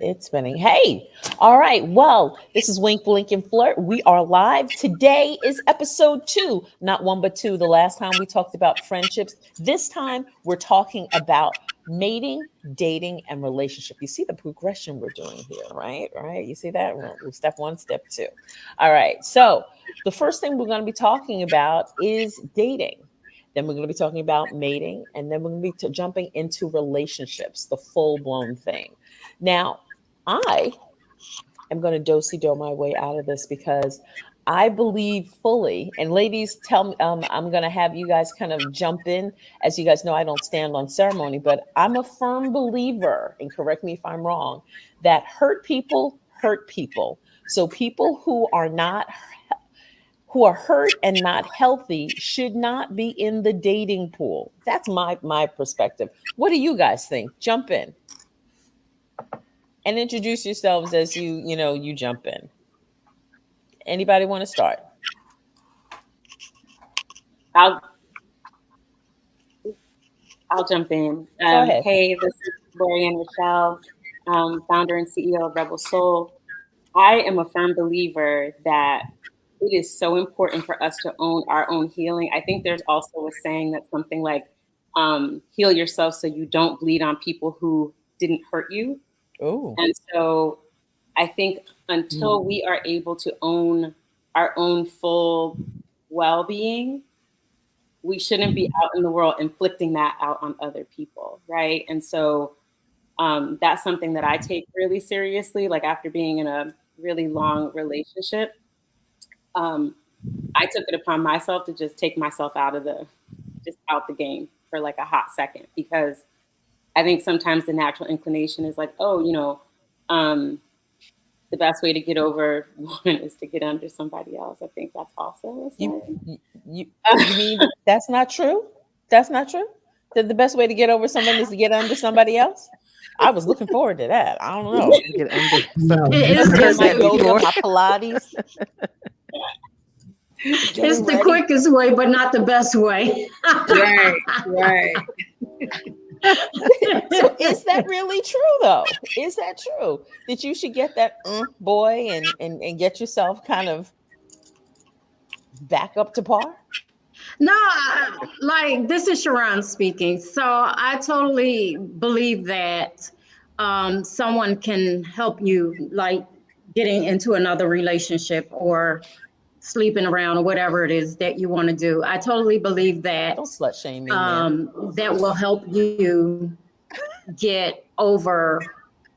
It's spinning. Hey, all right. Well, this is Wink, Blink, and Flirt. We are live. Today is episode 2, not 1, but 2. The last time we talked about friendships. This time we're talking about mating, dating, and relationship. You see the progression we're doing here, right? Right. You see that? Step 1, step 2. All right. So the first thing we're going to be talking about is dating. Then we're going to be talking about mating, and then we're going to be jumping into relationships, the full blown thing. Now, I am going to do my way out of this because I believe fully, and ladies, tell me, I'm going to have you guys kind of jump in. As you guys know, I don't stand on ceremony, but I'm a firm believer, and correct me if I'm wrong, that hurt people hurt people. So people who are hurt and not healthy should not be in the dating pool. That's my perspective. What do you guys think? Jump in and introduce yourselves as you jump in. Anybody want to start? I'll I'll jump in. Go ahead. Hey, this is Lori Ann Rochelle, founder and CEO of Rebel Soul. I am a firm believer that it is so important for us to own our own healing. I think there's also a saying that's something like, heal yourself so you don't bleed on people who didn't hurt you. Oh, And so I think until we are able to own our own full well being, we shouldn't be out in the world inflicting that out on other people. Right. And so that's something that I take really seriously. Like after being in a really long relationship, um, I took it upon myself to just take myself just out the game for like a hot second, because I think sometimes the natural inclination is like, oh, um, the best way to get over one is to get under somebody else. I think that's also a you saying. you you mean that's not true? That's not true. That the best way to get over someone is to get under somebody else. I was looking forward to that. I don't know. Get under No, somebody. you I've should Get heard just my that do yoga, before. my Pilates, it's getting the ready. quickest way, but not the best way. Right, right. So is that really true though? Is that true that you should get that boy and get yourself kind of back up to par? No, like this is Sharon speaking. So I totally believe that someone can help you, like getting into another relationship or sleeping around or whatever it is that you want to do. I totally believe Don't that slut shame me, man. that will help you get over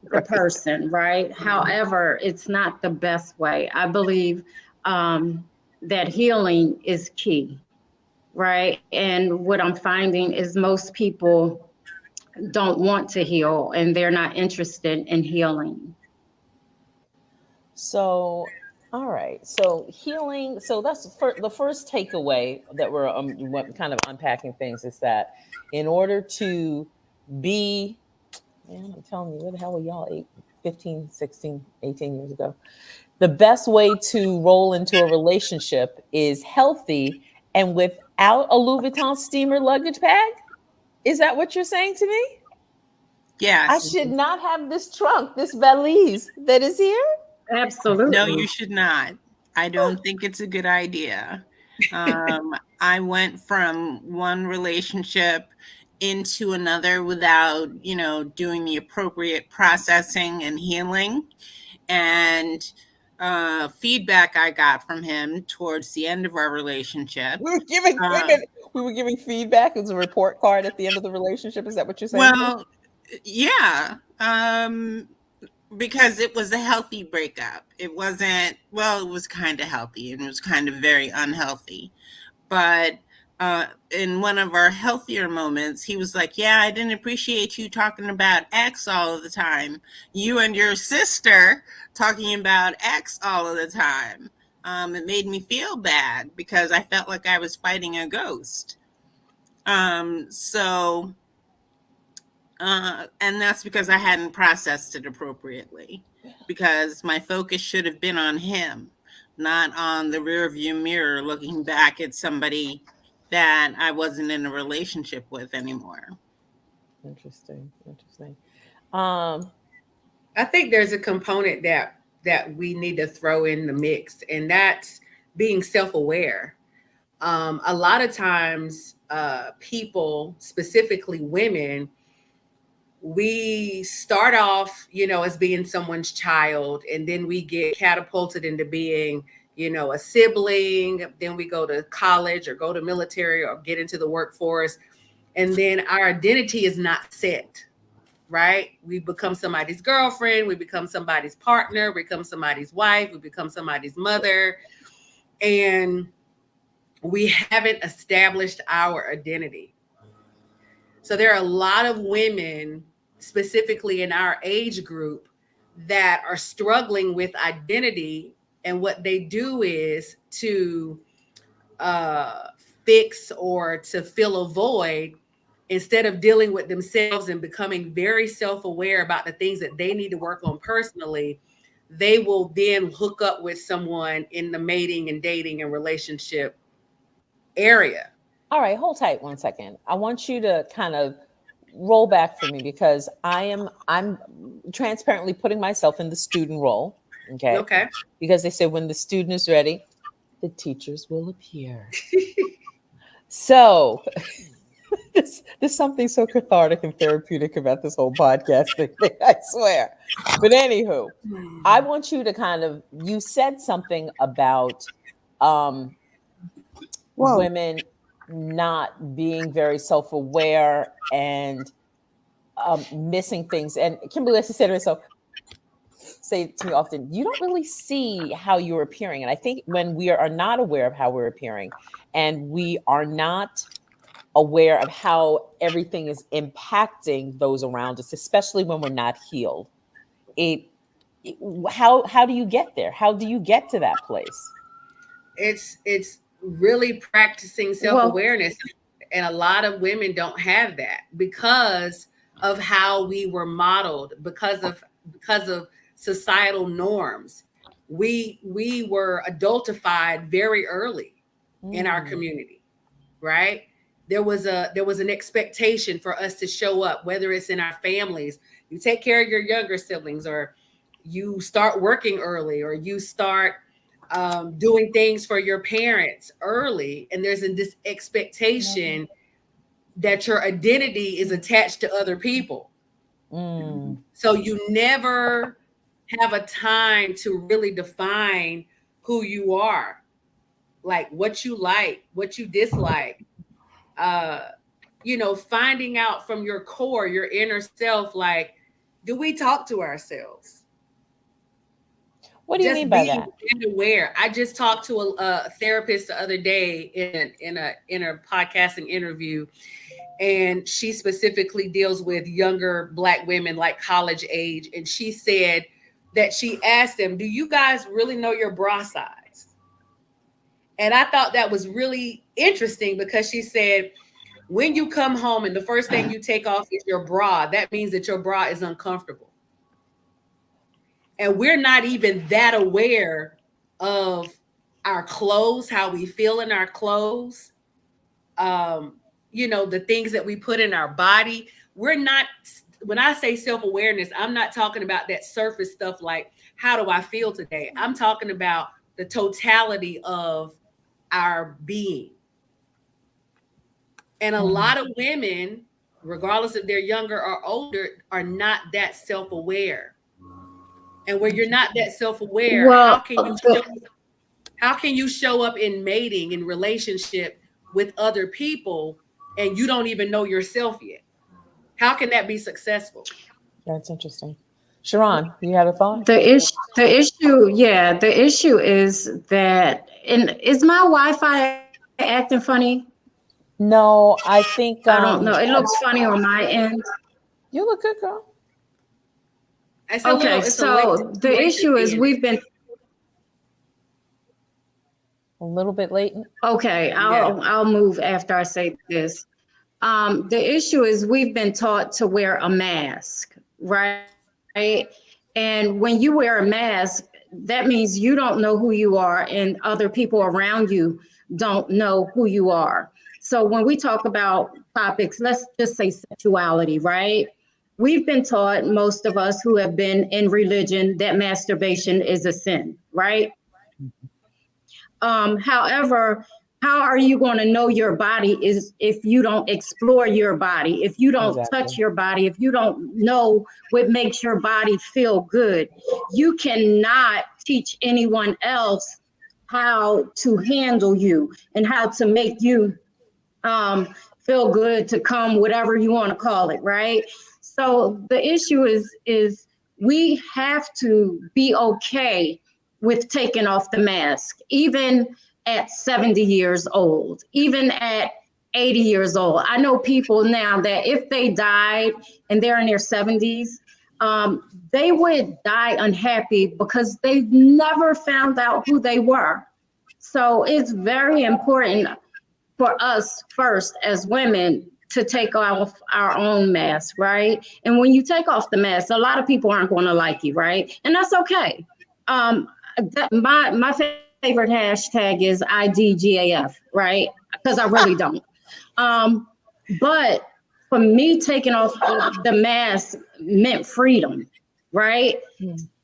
the Right. person, right? However, it's not the best way. I believe that healing is key, right? And what I'm finding is most people don't want to heal and they're not interested in healing. So, all right. So healing. So that's the first takeaway that we're kind of unpacking things is that in order to be, man, I'm telling you, where the hell were y'all 15, 16, 18 years ago? The best way to roll into a relationship is healthy and without a Louis Vuitton steamer luggage bag. Is that what you're saying to me? I Yes. should not have this trunk, this valise that is here. No, Absolutely. you should not. I don't think it's a good idea. I went from one relationship into another without, doing the appropriate processing and healing. And feedback I got from him towards the end of our relationship. We were giving wait a Uh, minute. We were giving feedback as a report card at the end of the relationship. Is that what you're saying to me? well, yeah. Because it was a healthy breakup. It wasn't, well, it was kind of healthy and it was kind of very unhealthy. But in one of our healthier moments, he was like, yeah, I didn't appreciate you talking about X all of the time. You and your sister talking about X all of the time. It made me feel bad because I felt like I was fighting a ghost. So and that's because I hadn't processed it appropriately. Because my focus should have been on him, not on the rear view mirror looking back at somebody that I wasn't in a relationship with anymore. Interesting. Interesting. Um, I think there's a component that we need to throw in the mix, and that's being self-aware. A lot of times, people, specifically women, we start off, as being someone's child, and then we get catapulted into being, a sibling. Then we go to college or go to military or get into the workforce. And then our identity is not set, right? We become somebody's girlfriend. We become somebody's partner. We become somebody's wife. We become somebody's mother. And we haven't established our identity. So there are a lot of women, specifically in our age group, that are struggling with identity. And what they do is to fix or to fill a void, instead of dealing with themselves and becoming very self-aware about the things that they need to work on personally, they will then hook up with someone in the mating and dating and relationship area. All right, hold tight 1 second. I want you to kind of roll back for me, because I'm transparently putting myself in the student role. Okay. Because they said when the student is ready, the teachers will appear. So there's something so cathartic and therapeutic about this whole podcasting thing, I swear. But anywho, I want you to you said something about women not being very self-aware and missing things. And Kimberly, as you said to herself, say to me often, you don't really see how you're appearing. And I think when we are not aware of how we're appearing, and we are not aware of how everything is impacting those around us, especially when we're not healed, how do you get there? How do you get to that place? It's really practicing self-awareness. And a lot of women don't have that because of how we were modeled, because of societal norms. We were adultified very early in our community, right? There was an expectation for us to show up, whether it's in our families. You take care of your younger siblings, or you start working early, or you start doing things for your parents early. And there's this expectation that your identity is attached to other people. So you never have a time to really define who you are, like what you like, what you dislike, finding out from your core, your inner self, like, do we talk to ourselves? What do you mean by that? Aware. I just talked to a therapist the other day in a podcasting interview, and she specifically deals with younger Black women, like college age. And she said that she asked them, do you guys really know your bra size? And I thought that was really interesting, because she said, when you come home and the first thing you take off is your bra, that means that your bra is uncomfortable. And we're not even that aware of our clothes, how we feel in our clothes, the things that we put in our body. We're not, when I say self-awareness, I'm not talking about that surface stuff like, how do I feel today? I'm talking about the totality of our being. And a lot of women, regardless if they're younger or older, are not that self-aware. And when you're not that self-aware, how can you show up in mating, in relationship with other people, and you don't even know yourself yet? How can that be successful? That's interesting. Sharon, you had a thought? The issue is that, and is my Wi-Fi acting funny? No, I think I don't know. It looks funny on my end. You look good, girl. Okay, so the issue is we've been a little bit late. Okay, I'll move after I say this. The issue is we've been taught to wear a mask, right? And when you wear a mask, that means you don't know who you are, and other people around you don't know who you are. So when we talk about topics, let's just say sexuality, right? we've been taught, most of us who have been in religion, that masturbation is a sin, right? However, how are you going to know your body is if you don't explore your body, if you don't Exactly. touch your body, if you don't know what makes your body feel good? You cannot teach anyone else how to handle you and how to make you feel good, to come, whatever you want to call it, right? So the issue is we have to be okay with taking off the mask, even at 70 years old, even at 80 years old. I know people now that if they died and they're in their 70s, they would die unhappy because they've never found out who they were. So it's very important for us first as women to take off our own mask, right? And when you take off the mask, a lot of people aren't going to like you, right? And that's okay. My favorite hashtag is IDGAF, right? Because I really don't. But for me, taking off the mask meant freedom, right?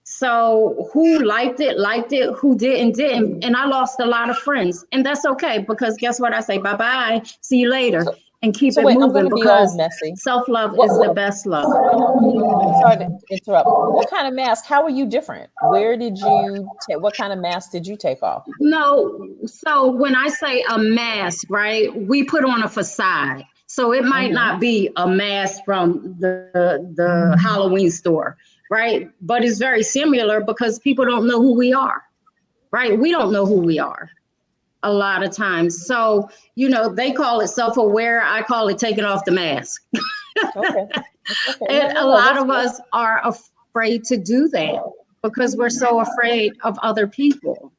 So who liked it, who didn't. And I lost a lot of friends. And that's okay, because guess what I say? Bye-bye, see you later, and keep it wait, I'm moving, going to be all because messy. self-love is the best love. Sorry to interrupt. What kind of mask? How are you different? Where did you take? What kind of mask did you take off? No, so when I say a mask, right, we put on a facade. So it might not be a mask from the Halloween store, right? But it's very similar because people don't know who we are, right? We don't know who we are a lot of times. So, you know, they call it self-aware. I call it taking off the mask. Okay. And a lot of us are afraid to do that because we're so afraid of other people.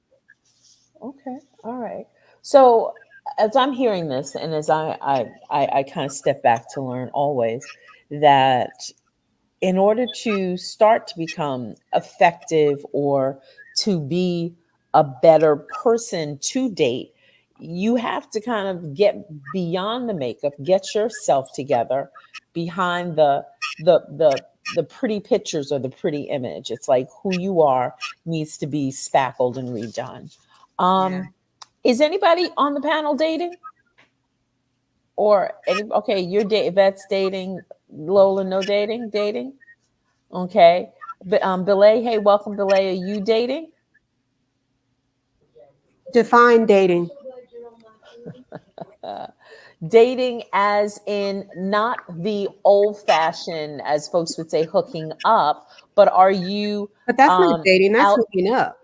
Okay. All right. So as I'm hearing this, and as I kind of step back to learn always, that in order to start to become effective or to be a better person to date, you have to kind of get beyond the makeup, get yourself together behind the pretty pictures or the pretty image. It's like who you are needs to be spackled and redone. Is anybody on the panel dating? Or okay, you're Vet's dating, Lola, no dating? Okay. But Belay, hey, welcome, Belay. Are you dating? Define dating. Dating as in not the old-fashioned, as folks would say, hooking up, but are you But that's not dating, that's out? hooking up.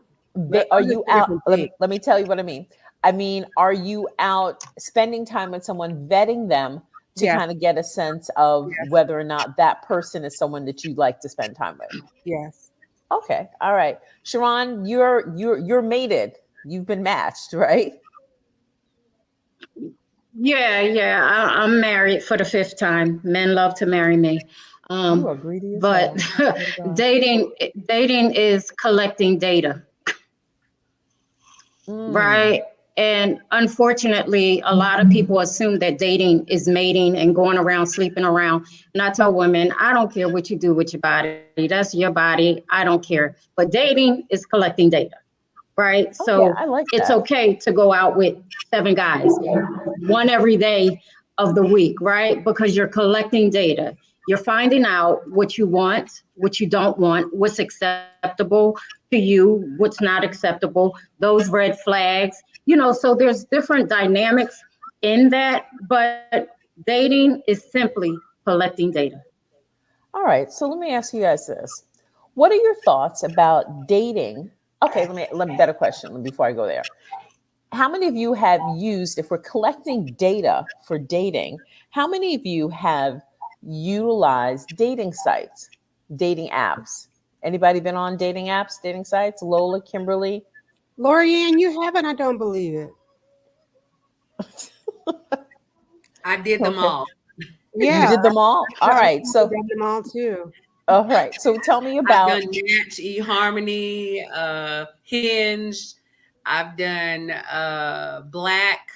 Are you out? Let me tell you what I mean. I mean, are you out spending time with someone, vetting them to Yes. kind of get a sense of whether or not that person is someone that you'd like to spend time with? Yes. Okay. All right. Sharon, you're mated. You've been matched, right? Yeah. I'm married for the 5th time. Men love to marry me. You are greedy as But hell. dating is collecting data, right? And unfortunately, a lot of people assume that dating is mating and going around, sleeping around. And I tell women, I don't care what you do with your body. That's your body. I don't care. But dating is collecting data, right? So I like it's that. okay to go out with 7 guys, one every day of the week, right? Because you're collecting data. You're finding out what you want, what you don't want, what's acceptable to you, what's not acceptable, those red flags, you know, so there's different dynamics in that, but dating is simply collecting data. All right. So let me ask you guys this. What are your thoughts about dating? Okay, let me better question before I go there. How many of you have used, if we're collecting data for dating, how many of you have utilized dating sites, dating apps? Anybody been on dating apps, dating sites? Lola, Kimberly? Lorianne, you haven't? I don't believe it. I did them all. Yeah. You did them all? All right. So I did them all too. all right. So tell me I've about done Match, eHarmony, Hinge. I've done Black.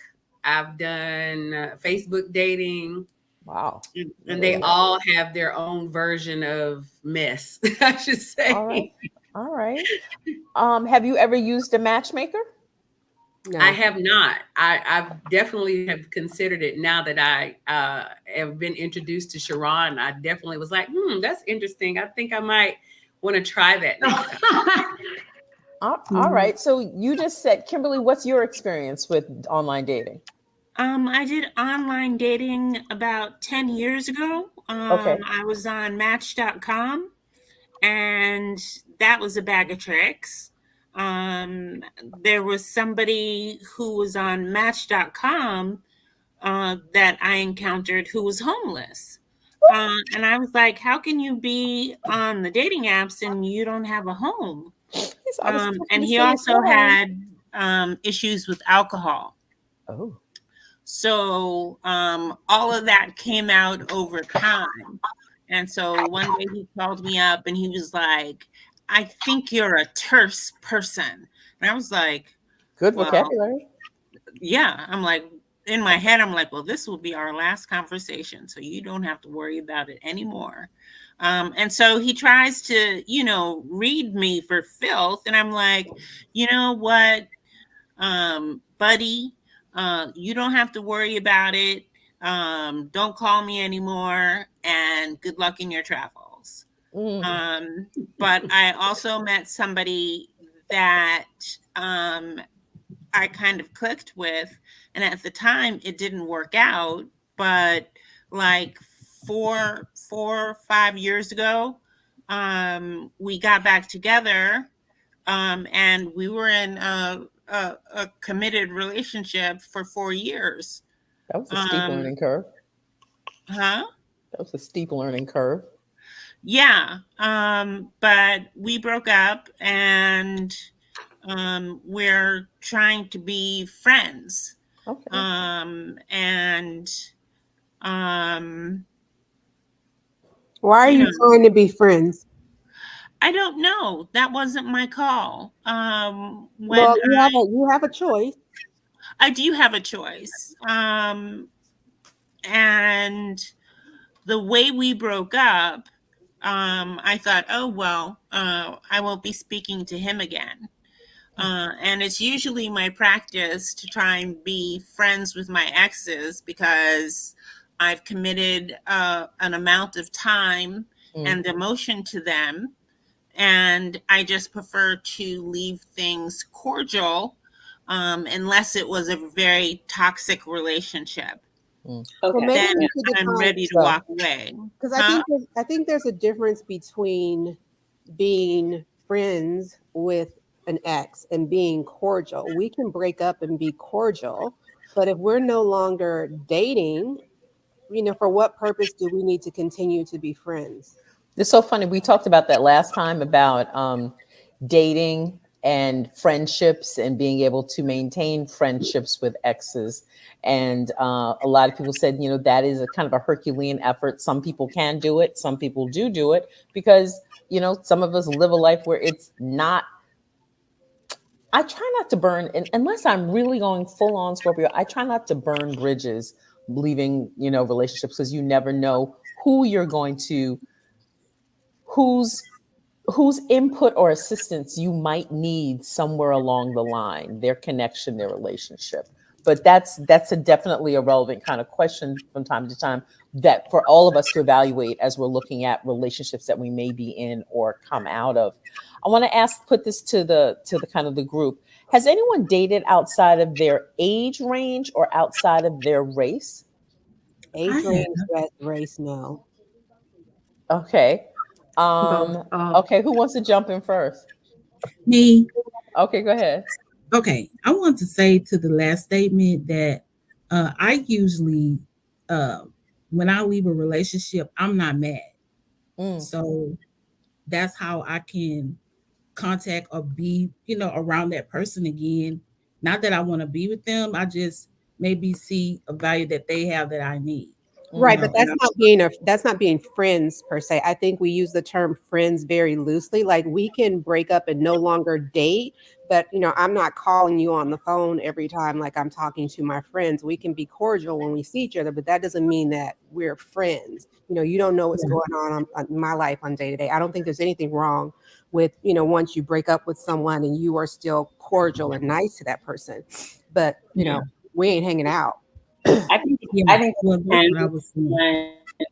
I've done Facebook dating. Wow. And they all have their own version of mess, I should say. All right. All right. Have you ever used a matchmaker? No. I have not. I've definitely have considered it now that I have been introduced to Sharon. I definitely was like, that's interesting. I think I might want to try that next time. All right. So you just said, Kimberly, what's your experience with online dating? I did online dating about 10 years ago. Okay. I was on Match.com, and that was a bag of tricks. There was somebody who was on Match.com that I encountered who was homeless. And I was like, how can you be on the dating apps and you don't have a home? And he also had issues with alcohol. Oh. So all of that came out over time. And so one day he called me up and he was like, I think you're a terse person. And I was like, good well, vocabulary. Yeah. I'm like, in my head, I'm like, well, this will be our last conversation. So you don't have to worry about it anymore. And so he tries to, read me for filth. And I'm like, you know what, buddy, you don't have to worry about it. Don't call me anymore. And good luck in your travels. But I also met somebody that I kind of clicked with. And at the time, it didn't work out. But like 4 or 5 years ago, we got back together, and we were in a committed relationship for 4 years. That was a steep learning curve. Huh? That was a steep learning curve. Yeah. But we broke up, and we're trying to be friends. Okay. Why are you trying to be friends? I don't know. That wasn't my call. Well, you have a choice. I do have a choice. And the way we broke up, I thought, oh, well, I won't be speaking to him again. And it's usually my practice to try and be friends with my exes because I've committed an amount of time and emotion to them. And I just prefer to leave things cordial unless it was a very toxic relationship. Okay. Well, Then I'm ready to walk away. Because I think there's a difference between being friends with an ex and being cordial. We can break up and be cordial, but if we're no longer dating, for what purpose do we need to continue to be friends? It's so funny. We talked about that last time about dating and friendships and being able to maintain friendships with exes. And a lot of people said, that is a kind of a Herculean effort. Some people can do it. Some people do it because, some of us live a life where it's not. I try not to burn, unless I'm really going full on Scorpio, I try not to burn bridges, leaving, relationships, because you never know who you're going to, whose input or assistance you might need somewhere along the line, their connection, their relationship. But that's definitely a relevant kind of question from time to time that for all of us to evaluate as we're looking at relationships that we may be in or come out of. I want to put this to the kind of the group. Has anyone dated outside of their age range or outside of their race? Age range, race, no. Okay. Okay, who wants to jump in first? Me. Okay, go ahead. Okay, I want to say to the last statement that I usually, when I leave a relationship, I'm not mad. So that's how I can contact or be, around that person again. Not that I want to be with them. I just maybe see a value that they have that I need. Right, know, but that's not being friends per se. I think we use the term friends very loosely. Like we can break up and no longer date, but I'm not calling you on the phone every time like I'm talking to my friends. We can be cordial when we see each other, but that doesn't mean that we're friends. You don't know what's yeah, going on in my life on day to day. I don't think there's anything wrong with, once you break up with someone and you are still cordial and nice to that person. But, yeah, we ain't hanging out. I think yeah. I think Well, it that's what I depends was saying. on,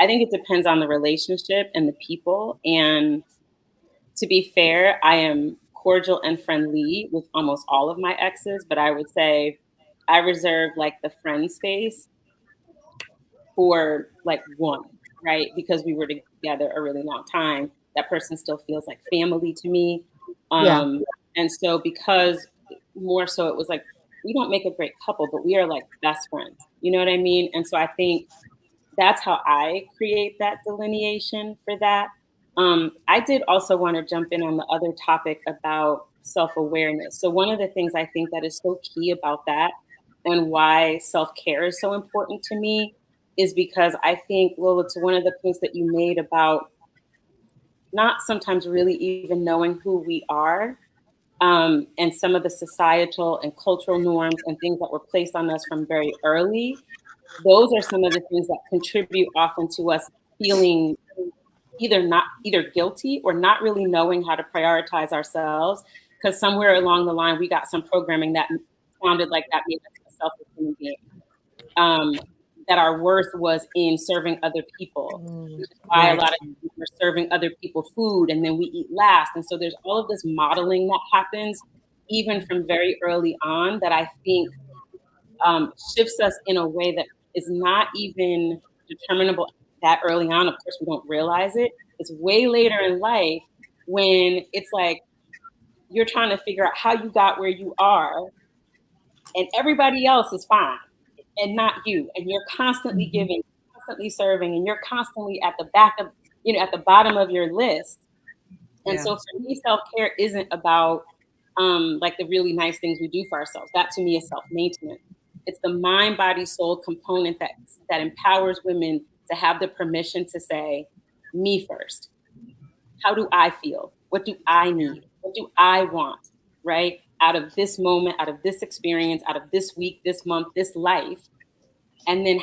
I think it depends on the relationship and the people. And to be fair, I am cordial and friendly with almost all of my exes, but I would say I reserve like the friend space for like one, right? Because we were together a really long time. That person still feels like family to me. Yeah. And so because more so it was like we don't make a great couple, but we are like best friends. You know what I mean? And so I think that's how I create that delineation for that. I did also want to jump in on the other topic about self-awareness. So one of the things I think that is so key about that and why self-care is so important to me is because I think, Lola, to one of the points that you made about not sometimes really even knowing who we are, and some of the societal and cultural norms and things that were placed on us from very early, those are some of the things that contribute often to us feeling either guilty or not really knowing how to prioritize ourselves, because somewhere along the line we got some programming that sounded like that made us a selfish human being. That our worth was in serving other people, which is why a Right. lot of people are serving other people food and then we eat last. And so there's all of this modeling that happens even from very early on that I think shifts us in a way that is not even determinable that early on. Of course, we don't realize it. It's way later in life when it's like you're trying to figure out how you got where you are and everybody else is fine and not you. And you're constantly Mhm. giving, constantly serving, and you're constantly at the back of, at the bottom of your list. And Yeah. so for me, self-care isn't about like the really nice things we do for ourselves. That to me is self-maintenance. It's the mind, body, soul component that empowers women to have the permission to say, me first. How do I feel? What do I need? What do I want? Right? Out of this moment, out of this experience, out of this week, this month, this life. And then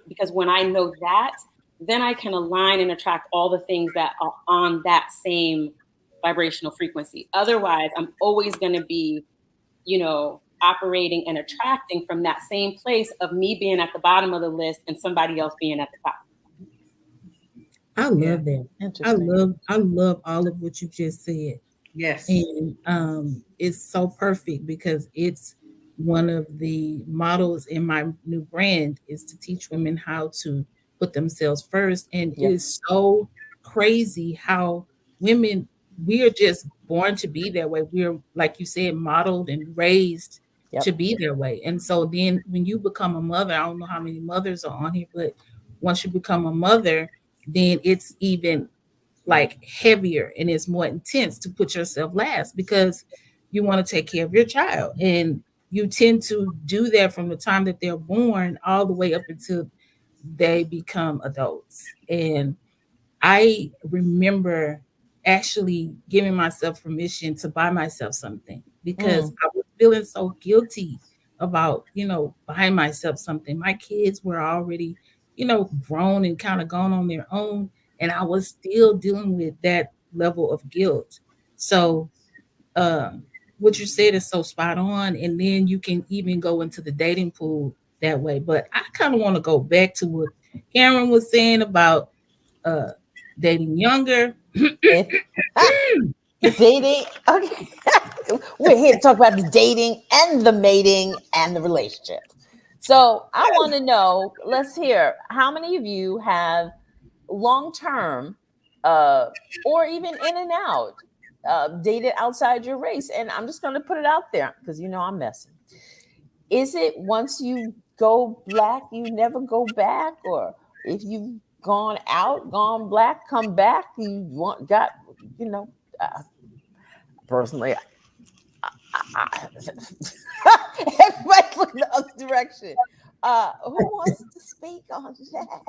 because when I know that, then I can align and attract all the things that are on that same vibrational frequency. Otherwise, I'm always going to be, operating and attracting from that same place of me being at the bottom of the list and somebody else being at the top. I Yeah. love that. Interesting. I love all of what you just said. Yes. And it's so perfect because it's one of the models in my new brand is to teach women how to put themselves first. And it Yep. is so crazy how women, we are just born to be that way. We're, like you said, modeled and raised Yep. to be that way. And so then when you become a mother, I don't know how many mothers are on here, but once you become a mother, then it's even like heavier and it's more intense to put yourself last because you want to take care of your child. And you tend to do that from the time that they're born all the way up until they become adults. And I remember actually giving myself permission to buy myself something because I was feeling so guilty about, buying myself something. My kids were already, grown and kind of gone on their own. And I was still dealing with that level of guilt. So, what you said is so spot on. And then you can even go into the dating pool that way. But I kind of want to go back to what Karen was saying about dating younger. Dating. Okay. We're here to talk about the dating and the mating and the relationship. So I want to know, let's hear, how many of you have long-term or even in and out dated outside your race? And I'm just going to put it out there because I'm messing. Is it once you go black, you never go back? Or if you've gone out, gone black, come back, personally, everybody's looking the other direction. Who wants to speak on that?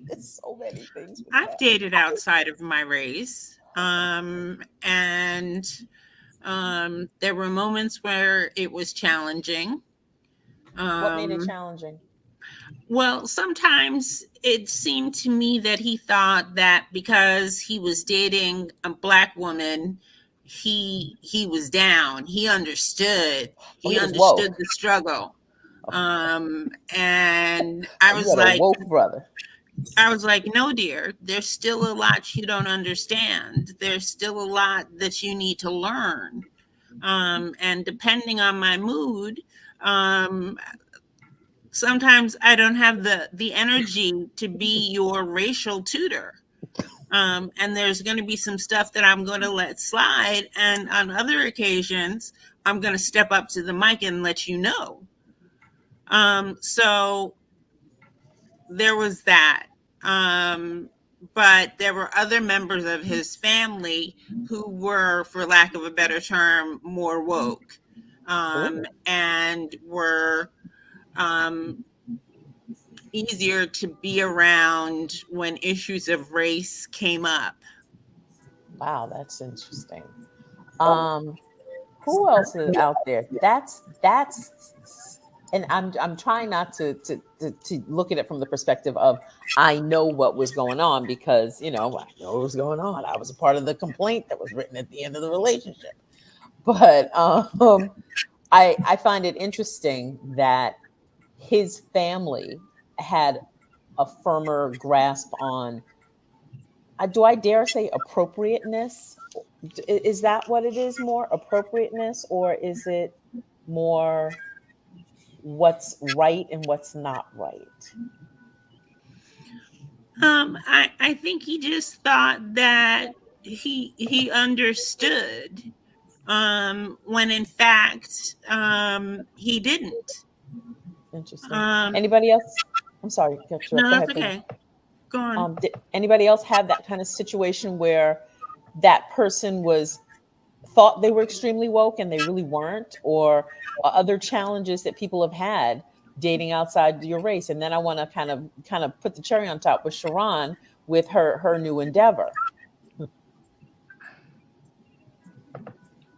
There's so many things. With I've that. dated outside of my race. And there were moments where it was challenging. What made it challenging? Well, sometimes it seemed to me that he thought that because he was dating a Black woman, he was down. He understood. Oh, He he was woke. understood the struggle. And I was You got a like, woke brother. I was like, no, dear, there's still a lot you don't understand. There's still a lot that you need to learn. And depending on my mood, sometimes I don't have the energy to be your racial tutor. And there's going to be some stuff that I'm going to let slide. And on other occasions, I'm going to step up to the mic and let you know. So there was that. But there were other members of his family who were, for lack of a better term, more woke, and were easier to be around when issues of race came up. Wow, that's interesting. Who else is out there? That's and I'm trying not to look at it from the perspective of I know what was going on, because I know what was going on. I was a part of the complaint that was written at the end of the relationship. But I find it interesting that his family had a firmer grasp on, do I dare say, appropriateness? Is that what it is, more appropriateness, or is it more what's right and what's not right? I think he just thought that he understood, when in fact he didn't. Interesting. Anybody else? I'm sorry. No, Go that's ahead, okay. Go on. Did anybody else have that kind of situation where that person thought they were extremely woke and they really weren't, or other challenges that people have had dating outside your race? And then I want to kind of put the cherry on top with Sharon with her new endeavor.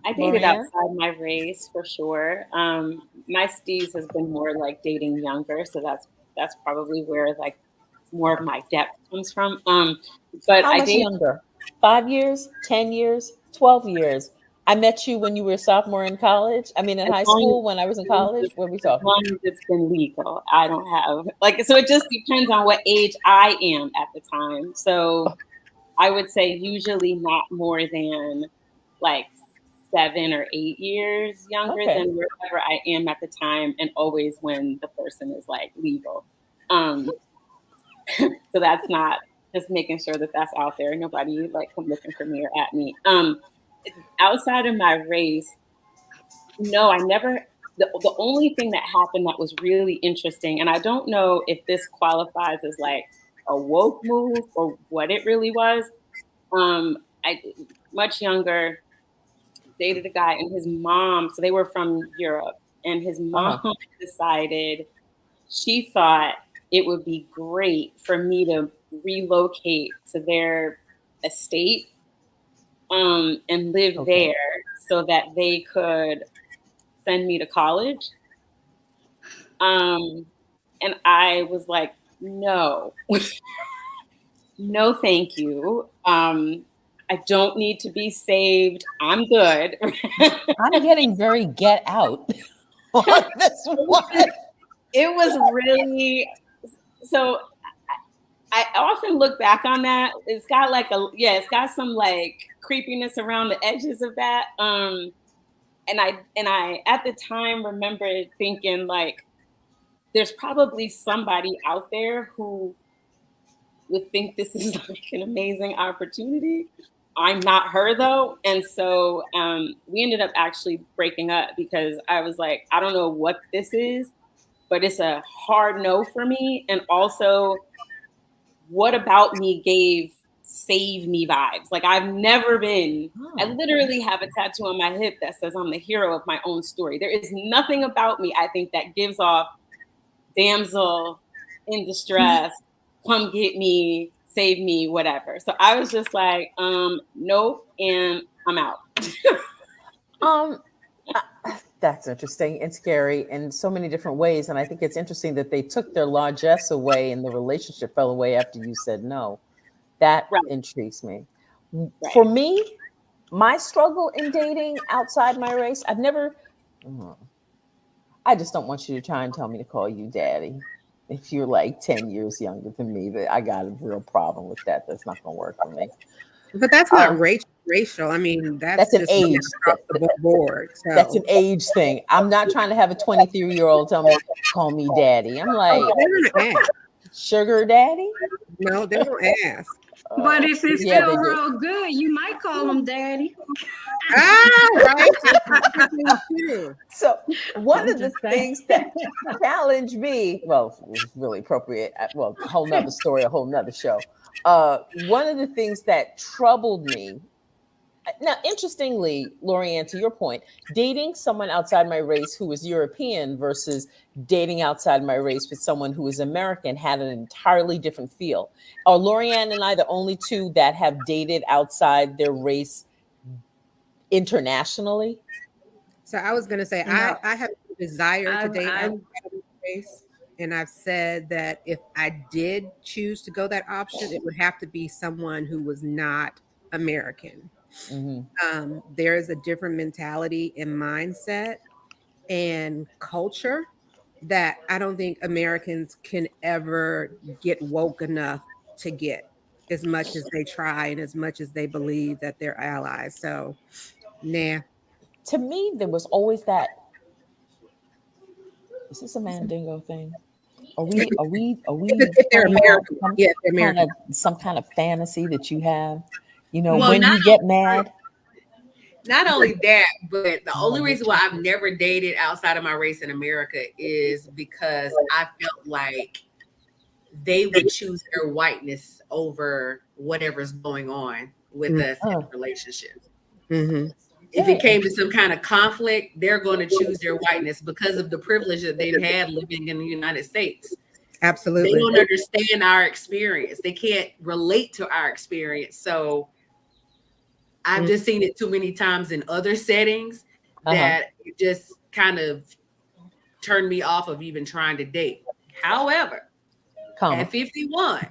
I dated Maria? outside my race for sure. My steez has been more like dating younger, so that's probably where like more of my depth comes from. But How I much dated younger? 5 years, 10 years, 12 years? I met you when you were a sophomore in college. I mean, in high school, when I was in college. What are we as talking? long as it's been legal. I don't have so it just depends on what age I am at the time. So I would say usually not more than like 7 or 8 years younger Okay. than wherever I am at the time, and always when the person is like legal. So that's not, just making sure that that's out there. Nobody like come looking for me or at me. Outside of my race, no, I never. The only thing that happened that was really interesting, and I don't know if this qualifies as like a woke move or what it really was. I much younger, dated a guy, and his mom. So they were from Europe, and his mom decided she thought it would be great for me to relocate to their estate, and live there so that they could send me to college. And I was like, no, no, thank you. I don't need to be saved. I'm good. I'm getting very Get Out on this one. It was really, so I often look back on that. It's got like it's got some like creepiness around the edges of that. And I at the time remember thinking like, there's probably somebody out there who would think this is like an amazing opportunity. I'm not her though. And so we ended up actually breaking up because I was like, I don't know what this is, but it's a hard no for me. And also, what about me save me vibes? Like I've never been, I literally have a tattoo on my hip that says I'm the hero of my own story. There is nothing about me, I think, that gives off damsel in distress, come get me, save me, whatever. So I was just like, nope, and I'm out. Um, that's interesting and scary in so many different ways. And I think it's interesting that they took their largesse away and the relationship fell away after you said no. That Right. intrigues me. Right. For me, my struggle in dating outside my race, I just don't want you to try and tell me to call you daddy. If you're like 10 years younger than me, that I got a real problem with that. That's not going to work for me. But that's not racial. I mean, That's an just age. across the board. So. That's an age thing. I'm not trying to have a 23-year-old tell me, call me daddy. I'm like, they're gonna ask. Sugar daddy? No, they don't ask. But if it's Yeah, they still do. real good, you might call him daddy. Right. So one of the just saying. things that challenged me, well, it was really appropriate. Well, a whole nother story, a whole nother show. One of the things that troubled me. Now, interestingly, Lorianne, to your point, dating someone outside my race who was European versus dating outside my race with someone who is American had an entirely different feel. Are Lorianne and I the only two that have dated outside their race internationally? So I was going to say, No. I have a desire to date I've- outside of my race. And I've said that if I did choose to go that option, it would have to be someone who was not American. Mm-hmm. There is a different mentality and mindset and culture that I don't think Americans can ever get woke enough to get, as much as they try and as much as they believe that they're allies. So, nah. To me, there was always that. Is this a Mandingo thing? Are we? If they're American, yeah, they're American. Some kind of fantasy that you have, Well, when not you get mad. Not only that, but the only reason why I've never dated outside of my race in America is because I felt like they would choose their whiteness over whatever's going on with us in the relationship. Mm-hmm. If it came to some kind of conflict, they're going to choose their whiteness because of the privilege that they've had living in the United States. Absolutely. They don't understand our experience. They can't relate to our experience. So I've just seen it too many times in other settings that it just kind of turned me off of even trying to date. However, at 51,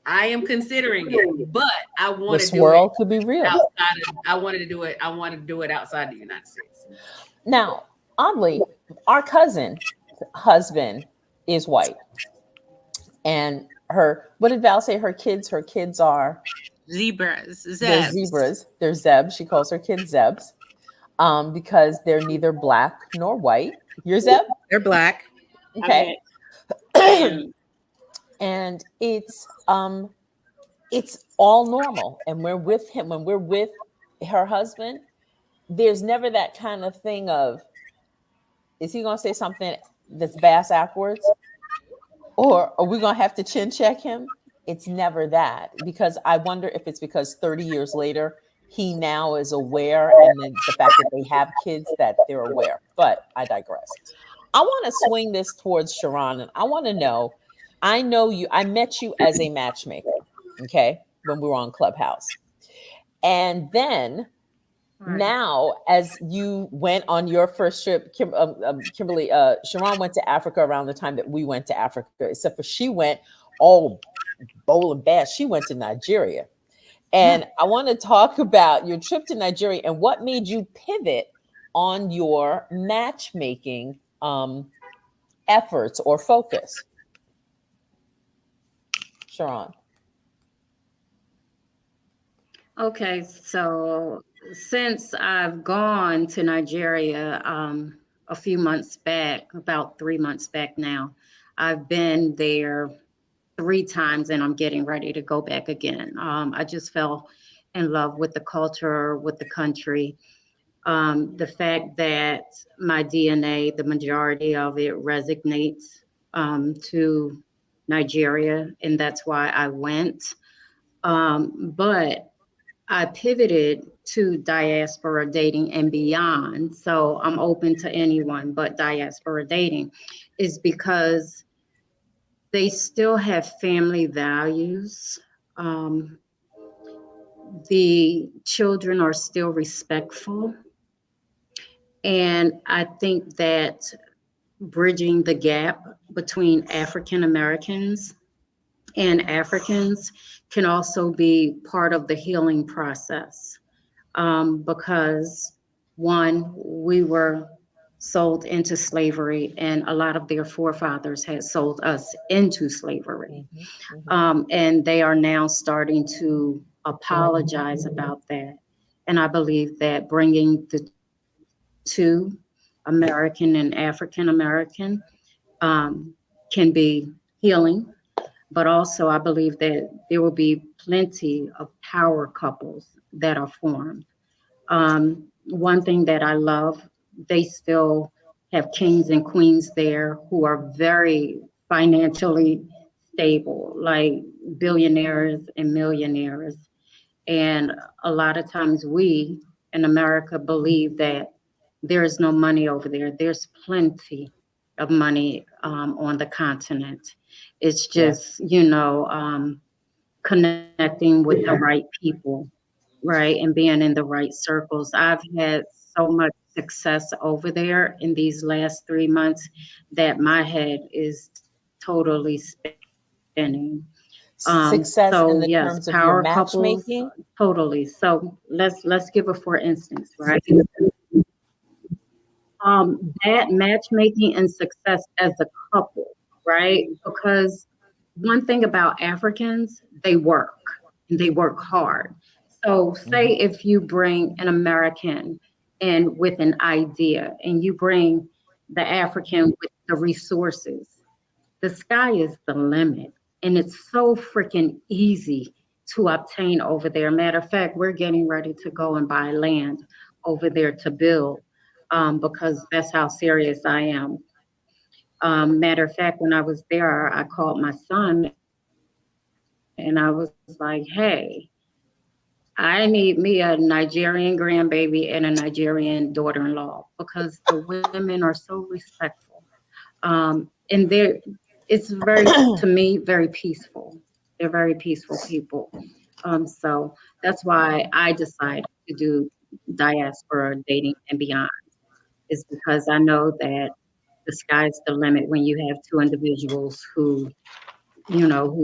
I am considering it, but I want to do world could be real. I wanted to do it. I wanted to do it outside the United States. Now, oddly, our cousin husband is white, and what did Val say? Her kids are Zebras. They're Zebs. zebras. They're Zebs. She calls her kids Zebs, because they're neither black nor white. You're Zeb? They're black. Okay. And it's all normal. And we're with him when we're with her husband. There's never that kind of thing of, is he gonna say something that's bass backwards, or are we gonna have to chin check him? It's never that, because I wonder if it's because 30 years later he now is aware, and then the fact that they have kids that they're aware. But I digress. I want to swing this towards Sharon, and I want to know. I know you. I met you as a matchmaker, okay, when we were on Clubhouse, and then now as you went on your first trip, Kimberly, Sharon went to Africa around the time that we went to Africa, except for she went all bowl and bash. She went to Nigeria, and I want to talk about your trip to Nigeria and what made you pivot on your matchmaking efforts or focus. Sharon. Okay, so since I've gone to Nigeria a few months back, about 3 months back now, I've been there 3 times and I'm getting ready to go back again. I just fell in love with the culture, with the country. The fact that my DNA, the majority of it resonates to Nigeria, and that's why I went. But I pivoted to diaspora dating and beyond. So I'm open to anyone but diaspora dating, is because they still have family values. Um, the children are still respectful. And I think that bridging the gap between African Americans and Africans can also be part of the healing process. Because one, we were sold into slavery, and a lot of their forefathers had sold us into slavery. And they are now starting to apologize about that. And I believe that bringing the two, American and African American, can be healing. But also, I believe that there will be plenty of power couples that are formed. One thing that I love, they still have kings and queens there who are very financially stable, like billionaires and millionaires. And a lot of times we in America believe that there is no money over there. There's plenty of money on the continent. It's just, connecting with the right people, right? And being in the right circles. I've had so much success over there in these last 3 months that my head is totally spinning. Success So in the yes, terms of your power couples, matchmaking. totally. So let's give a for instance, right? That matchmaking and success as a couple, right? Because one thing about Africans, they work and they work hard. So say if you bring an American in with an idea and you bring the African with the resources, the sky is the limit. And it's so freaking easy to obtain over there. Matter of fact, we're getting ready to go and buy land over there to build, because that's how serious I am. Matter of fact, when I was there, I called my son and I was like, hey, I need me a Nigerian grandbaby and a Nigerian daughter-in-law, because the women are so respectful. And it's very, to me, very peaceful. They're very peaceful people. So that's why I decided to do diaspora dating and beyond, is because I know that the sky's the limit when you have two individuals who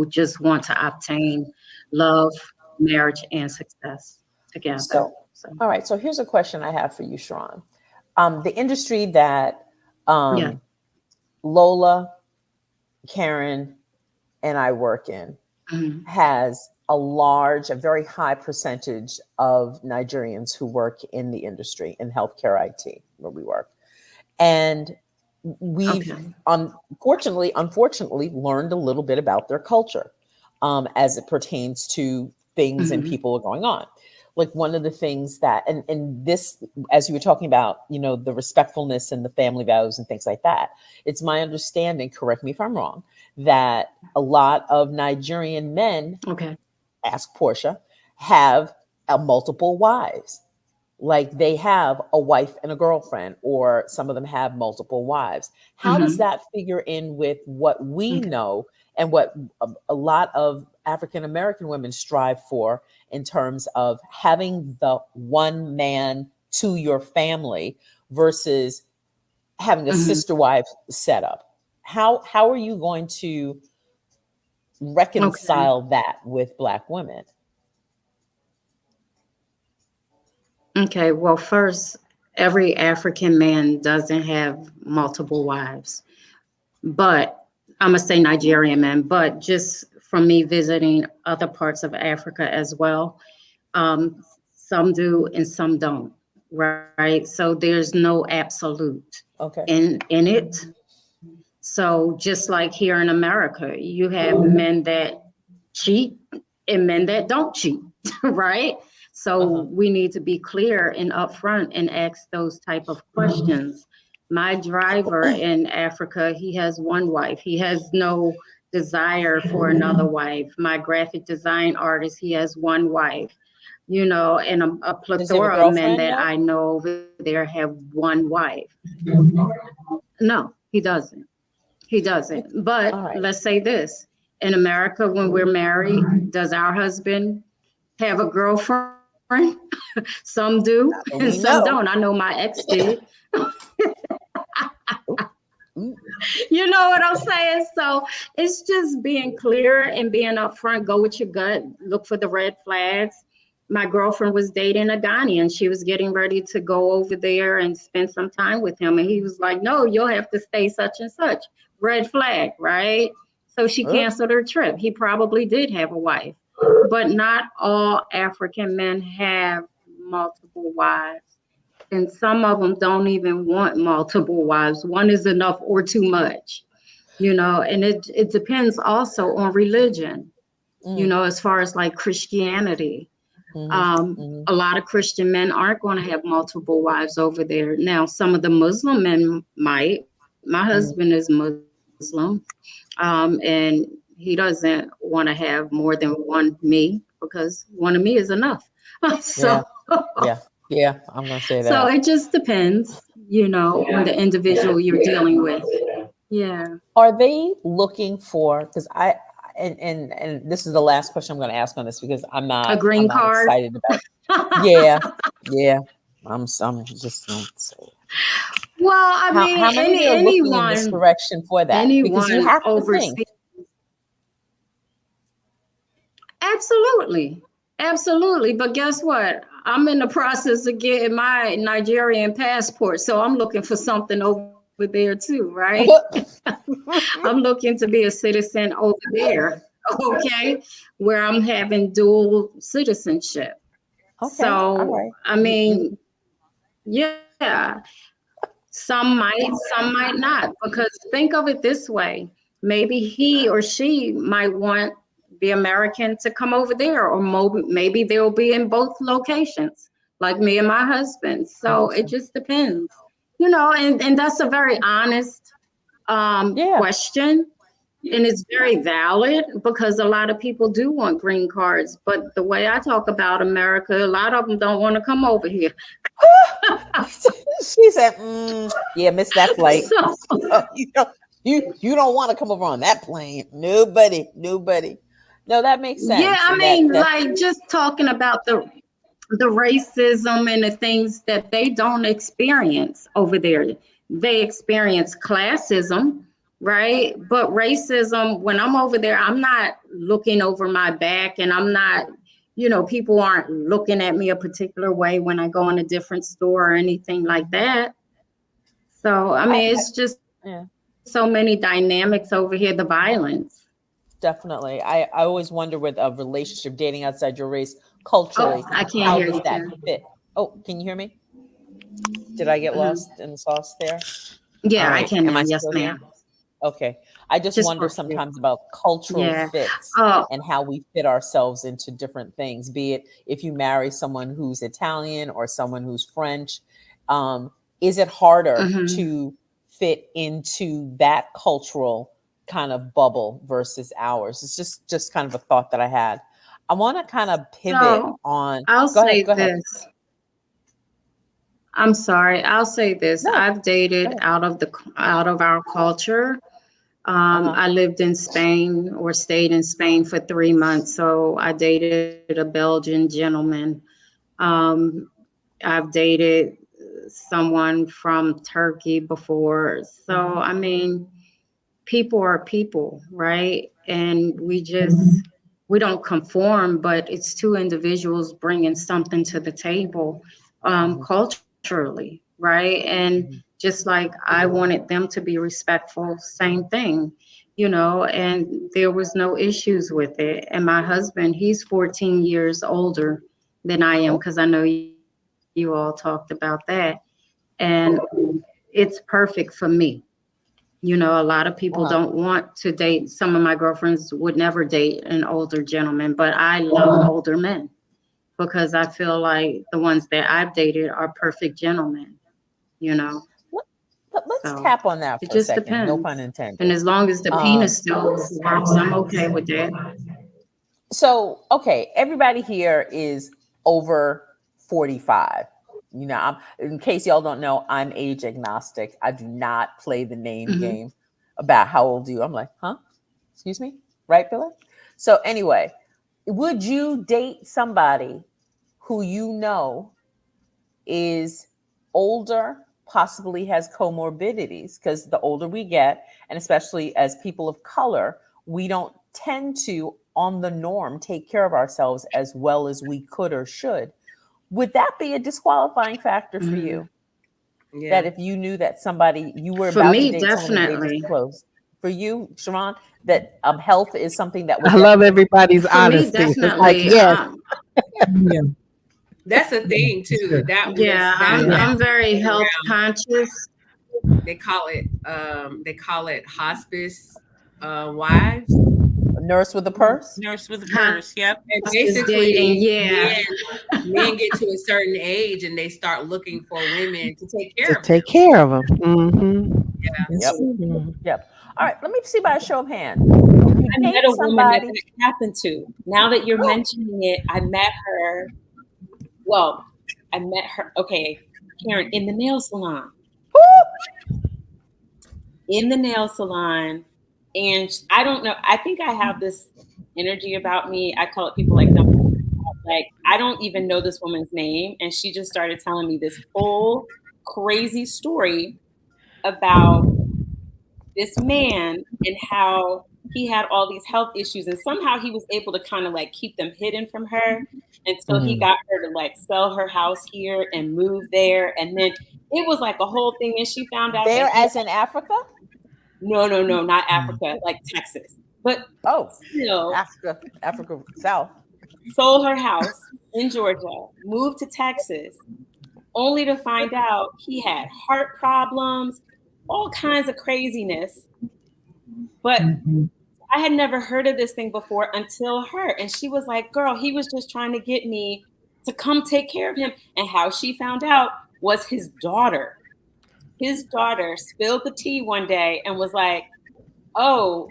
just want to obtain love, marriage, and success together. So, all right. So here's a question I have for you, Sharon. The industry that Yeah. Lola, Karen, and I work in Mhm. has a very high percentage of Nigerians who work in the industry in healthcare IT, where we work. And we've Okay. unfortunately learned a little bit about their culture as it pertains to things and Mhm. people are going on. Like one of the things that, and this, as you were talking about, the respectfulness and the family values and things like that, it's my understanding, correct me if I'm wrong, that a lot of Nigerian men, Okay. ask Portia, have multiple wives. Like they have a wife and a girlfriend, or some of them have multiple wives. How does Mhm. that figure in with what we Okay. know and what a lot of African American women strive for in terms of having the one man to your family versus having a Mhm. sister wife setup? How are you going to Okay. reconcile that with Black women? Okay. Well, first, every African man doesn't have multiple wives, but I'm gonna say Nigerian men, but just from me visiting other parts of Africa as well, um, some do and some don't, right? So there's no absolute Okay. in it. So just like here in America, you have men that cheat and men that don't cheat, right? So we need to be clear and upfront and ask those type of questions. My driver in Africa, he has one wife. He has no desire for another wife. My graphic design artist, he has one wife. you know, and a Does he have a plethora of men girlfriend that though? I know over there have one wife. No, he doesn't. He doesn't. But All right. let's say this. In America, when we're married, does our husband have a girlfriend? Some do, So and we some know. don't. I know my ex did. Mm. You know what I'm saying? So it's just being clear and being upfront. Go with your gut. Look for the red flags. My girlfriend was dating a Ghanaian. She was getting ready to go over there and spend some time with him. And he was like, no, you'll have to stay such and such. Red flag, right? So she canceled her trip. He probably did have a wife, but not all African men have multiple wives. And some of them don't even want multiple wives. One is enough or too much, you know, and it depends also on religion, you know, as far as like Christianity. A lot of Christian men aren't going to have multiple wives over there. Now, some of the Muslim men might. My husband is Muslim, and he doesn't want to have more than one me because one of me is enough. So, Yeah, I'm gonna say so that. it just depends, you know, on the individual you're dealing with. Yeah. Are they looking for? Because and this is the last question I'm going to ask on this because I'm A green not card? excited about it. Yeah. I'm just going to say Well, I mean, how many are looking in this anyone, direction for that? Because you anyone have to overseas. think. Absolutely. Absolutely. But guess what? I'm in the process of getting my Nigerian passport. So I'm looking for something over there too, right? I'm looking to be a citizen over there. Okay. Where I'm having dual citizenship. Okay. So, All right. I mean, yeah. Some might not, because think of it this way. Maybe he or she might want the American to come over there, or maybe they'll be in both locations, like me and my husband. So it just depends, you know, and that's a very honest question. And it's very valid because a lot of people do want green cards. But the way I talk about America, a lot of them don't want to come over here. She said, yeah, miss that flight. So, you don't want to come over on that plane. Nobody. No, that makes sense. yeah, I mean, like just talking about the racism and the things that they don't experience over there. They experience classism, right? But racism, when I'm over there, I'm not looking over my back, and I'm not, you know, people aren't looking at me a particular way when I go in a different store or anything like that. So, I mean, it's just so many dynamics over here, the violence. Definitely. I always wonder with a relationship, dating outside your race, culturally, I can't how hear does you, that Tim. fit? Oh, can you hear me? Did I get lost in the sauce there? Yeah, All I right. can. Am I Yes, still here? ma'am. Okay. I just wonder sometimes about cultural fits and how we fit ourselves into different things, be it if you marry someone who's Italian or someone who's French. Is it harder to fit into that cultural kind of bubble versus ours? It's just kind of a thought that I had. I want to kind of pivot on. I'll Go say ahead. this. I'm sorry. I'll say this. No, I've dated out of our culture. I lived in Spain or stayed in Spain for 3 months. So I dated a Belgian gentleman. I've dated someone from Turkey before. So, I mean, people are people, right? And we don't conform, but it's two individuals bringing something to the table culturally, right? And just like I wanted them to be respectful, same thing, you know, and there was no issues with it. And my husband, he's 14 years older than I am, because I know you all talked about that. And it's perfect for me. You know, a lot of people don't want to date. Some of my girlfriends would never date an older gentleman, but I love older men because I feel like the ones that I've dated are perfect gentlemen, you know. Let's tap on that for a second. Depends. No pun intended. And as long as the penis still works, I'm okay with that. So, okay, everybody here is over 45. You know, in case y'all don't know, I'm age agnostic. I do not play the name game about how old are you. I'm like, huh? Excuse me? Right, Billy? So anyway, would you date somebody who you know is older, possibly has comorbidities? Because the older we get, and especially as people of color, we don't tend to, on the norm, take care of ourselves as well as we could or should. Would that be a disqualifying factor for you? Yeah. That if you knew that somebody you were For about me, to date someone that definitely. was close. For you, Sharon, that health is something that would I love everybody's For me, honesty. It's like, definitely. yes, Yeah. That's a thing too. Yeah, I'm that's very health conscious. they call it hospice wives. nurse with a purse. Nurse with a purse. Yep. And Hospice basically, dating, yeah. men get to a certain age and they start looking for women to take care to of them. take care of them. Mm-hmm. Yep. Yep. All right. Let me see by a show of hands. I met a woman that happened to. Now that you're mentioning it, I met her. Well, I met her. Okay, Karen, in the nail salon. In the nail salon, and I don't know. I think I have this energy about me. I call it people like I don't even know this woman's name, and she just started telling me this whole crazy story about this man and how he had all these health issues, and somehow he was able to kind of like keep them hidden from her. And so he got her to like sell her house here and move there. And then it was like a whole thing. And she found out there as in Africa? No, not Africa, like Texas. But still, Africa South. Sold her house in Georgia, moved to Texas, only to find out he had heart problems, all kinds of craziness. But I had never heard of this thing before until her. And she was like, girl, he was just trying to get me to come take care of him. And how she found out was his daughter. His daughter spilled the tea one day and was like, oh,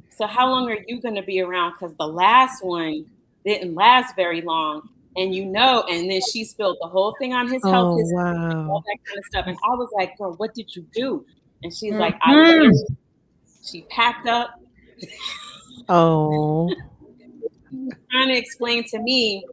so how long are you going to be around? Because the last one didn't last very long. And and then she spilled the whole thing on his health, history, all that kind of stuff. And I was like, girl, what did you do? And she's like, she packed up. Oh. Trying to explain to me,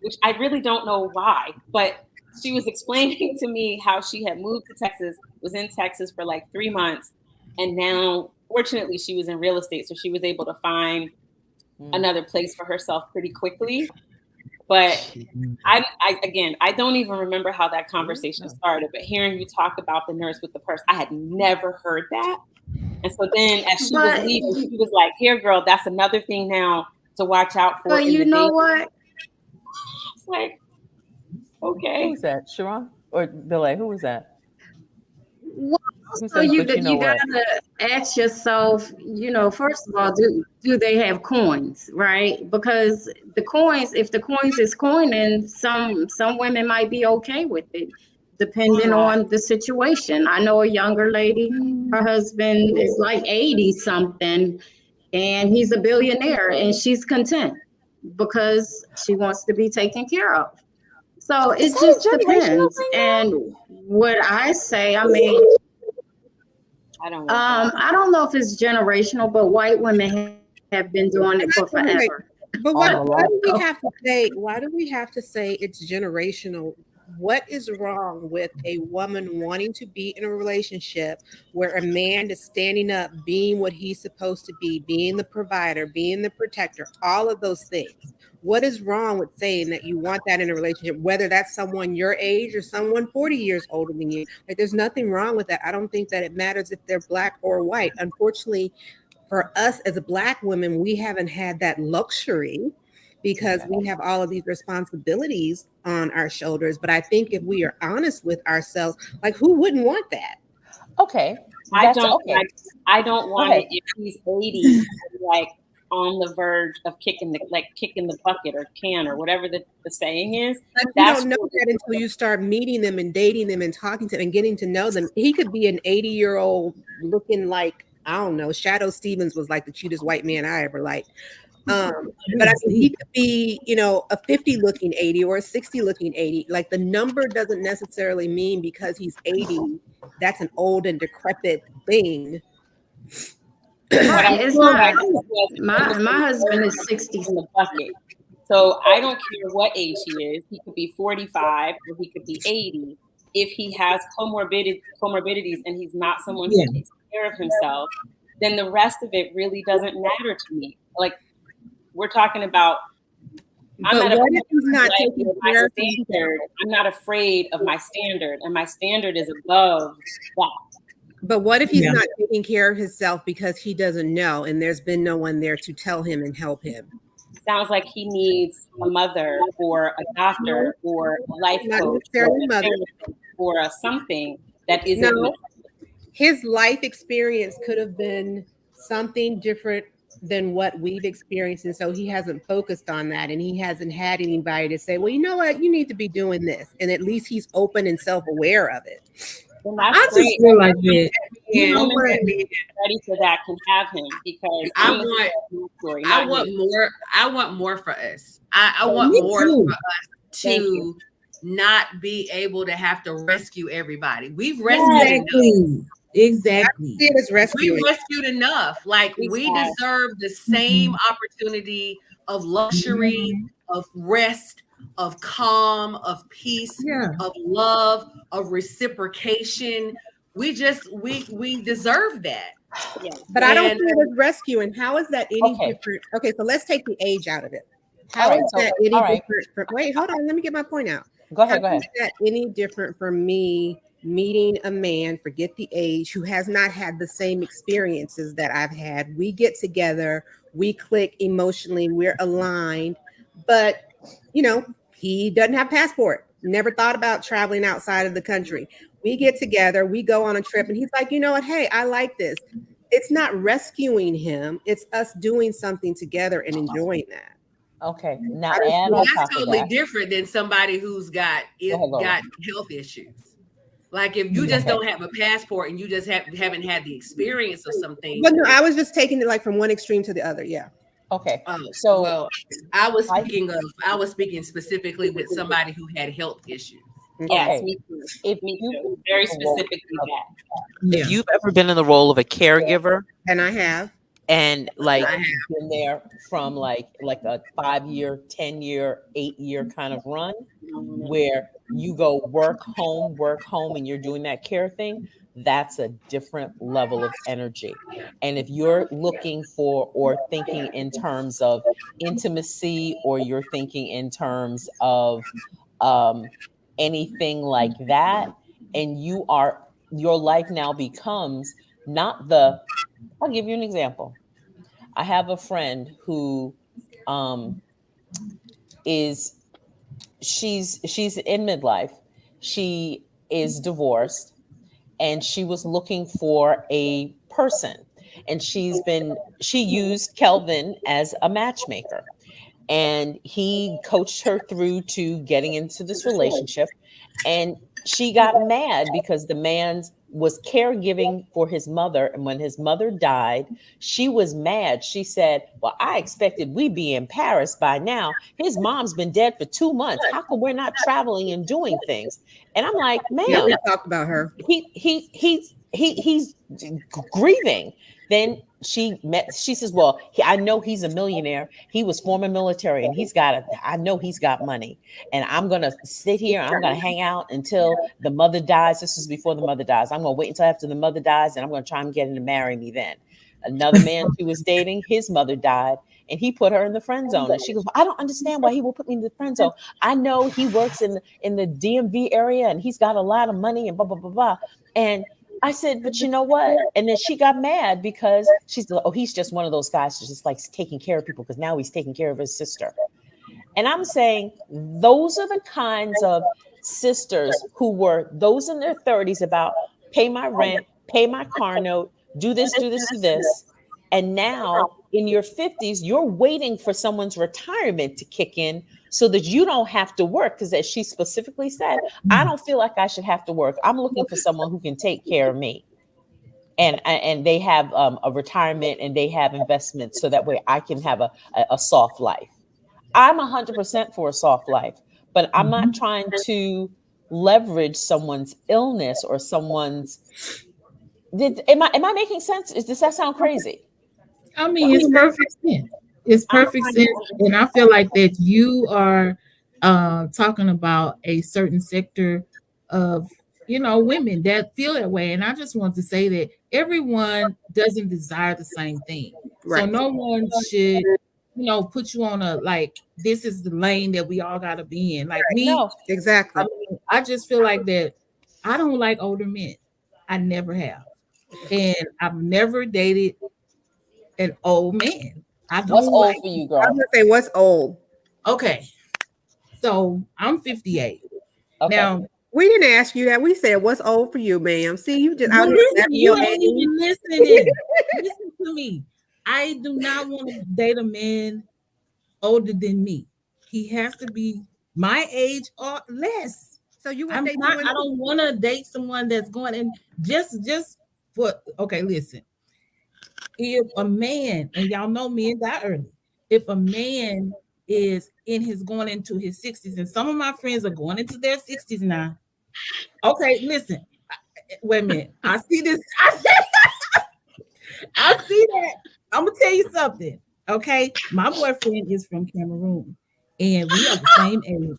which I really don't know why, but she was explaining to me how she had moved to Texas, was in Texas for like 3 months, and now, fortunately, she was in real estate, so she was able to find another place for herself pretty quickly. But I don't even remember how that conversation started. But hearing you talk about the nurse with the purse, I had never heard that. And so then as she was leaving, she was like, here, girl, that's another thing now to watch out for. But you know what? It's like, okay. Who was that? Sharon or Billy? Who was that? Well, so you gotta ask yourself, first of all, do they have coins, right? Because the coins, if the coins is coining, some women might be okay with it, depending on the situation. I know a younger lady, her husband is like 80 something, and he's a billionaire, and she's content because she wants to be taken care of. So it just depends. And what I say, I mean, I don't know if it's generational, but white women have been doing it for forever. But why do we have to say? Why do we have to say it's generational? What is wrong with a woman wanting to be in a relationship where a man is standing up, being what he's supposed to be, being the provider, being the protector, all of those things? What is wrong with saying that you want that in a relationship, whether that's someone your age or someone 40 years older than you? Like, there's nothing wrong with that. I don't think that it matters if they're black or white. Unfortunately, for us as Black women, we haven't had that luxury because we have all of these responsibilities on our shoulders. But I think if we are honest with ourselves, like, who wouldn't want that? Okay. I don't want it if he's 80, like on the verge of kicking the bucket or can or whatever the saying is. Like, you don't know that until you start meeting them and dating them and talking to them and getting to know them. He could be an 80-year-old looking like, I don't know, Shadow Stevens was like the cutest white man I ever liked. But I mean, he could be, a 50 looking 80 or a 60 looking 80. Like the number doesn't necessarily mean because he's 80, that's an old and decrepit thing. Right, it's feel not. like My husband is 60. in the bucket. So I don't care what age he is. He could be 45 or he could be 80. If he has comorbidities and he's not someone who takes care of himself, then the rest of it really doesn't matter to me. Like we're talking about, I'm But not what if he's not afraid taking of my care of standard. I'm not afraid of my standard, and my standard is above that. But what if he's not taking care of himself because he doesn't know and there's been no one there to tell him and help him? Sounds like he needs a mother or a doctor or a life Not coach necessarily mother. or a something that isn't. No. His life experience could have been something different than what we've experienced. And so he hasn't focused on that. And he hasn't had anybody to say, well, you know what? You need to be doing this. And at least he's open and self-aware of it. I just feel like that. Ready for that can have him because I want more for us. I want more for us to not be able to have to rescue everybody. We've rescued enough. Exactly. We rescued enough. Like we deserve the same opportunity of luxury, of rest, of calm, of peace, of love, of reciprocation. We deserve that. Yeah. But I don't feel it's rescuing. How is that any different? Okay, so let's take the age out of it. How is that any different? Wait, hold on. Let me get my point out. Go ahead. How is that any different from me meeting a man, forget the age, who has not had the same experiences that I've had? We get together, we click emotionally, we're aligned, but he doesn't have a passport, never thought about traveling outside of the country. We get together, we go on a trip, and he's like, you know what? Hey, I like this. It's not rescuing him. It's us doing something together and enjoying that. Okay. Now, that's totally different than somebody who's got health issues. Like if you just don't have a passport and you just haven't had the experience of something. But no, I was just taking it like from one extreme to the other. Yeah. Okay. I was speaking specifically with somebody who had health issues. Yes, me too. Me too. Very specifically that. If you've ever been in the role of a caregiver, and I have, and been there from like a 5-year, 10-year, 8-year kind of run where you go work home, and you're doing that care thing, that's a different level of energy. And if you're looking for or thinking in terms of intimacy, or you're thinking in terms of anything like that, and your life now becomes not I'll give you an example. I have a friend who she's in midlife. She is divorced, and she was looking for a person, and she used Kelvin as a matchmaker, and he coached her through to getting into this relationship. And she got mad because the man was caregiving for his mother. And when his mother died, she was mad. She said, well, I expected we'd be in Paris by now. His mom's been dead for 2 months. How come we're not traveling and doing things? And I'm like, man, we talked about her. He's grieving. Then she says, well, I know he's a millionaire. He was former military, and I know he's got money, and I'm going to sit here. I'm going to hang out until the mother dies. This is before the mother dies. I'm going to wait until after the mother dies, and I'm going to try and get him to marry me then. Another man she was dating, his mother died, and he put her in the friend zone. And she goes, I don't understand why he will put me in the friend zone. I know he works in the DMV area, and he's got a lot of money, and blah, blah, blah, blah. And I said, but you know what? And then she got mad because she's like, oh, he's just one of those guys who just likes taking care of people because now he's taking care of his sister. And I'm saying those are the kinds of sisters who were those in their 30s about pay my rent, pay my car note, do this, do this, do this. And now in your 50s, you're waiting for someone's retirement to kick in so that you don't have to work. Because as she specifically said, I don't feel like I should have to work. I'm looking for someone who can take care of me. and they have a retirement and they have investments, so that way I can have a soft life. I'm 100% for a soft life, but I'm not trying to leverage someone's illness or someone's. Am I making sense? Does that sound crazy? I mean, it's perfect sense. It's perfect sense, and I feel like that you are talking about a certain sector of women that feel that way. And I just want to say that everyone doesn't desire the same thing, so no one should put you on a like this is the lane that we all got to be in. Like me, No, Exactly. I just feel like that I don't like older men. I never have, and I've never dated an old man. I don't what's old like. for you, I'm girl? gonna say what's old. Okay, so I'm 58 Okay. now. We didn't ask you that. We said what's old for you, ma'am. See, you just out Well, here listen, snapping you your ain't age. even listening. Listen to me. I do not want to date a man older than me. He has to be my age or less. So you would I'm date not. someone. I don't want to date someone that's going and just for. Okay, listen. If a man, and y'all know men die early, if a man is going into his 60s, and some of my friends are going into their 60s now. Okay, listen. Wait a minute. I see this. I see that. I'm gonna tell you something. Okay, my boyfriend is from Cameroon, and we are the same age.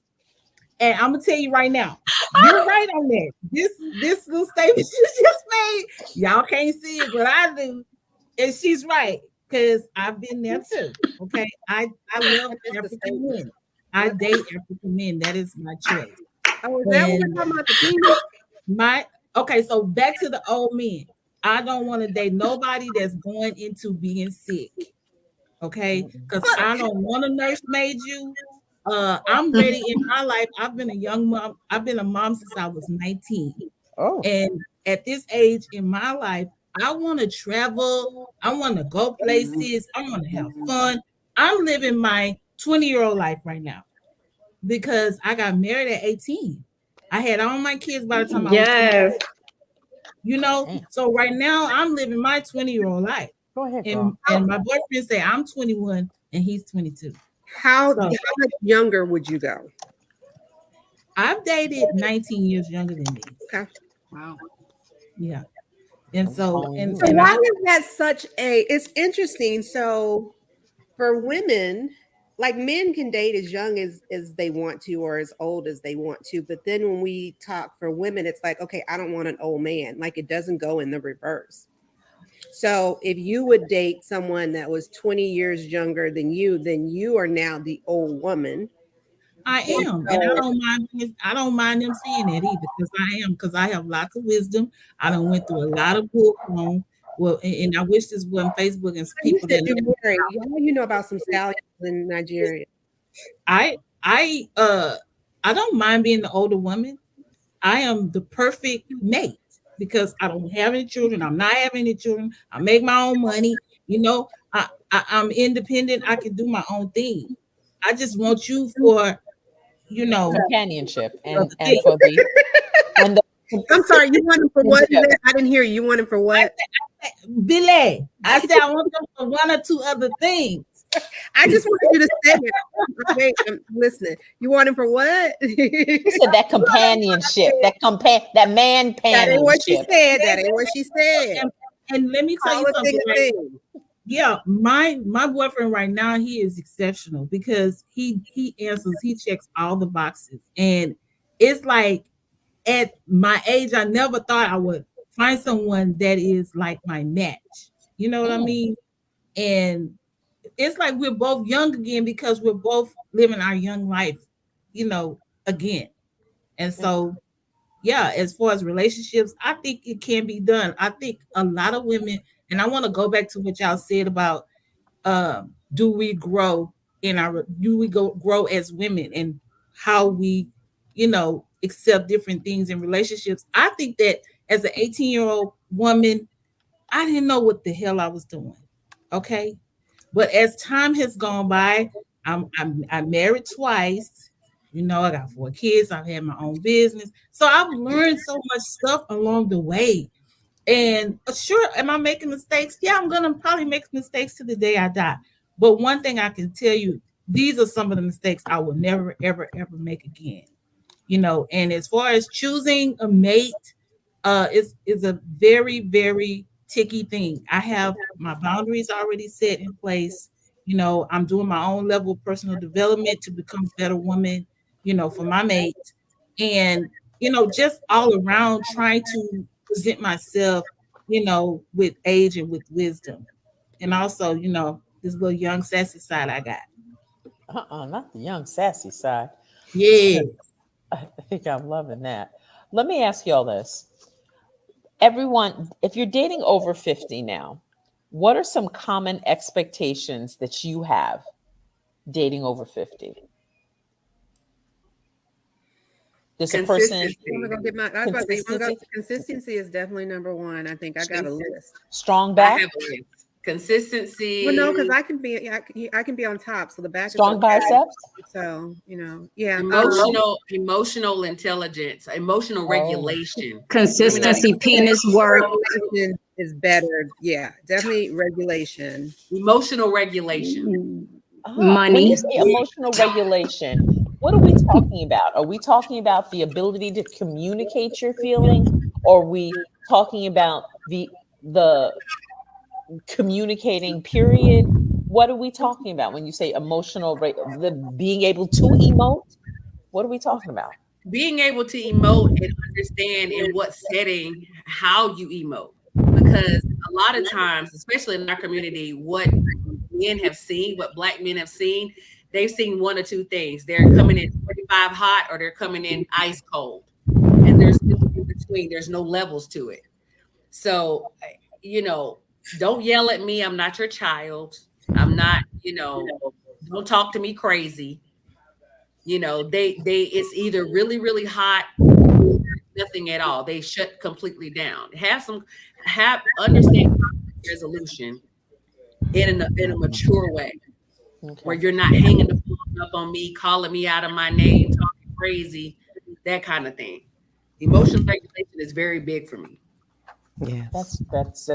And I'm gonna tell you right now, you're right on that. This little statement you just made, y'all can't see it, but I do, and she's right because I've been there too. Okay, I love African men. I date African men. That is my choice. Oh, is that what we're talking about? The penis? Okay, so back to the old men. I don't want to date nobody that's going into being sick. Okay, because I don't want to nursemaid you. I'm ready in my life. I've been a young mom. I've been a mom since I was 19. Oh, And at this age in my life, I want to travel. I want to go places. I want to have fun. I'm living my 20-year-old life right now because I got married at 18. I had all my kids by the time I was 20. So right now I'm living my 20-year-old life. go ahead, And girl. my boyfriend say I'm 21 and he's 22. How So- much younger would you go? I've dated 19 years younger than me. Okay. Wow. Yeah. And so and, So and why I, is that such a? It's interesting. So for women, like men can date as young as they want to or as old as they want to, but then when we talk for women, it's like, okay, I don't want an old man. Like it doesn't go in the reverse. So if you would date someone that was 20 years younger than you are now the old woman. I am, and I don't mind them saying that either, because I have lots of wisdom. I done went through a lot of book on and I wish this wasn't Facebook and You people said that you're married. How do you know about some stallions in Nigeria? I don't mind being the older woman. I am the perfect mate because I don't have any children. I'm not having any children. I make my own money. I'm independent. I can do my own thing. I just want you for, Companionship and Other for the and the I'm sorry, you want him for what? I didn't hear you. You want him for what? Billy. I said I want them for one or two other things. I just wanted you to say it. Okay, I'm listening. You want him for what? you said that companionship, that man That ain't what she panionship. said. That ain't what she said. And let me tell you Politics something. Right? thing. Yeah, my boyfriend right now, he is exceptional because he checks all the boxes. And it's like at my age, I never thought I would find someone that is like my match. You know what I mean? And it's like we're both young again because we're both living our young life, again. And so, yeah, as far as relationships, I think it can be done. I think a lot of women, and I want to go back to what y'all said about do we grow grow as women and how we, accept different things in relationships. I think that as an 18-year-old woman, I didn't know what the hell I was doing. Okay. But as time has gone by, I'm married twice. I got 4 kids. I've had my own business. So I've learned so much stuff along the way. And sure, am I making mistakes? Yeah, I'm gonna probably make mistakes to the day I die. But one thing I can tell you, these are some of the mistakes I will never, ever, ever make again. And as far as choosing a mate, is a very, very ticky thing. I have my boundaries already set in place. I'm doing my own level of personal development to become a better woman, for my mate. And, just all around trying to present myself, with age and with wisdom. And also, this little young sassy side I got. Not the young sassy side. Yeah. I think I'm loving that. Let me ask y'all this. Everyone, if you're dating over 50 now, what are some common expectations that you have dating over 50? There's a person. Consistency. I'm gonna go get my. I was about to say, you wanna go- Consistency. consistency is definitely number one. I think I got a list. Strong I back, have a list. Consistency. Well, no, because I can be on top, so the back strong is okay. biceps. So yeah. Emotional intelligence, emotional regulation. Consistency, penis work. Regulation is better. Yeah, definitely regulation. Emotional regulation. When Money. you say emotional regulation, what are we talking about? Are we talking about the ability to communicate your feelings, or are we talking about the communicating period? What are we talking about when you say emotional, the being able to emote? What are we talking about? Being able to emote and understand in what setting how you emote, because a lot of times, especially in our community, what men have seen, what Black men have seen, they've seen one or two things. They're coming in 45 hot, or they're coming in ice cold, and there's nothing in between. There's no levels to it. So don't yell at me. I'm not your child. I'm not, don't talk to me crazy. It's either really, really hot, or nothing at all. They shut completely down. Understand resolution in a mature way, where you're not hanging the phone up on me, calling me out of my name, talking crazy, that kind of thing. Emotional regulation is very big for me. Yeah. That's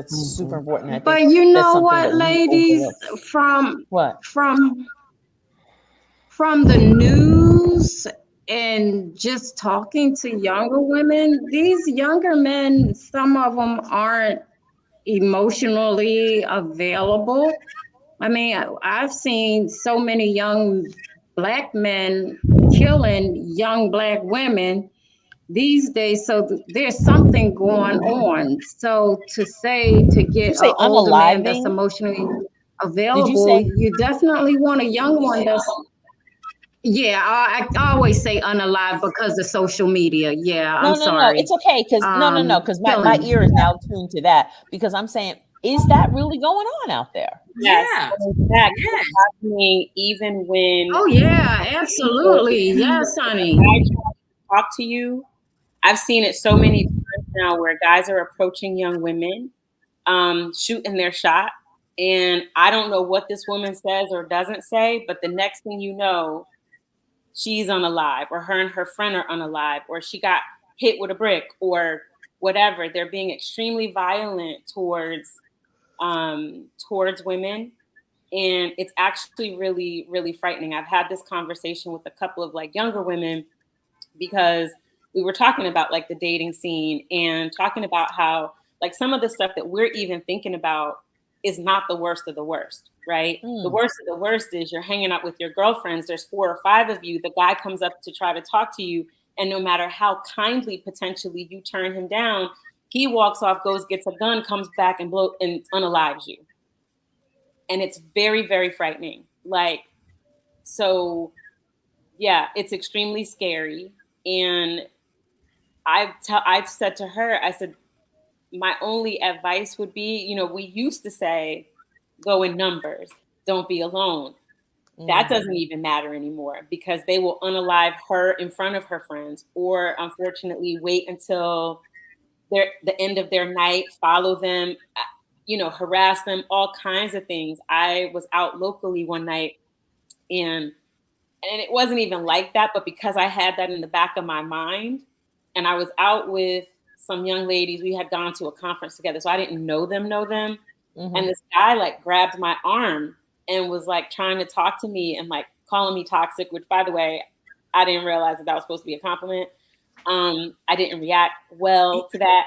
super important. I think But you that's know something what, that we ladies, overlook. What? from the news and just talking to younger women, these younger men, some of them aren't emotionally available. I mean, I've seen so many young Black men killing young Black women these days. So there's something going on. So to Did you get say an older man that's unaliving? emotionally Did you available, say you definitely want a young one that's, yeah, I always say unalive because of social media. Yeah, I'm no? sorry. It's okay, because no, because my Killing. ear is now tuned to that, because I'm saying, is that really going on out there? Yes. Yeah. That Yes. happening even when Oh yeah, absolutely. Yes, honey. I talk to you. I've seen it so many times now where guys are approaching young women, shooting their shot. And I don't know what this woman says or doesn't say, but the next thing you know, she's unalive, or her and her friend are unalive, or she got hit with a brick, or whatever. They're being extremely violent towards women. And it's actually really, really frightening. I've had this conversation with a couple of like younger women, because we were talking about like the dating scene and talking about how like some of the stuff that we're even thinking about is not the worst of the worst, right? The worst of the worst is you're hanging out with your girlfriends. There's 4 or 5 of you. The guy comes up to try to talk to you. And no matter how kindly potentially you turn him down, he walks off, goes, gets a gun, comes back and unalives you. And it's very, very frightening. Like, so yeah, it's extremely scary. And I've said to her, I said, my only advice would be, we used to say, go in numbers, don't be alone. That doesn't even matter anymore, because they will unalive her in front of her friends, or unfortunately wait until the end of their night, follow them, harass them, all kinds of things. I was out locally one night, and it wasn't even like that, but because I had that in the back of my mind, and I was out with some young ladies. We had gone to a conference together, so I didn't know them. Mhm. And this guy like grabbed my arm and was like trying to talk to me and like calling me toxic, which by the way, I didn't realize that was supposed to be a compliment. I didn't react well to that.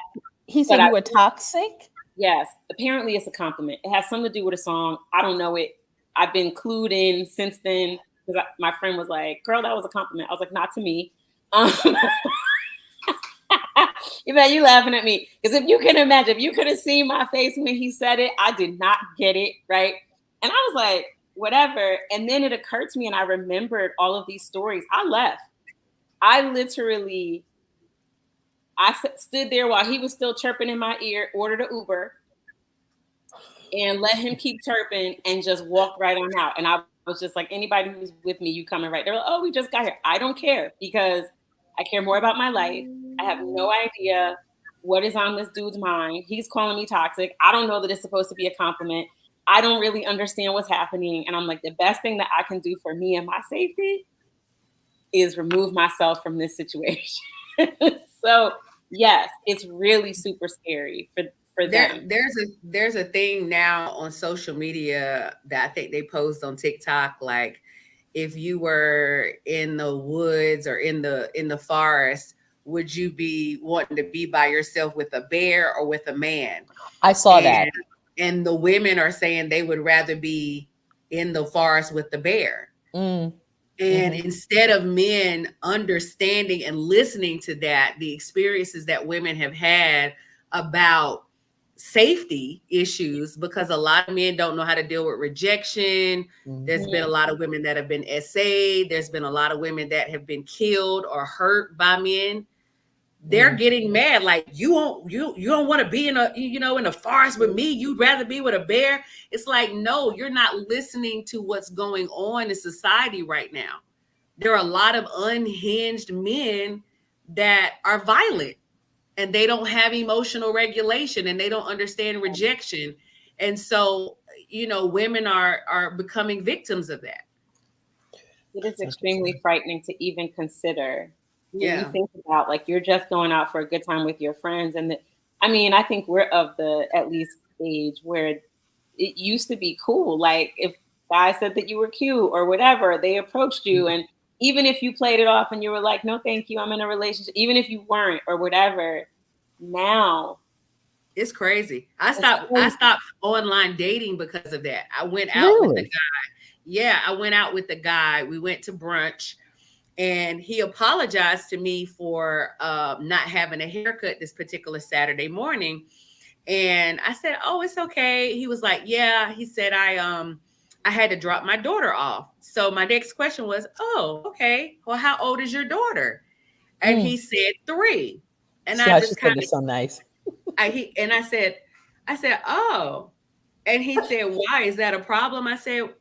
He said But you were toxic? Yes, apparently it's a compliment. It has something to do with a song. I don't know it. I've been clued in since then because my friend was like, "Girl, that was a compliment." I was like, "Not to me." You bet you laughing at me because if you can imagine, if you could have seen my face when he said it, I did not get it right, and I was like, "Whatever." And then it occurred to me, and I remembered all of these stories. I left. I literally. Stood there while he was still chirping in my ear, ordered an Uber, and let him keep chirping and just walked right on out. And I was just like, anybody who's with me, you coming right. They're like, oh, we just got here. I don't care because I care more about my life. I have no idea what is on this dude's mind. He's calling me toxic. I don't know that it's supposed to be a compliment. I don't really understand what's happening. And I'm like, the best thing that I can do for me and my safety is remove myself from this situation. So yes, it's really super scary for them. There's a thing now on social media that I think they post on TikTok, like if you were in the woods or in the forest, would you be wanting to be by yourself with a bear or with a man? I saw that. And the women are saying they would rather be in the forest with the bear. Mm. And instead of men understanding and listening to that, the experiences that women have had about safety issues, because a lot of men don't know how to deal with rejection. There's been a lot of women that have been SA'd. There's been a lot of women that have been killed or hurt by men. They're getting mad, like you don't want to be in a forest with me. You'd rather be with a bear. It's like, no, you're not listening to what's going on in society right now. There are a lot of unhinged men that are violent and they don't have emotional regulation and they don't understand rejection. And so, women are becoming victims of that. It is extremely frightening to even consider. Yeah. You think about like you're just going out for a good time with your friends. And I think we're of the at least age where it used to be cool. Like if guys said that you were cute or whatever, they approached you. And even if you played it off and you were like, no, thank you, I'm in a relationship, even if you weren't or whatever, now it's crazy. I stopped online dating because of that. I went out Really? with the guy. Yeah, I went out with the guy. We went to brunch. And he apologized to me for not having a haircut this particular Saturday morning. And I said, oh, it's okay. He was like, yeah. He said, I had to drop my daughter off. So my next question was, oh, okay. Well, how old is your daughter? And he said 3. And I just kind of so nice. I said, oh. And he said, why? Is that a problem? I said,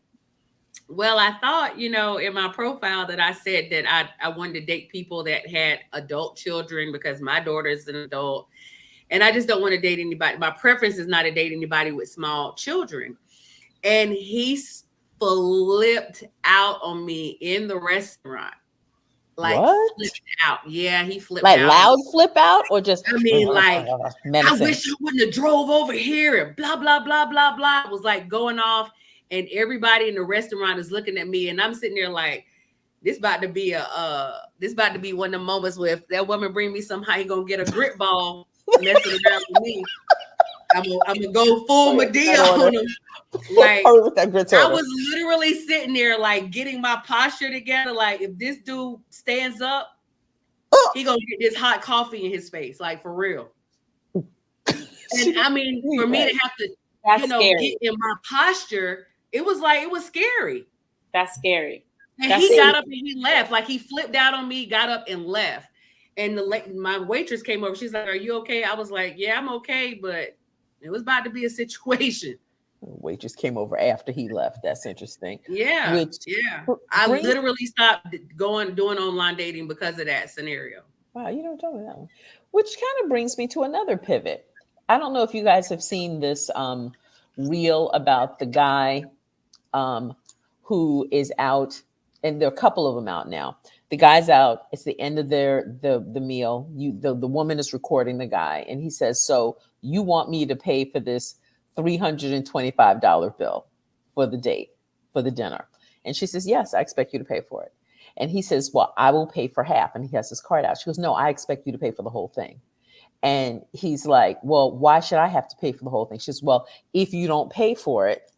well, I thought, in my profile that I said that I wanted to date people that had adult children because my daughter is an adult and I just don't want to date anybody. My preference is not to date anybody with small children. And he flipped out on me in the restaurant. Like what? Flipped out. Yeah, he flipped like out. Loud flip out or just I mean, like, menacing? I wish I wouldn't have drove over here and blah, blah, blah, blah, blah. It was like going off. And everybody in the restaurant is looking at me, and I'm sitting there like, this about to be one of the moments where if that woman bring me somehow, he gonna get a grit ball messing around with me. I'm gonna go full Medea on him. Like I was literally sitting there like getting my posture together. Like if this dude stands up, he gonna get this hot coffee in his face, like for real. And I mean, for me to have to, get in my posture. It was scary. That's scary. And he got up and he left. Like he flipped out on me, got up and left. And my waitress came over. She's like, "Are you okay?" I was like, "Yeah, I'm okay," but it was about to be a situation. Waitress came over after he left. That's interesting. Yeah, I literally stopped doing online dating because of that scenario. Wow, you don't tell me that one. Which kind of brings me to another pivot. I don't know if you guys have seen this reel about the guy who is out, and there are a couple of them out now. The guy's out. It's the end of the meal. The woman is recording the guy, and he says, "So you want me to pay for this $325 bill for the date, for the dinner?" And she says, "Yes, I expect you to pay for it." And he says, "Well, I will pay for half." And he has his card out. She goes, "No, I expect you to pay for the whole thing." And he's like, "Well, why should I have to pay for the whole thing?" She says, "Well, if you don't pay for it,"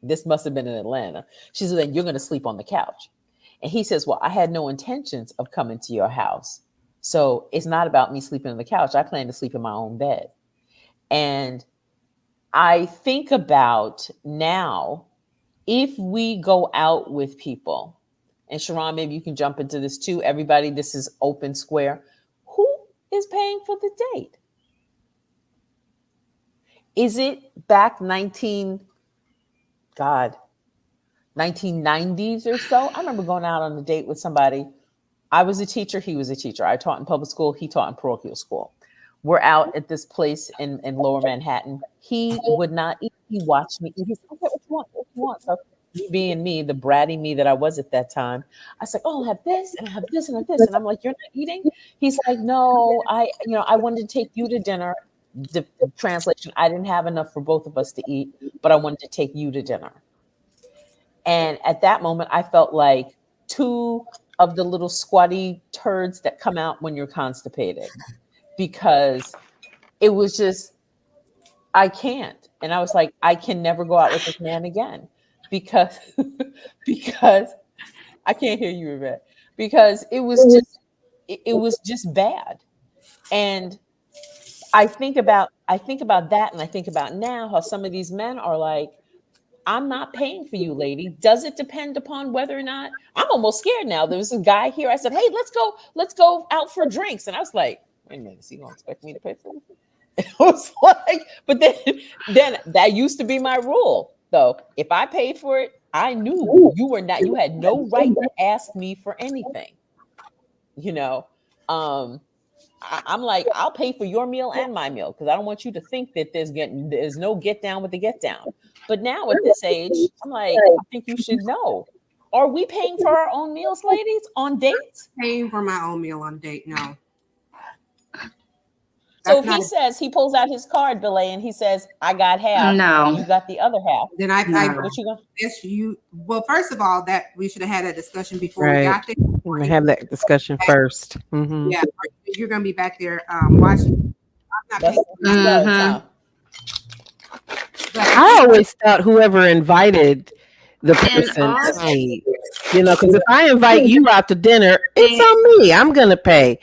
this must have been in Atlanta. She says, "Then you're going to sleep on the couch." And he says, "Well, I had no intentions of coming to your house. So it's not about me sleeping on the couch. I plan to sleep in my own bed." And I think about now, if we go out with people, and Sharon, maybe you can jump into this too. Everybody, this is open square. Who is paying for the date? Is it back 1990s or so? I remember going out on a date with somebody. I was a teacher. He was a teacher. I taught in public school. He taught in parochial school. We're out at this place in Lower Manhattan. He would not eat. He watched me eat. He's like, "Okay, what you want? What you want?" So me being me, the bratty me that I was at that time, I was like, "Oh, I'll have this and I have this and I have this." And I'm like, "You're not eating?" He's like, "No, I wanted to take you to dinner." The translation, I didn't have enough for both of us to eat, but I wanted to take you to dinner. And at that moment, I felt like two of the little squatty turds that come out when you're constipated, because it was just, I can't. And I was like, I can never go out with this man again because I can't hear you, Yvette, because it was just bad. And I think about that, and I think about now how some of these men are like, "I'm not paying for you, lady." Does it depend upon whether or not, I'm almost scared now. There was a guy here. I said, "Hey, let's go out for drinks." And I was like, "Wait a minute, is he gonna expect me to pay for it?" It was like, but then that used to be my rule. Though, if I paid for it, I knew you had no right to ask me for anything. I'm like, I'll pay for your meal and my meal because I don't want you to think that there's no get down with the get down. But now at this age, I'm like, I think you should know. Are we paying for our own meals, ladies, on dates? Paying for my own meal on date, no. So if he says, he pulls out his card, Belay, and he says, "I got half, No. you got the other half." Then what you gonna? Yes, you. Well, first of all, that we should have had that discussion before Right. we got there. We're gonna have that discussion first. Mhm. Yeah, you're gonna be back there watching. I'm not paying. I always thought whoever invited the person paid. Because if I invite you out to dinner, it's on me. I'm gonna pay.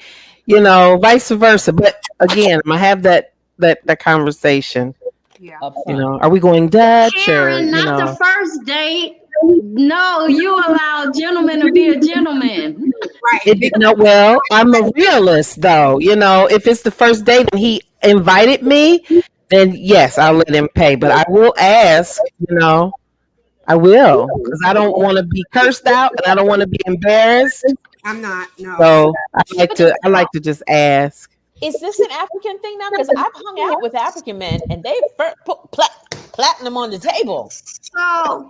Vice versa. But again, I'm gonna have that conversation. Yeah. Are we going Dutch Karen, not the first date. No, you allow gentlemen to be a gentleman. Right. Well, I'm a realist though. If it's the first date and he invited me, then yes, I'll let him pay. But I will ask, I will, because I don't want to be cursed out and I don't want to be embarrassed. I'm not. No. So I like to just ask. Is this an African thing now? Because I've hung out with African men and they put platinum on the table. So I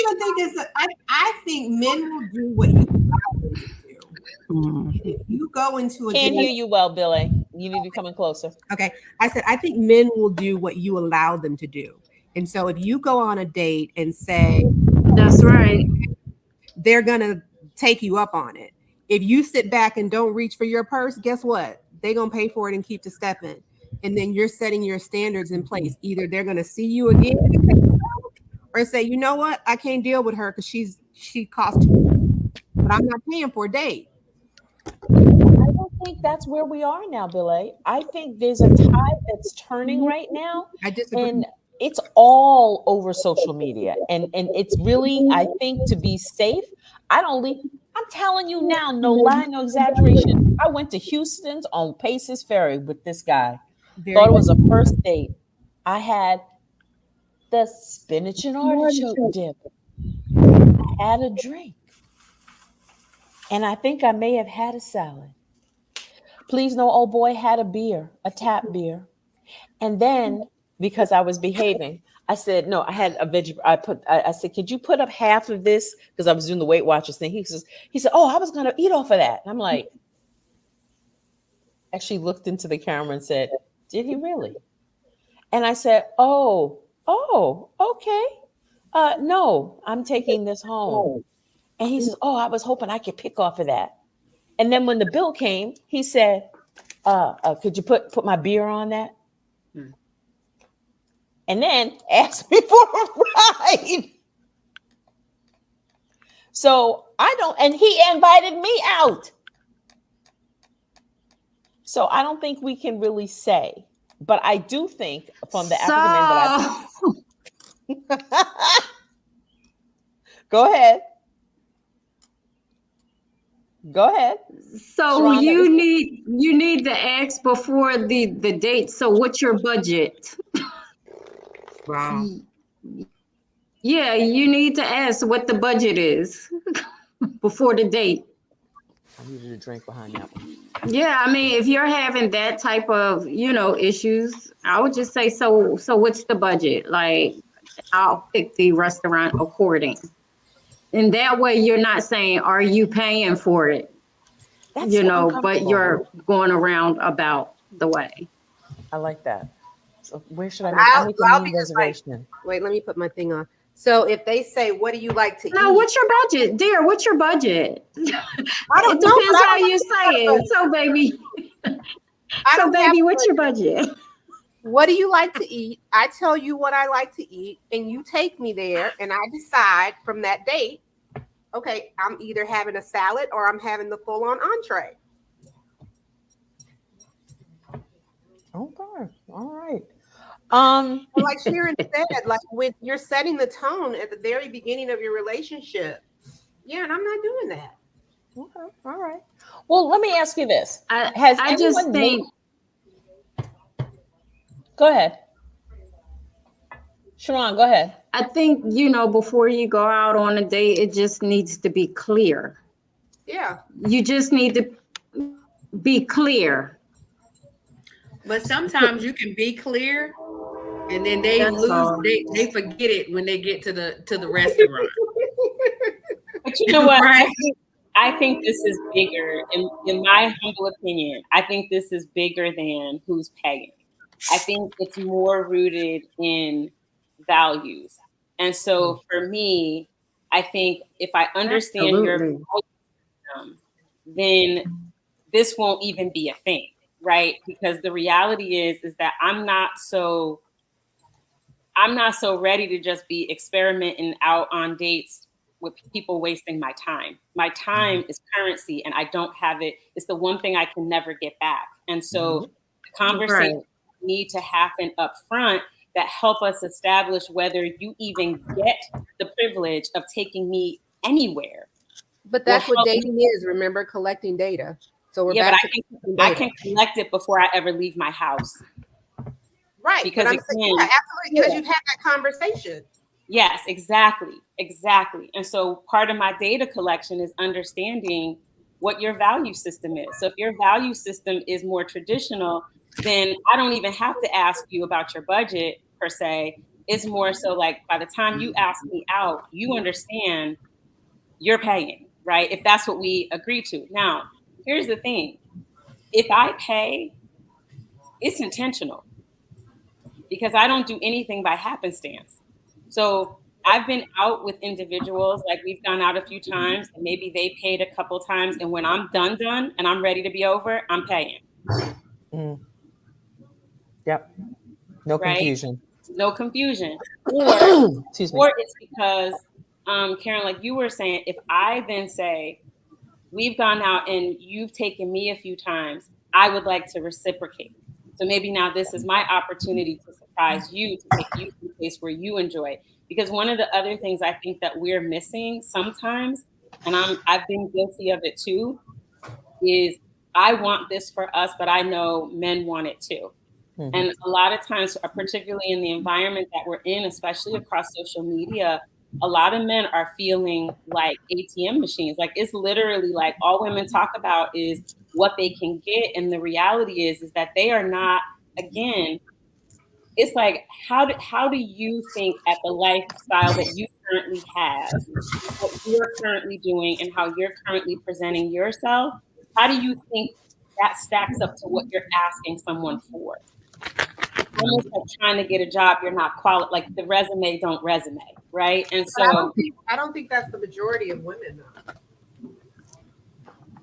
don't think it's. I think men will do what you allow them to do. If you go into a Can't hear you well, Billy. You need to be coming closer. Okay, I said I think men will do what you allow them to do, and so if you go on a date and say, "That's right," they're gonna take you up on it. If you sit back and don't reach for your purse, guess what? They're gonna pay for it and keep the stepping. And then you're setting your standards in place. Either they're gonna see you again or say, "You know what? I can't deal with her because she costs too much, but I'm not paying for a date." I don't think that's where we are now, Billy. I think there's a tide that's turning right now. I disagree. And it's all over social media. And it's really, I think, to be safe, I'm telling you now, no lie, no exaggeration. I went to Houston's on Paces Ferry with this guy. Thought it was a first date. I had the spinach and artichoke dip. I had a drink. And I think I may have had a salad. Please no, old boy had a beer, a tap beer. And then, because I was behaving, I said, no, I had a veggie. I said, could you put up half of this? Because I was doing the Weight Watchers thing. He said, oh, I was going to eat off of that. And I'm like, actually looked into the camera and said, did he really? And I said, oh, okay. No, I'm taking this home. And he says, oh, I was hoping I could pick off of that. And then when the bill came, he said, could you put my beer on that? And then asked me for a ride. So I don't, and he invited me out. So I don't think we can really say, but I do think from the African men that I Go ahead. So Sharonda, you need to ask before the date. So what's your budget? Wow. Yeah, you need to ask what the budget is before the date. I needed a drink behind that one. Yeah, I mean, if you're having that type of, issues, I would just say, so what's the budget? Like, I'll pick the restaurant according. And that way you're not saying, are you paying for it? That's But you're going around about the way. I like that. So where should I make I'll a be new just like, reservation? wait, let me put my thing on. So if they say, what do you like to No, eat? what's your budget? Dear, what's your budget? I don't It know, depends but how you say it. So, baby. I So, don't have baby, what's to- your budget? What do you like to eat? I tell you what I like to eat, and you take me there, and I decide from that date, okay, I'm either having a salad or I'm having the full-on entree. Okay. All right. Like Sharon said, like when you're setting the tone at the very beginning of your relationship. Yeah, and I'm not doing that. Okay. All right. Well, let me ask you this. I just think Go ahead. Sharon, go ahead. I think, before you go out on a date, it just needs to be clear. Yeah. You just need to be clear. But sometimes you can be clear, and then they That's all. they forget it when they get to the restaurant. But you know what? Right. I think this is bigger, in my humble opinion. I think this is bigger than who's paying. I think it's more rooted in values. And so for me, I think if I understand your Absolutely. value system, then this won't even be a thing, right? Because the reality is that I'm not so ready to just be experimenting out on dates with people wasting my time. My time is currency, and I don't have it. It's the one thing I can never get back. And so the conversation need to happen up front that help us establish whether you even get the privilege of taking me anywhere. But that's Well, what dating is. Remember, collecting data. So we're Yeah, back but to collecting I data. can collect it before I ever leave my house. Right. because But I'm saying, again- yeah, absolutely, because you've had that conversation. Yes, exactly. And so part of my data collection is understanding what your value system is. So if your value system is more traditional, then I don't even have to ask you about your budget per se. It's more so like by the time you ask me out, you understand you're paying, right? If that's what we agree to. Now, here's the thing. If I pay, it's intentional because I don't do anything by happenstance. So I've been out with individuals, like we've gone out a few times and maybe they paid a couple times. And when I'm done and I'm ready to be over, I'm paying. Yep. No Right? confusion. No confusion. Or, Excuse me. or it's because, Karen, like you were saying, if I then say, we've gone out and you've taken me a few times, I would like to reciprocate. So maybe now this is my opportunity to surprise you, to take you to a place where you enjoy. Because one of the other things I think that we're missing sometimes, and I've been guilty of it too, is I want this for us, but I know men want it too. Mhm. And a lot of times, particularly in the environment that we're in, especially across social media, a lot of men are feeling like ATM machines. Like it's literally like all women talk about is what they can get. And the reality is that they are not, again, it's like, how do you think at the lifestyle that you currently have, what you're currently doing, and how you're currently presenting yourself? How do you think that stacks up to what you're asking someone for? Almost like trying to get a job you're not qualified. Like the resume don't resume, right? And But so I don't think that's the majority of women, though.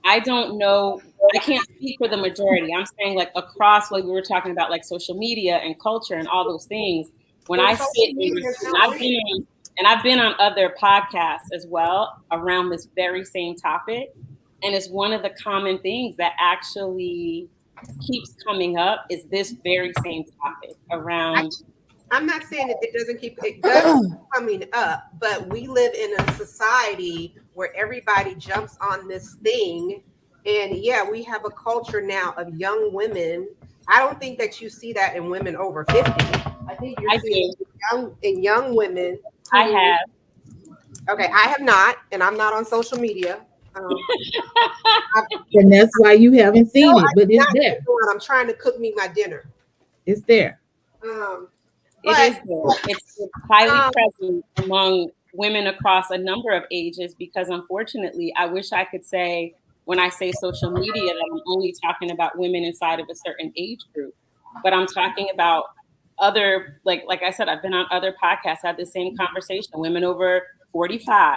I don't know. I can't speak for the majority. I'm saying like across, like we were talking about, like social media and culture and all those things. When I sit and I've been on other podcasts as well around this very same topic, and it's one of the common things that actually keeps coming up is this very same topic around. I'm not saying that it doesn't keep coming up, but we live in a society where everybody jumps on this thing. And yeah, we have a culture now of young women. I don't think that you see that in women over 50. I think you're seeing young women. I have. Okay, I have not, and I'm not on social media. And that's why you haven't seen it, but it's there. I'm trying to cook me my dinner. It's there. It is there. It's highly present among women across a number of ages, because unfortunately, I wish I could say when I say social media that I'm only talking about women inside of a certain age group, but I'm talking about other, like I said, I've been on other podcasts, had the same conversation, women over 45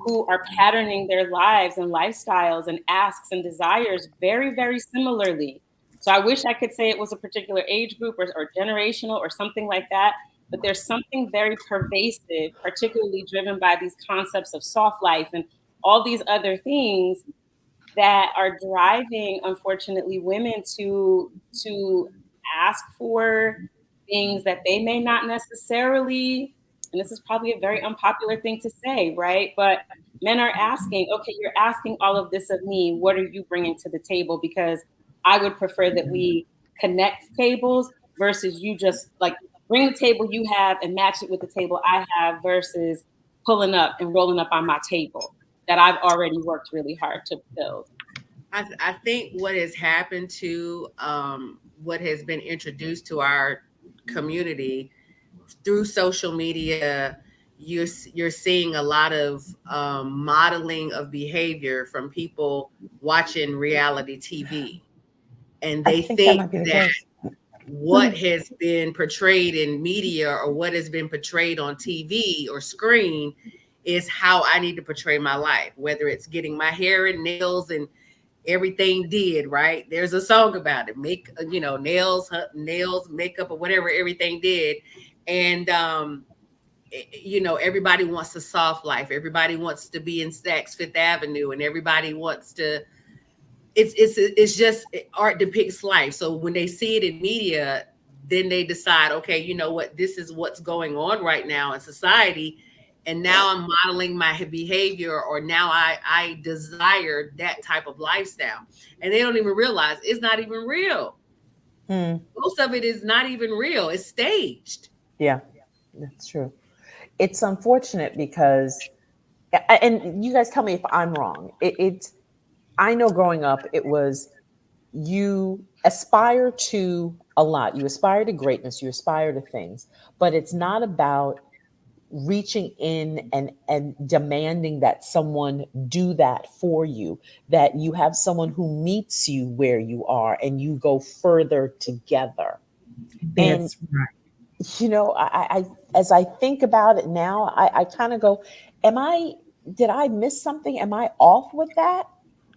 who are patterning their lives and lifestyles and asks and desires very, very similarly. So I wish I could say it was a particular age group or generational or something like that, but there's something very pervasive, particularly driven by these concepts of soft life and all these other things that are driving, unfortunately, women to ask for things that they may not necessarily, and this is probably a very unpopular thing to say, right? But men are asking, okay, you're asking all of this of me. What are you bringing to the table? Because I would prefer that we connect tables versus you just like bring the table you have and match it with the table I have versus pulling up and rolling up on my table that I've already worked really hard to build. I think what has happened to what has been introduced to our community through social media, you're seeing a lot of modeling of behavior from people watching reality TV. And they think that what has been portrayed in media or what has been portrayed on TV or screen is how I need to portray my life, whether it's getting my hair and nails and everything did, right? There's a song about it, nails, makeup or whatever, everything did. And, everybody wants a soft life. Everybody wants to be in Saks Fifth Avenue and everybody wants to, it's just art depicts life. So when they see it in media, then they decide, okay, you know what, this is what's going on right now in society. And now I'm modeling my behavior, or now I desire that type of lifestyle. And they don't even realize it's not even real. Most of it is not even real. It's staged. Yeah, that's true. It's unfortunate because, and you guys tell me if I'm wrong. I know growing up, it was you aspire to a lot. You aspire to greatness. You aspire to things, but it's not about reaching in and demanding that someone do that for you, that you have someone who meets you where you are and you go further together. That's right. I as I think about it now, I kind of go, did I miss something? Am I off with that?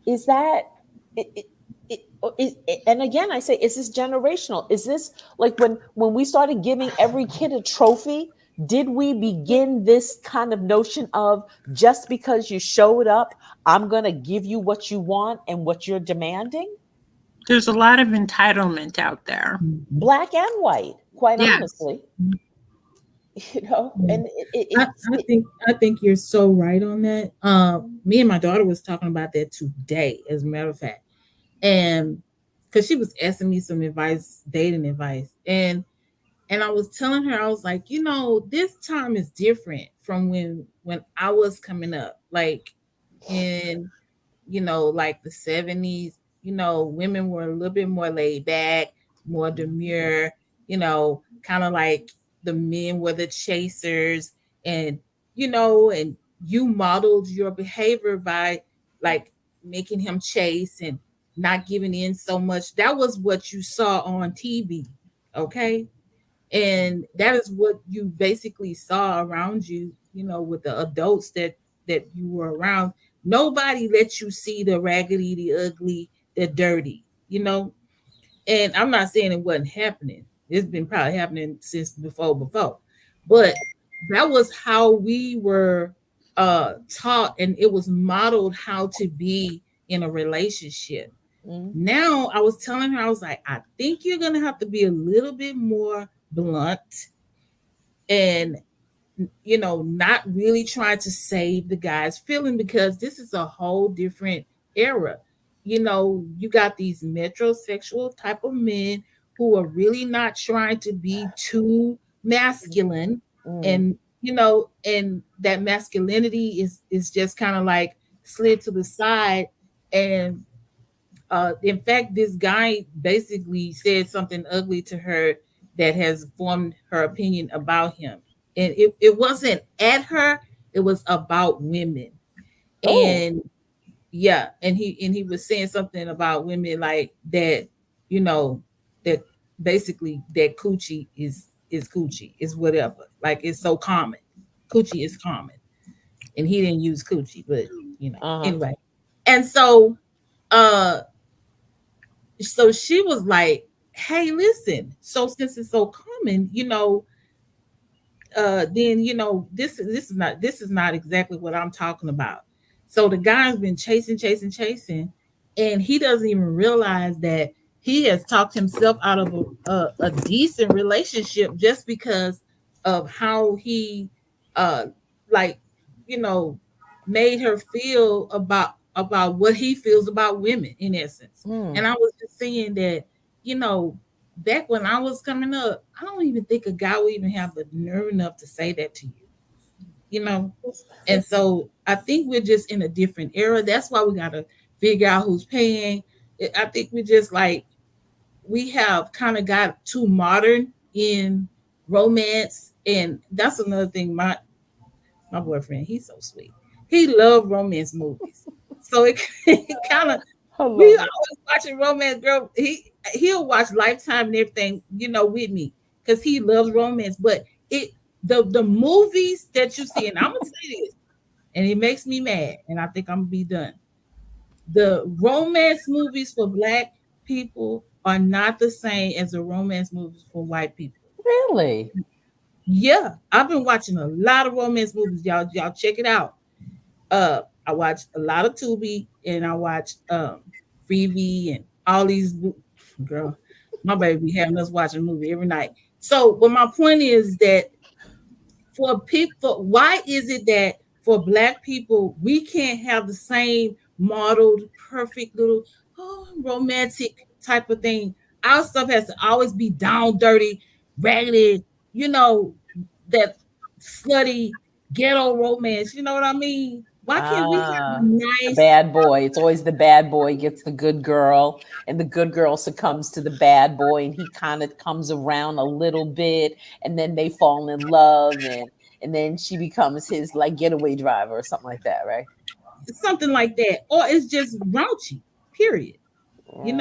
Is that and again, I say, is this generational? Is this like when we started giving every kid a trophy? Did we begin this kind of notion of just because you showed up, I'm going to give you what you want and what you're demanding? There's a lot of entitlement out there. Black and white, quite honestly. And I think you're so right on that. Me and my daughter was talking about that today, as a matter of fact. And because she was asking me some advice, dating advice. And I was telling her, I was like, this time is different from when I was coming up, like in, like the 70s, women were a little bit more laid back, more demure, kind of like the men were the chasers, and and you modeled your behavior by like making him chase and not giving in so much. That was what you saw on TV, okay? And that is what you basically saw around you, with the adults that you were around. Nobody let you see the raggedy, the ugly, the dirty, and I'm not saying it wasn't happening. It's been probably happening since before, but that was how we were taught, and it was modeled how to be in a relationship. Now I was telling her, I was like, I think you're gonna have to be a little bit more blunt and not really trying to save the guy's feeling, because this is a whole different era. You got these metrosexual type of men who are really not trying to be too masculine, and and that masculinity is just kind of like slid to the side. And in fact, this guy basically said something ugly to her that has formed her opinion about him. And it wasn't at her, it was about women. Oh. And yeah, and he was saying something about women like that, that basically that coochie is coochie, is whatever. Like, it's so common. Coochie is common. And he didn't use coochie, but anyway. And so so she was like, hey, listen, so since it's so common, then this is not exactly what I'm talking about. So the guy's been chasing, and he doesn't even realize that he has talked himself out of a decent relationship just because of how he made her feel about what he feels about women, in essence. And I was just saying that, back when I was coming up, I don't even think a guy would even have the nerve enough to say that to you, And so I think we're just in a different era. That's why we got to figure out who's paying. I think we have kind of got too modern in romance. And that's another thing. My boyfriend, he's so sweet. He loved romance movies. So it kind of, we always watching romance, girl. He'll watch Lifetime and everything, with me, because he loves romance. But the movies that you see, and I'm gonna say this, and it makes me mad, and I think I'm gonna be done. The romance movies for Black people are not the same as the romance movies for white people. Really? Yeah, I've been watching a lot of romance movies. Y'all check it out. I watch a lot of Tubi, and I watch Freevee and all these. Girl, my baby having us watch a movie every night. So, but my point is that for people, why is it that for Black people we can't have the same modeled, perfect little romantic type of thing? Our stuff has to always be down, dirty, raggedy, that slutty ghetto romance. You know what I mean? Why can't we have a nice bad boy? It's always the bad boy gets the good girl, and the good girl succumbs to the bad boy, and he kind of comes around a little bit, and then they fall in love, and then she becomes his like getaway driver or something like that, right? Something like that, or it's just raunchy. Period. And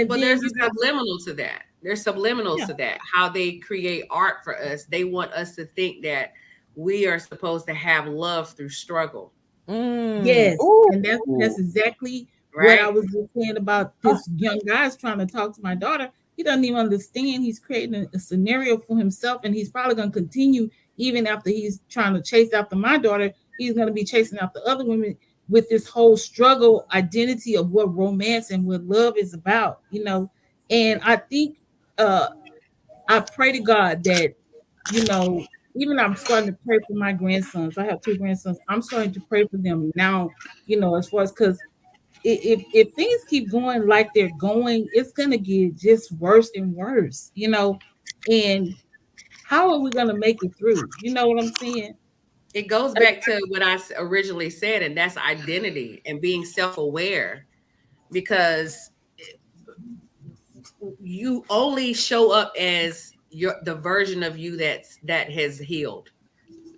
well, there's a subliminal to that. There's subliminals to that. How they create art for us. They want us to think that we are supposed to have love through struggle. Yes. Ooh. And that's exactly what I was just saying about this young guy's trying to talk to my daughter. He doesn't even understand. He's creating a scenario for himself, and he's probably going to continue even after he's trying to chase after my daughter. He's going to be chasing after other women with this whole struggle identity of what romance and what love is about, And I think I pray to God that, even I'm starting to pray for my grandsons. I have 2 grandsons. I'm starting to pray for them now, as far as, because if things keep going like they're going, it's going to get just worse and worse, and how are we going to make it through? You know what I'm saying? It goes back to what I originally said, and that's identity and being self-aware, because you only show up as the version of you that has healed.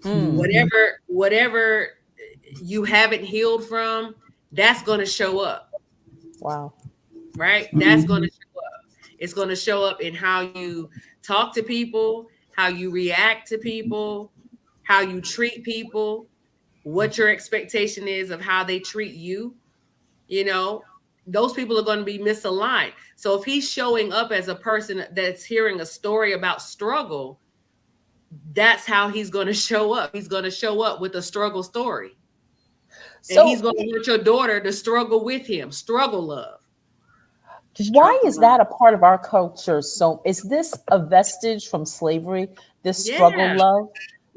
Whatever you haven't healed from, that's going to show up. Wow. Right? That's going to show up. It's going to show up in how you talk to people, how you react to people, how you treat people, what your expectation is of how they treat you. You know, those people are going to be misaligned. So if he's showing up as a person that's hearing a story about struggle, that's how he's going to show up. He's going to show up with a struggle story. So, and he's going to want your daughter to struggle with him, struggle love. Why is that a part of our culture? So is this a vestige from slavery, this struggle love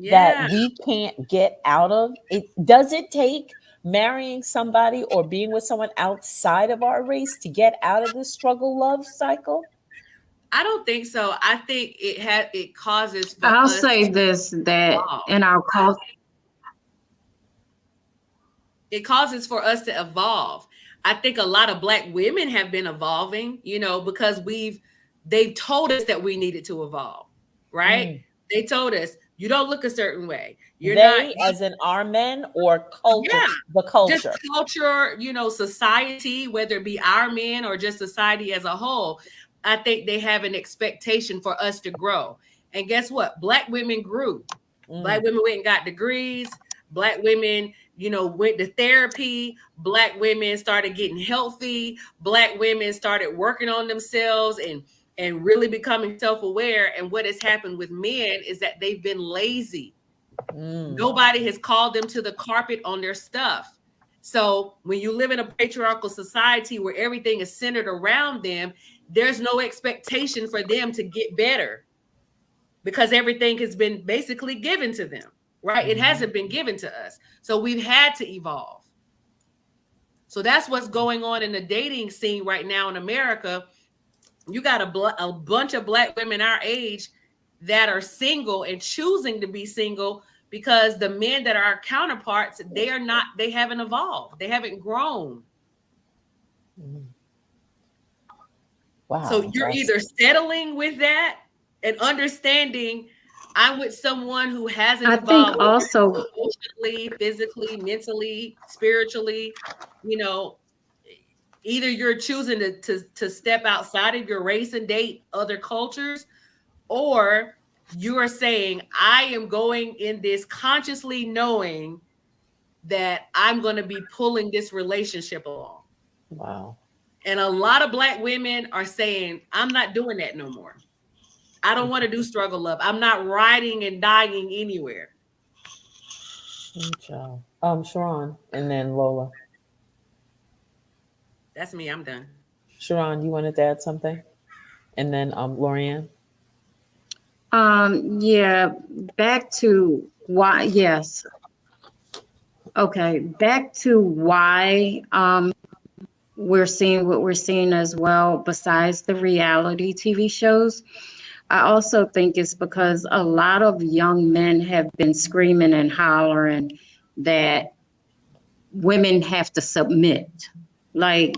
that we can't get out of? Does it take marrying somebody or being with someone outside of our race to get out of this struggle love cycle? I don't think so. I think it causes. I'll say this, that in our culture, it causes for us to evolve. I think a lot of Black women have been evolving, you know, because they've told us that we needed to evolve, right? They told us you don't look a certain way. You're not, as in our men or culture, the culture. Just culture, you know, society, whether it be our men or just society as a whole. I think they have an expectation for us to grow. And guess what? Black women grew. Black women went and got degrees. Black women, you know, went to therapy. Black women started getting healthy. Black women started working on themselves and really becoming self-aware. And what has happened with men is that they've been lazy. Nobody has called them to the carpet on their stuff. So when you live in a patriarchal society where everything is centered around them, there's no expectation for them to get better because everything has been basically given to them, right? It hasn't been given to us. So we've had to evolve. So that's what's going on in the dating scene right now in America. You got a bunch of Black women our age that are single and choosing to be single because the men that are our counterparts, they haven't evolved. They haven't grown. Wow. So you're either settling with that and understanding I'm with someone who hasn't evolved. I think also emotionally, physically, mentally, spiritually, you know, either you're choosing to step outside of your race and date other cultures, or you are saying, I am going in this consciously knowing that I'm going to be pulling this relationship along. Wow. And a lot of Black women are saying, I'm not doing that no more. I don't want to do struggle love. I'm not riding and dying anywhere. Sharon, and then Lola. That's me. I'm done. Sharon, you wanted to add something? And then Lorianne. Yeah, back to why, yes. Okay, back to why we're seeing what we're seeing as well, besides the reality TV shows. I also think it's because a lot of young men have been screaming and hollering that women have to submit. Like,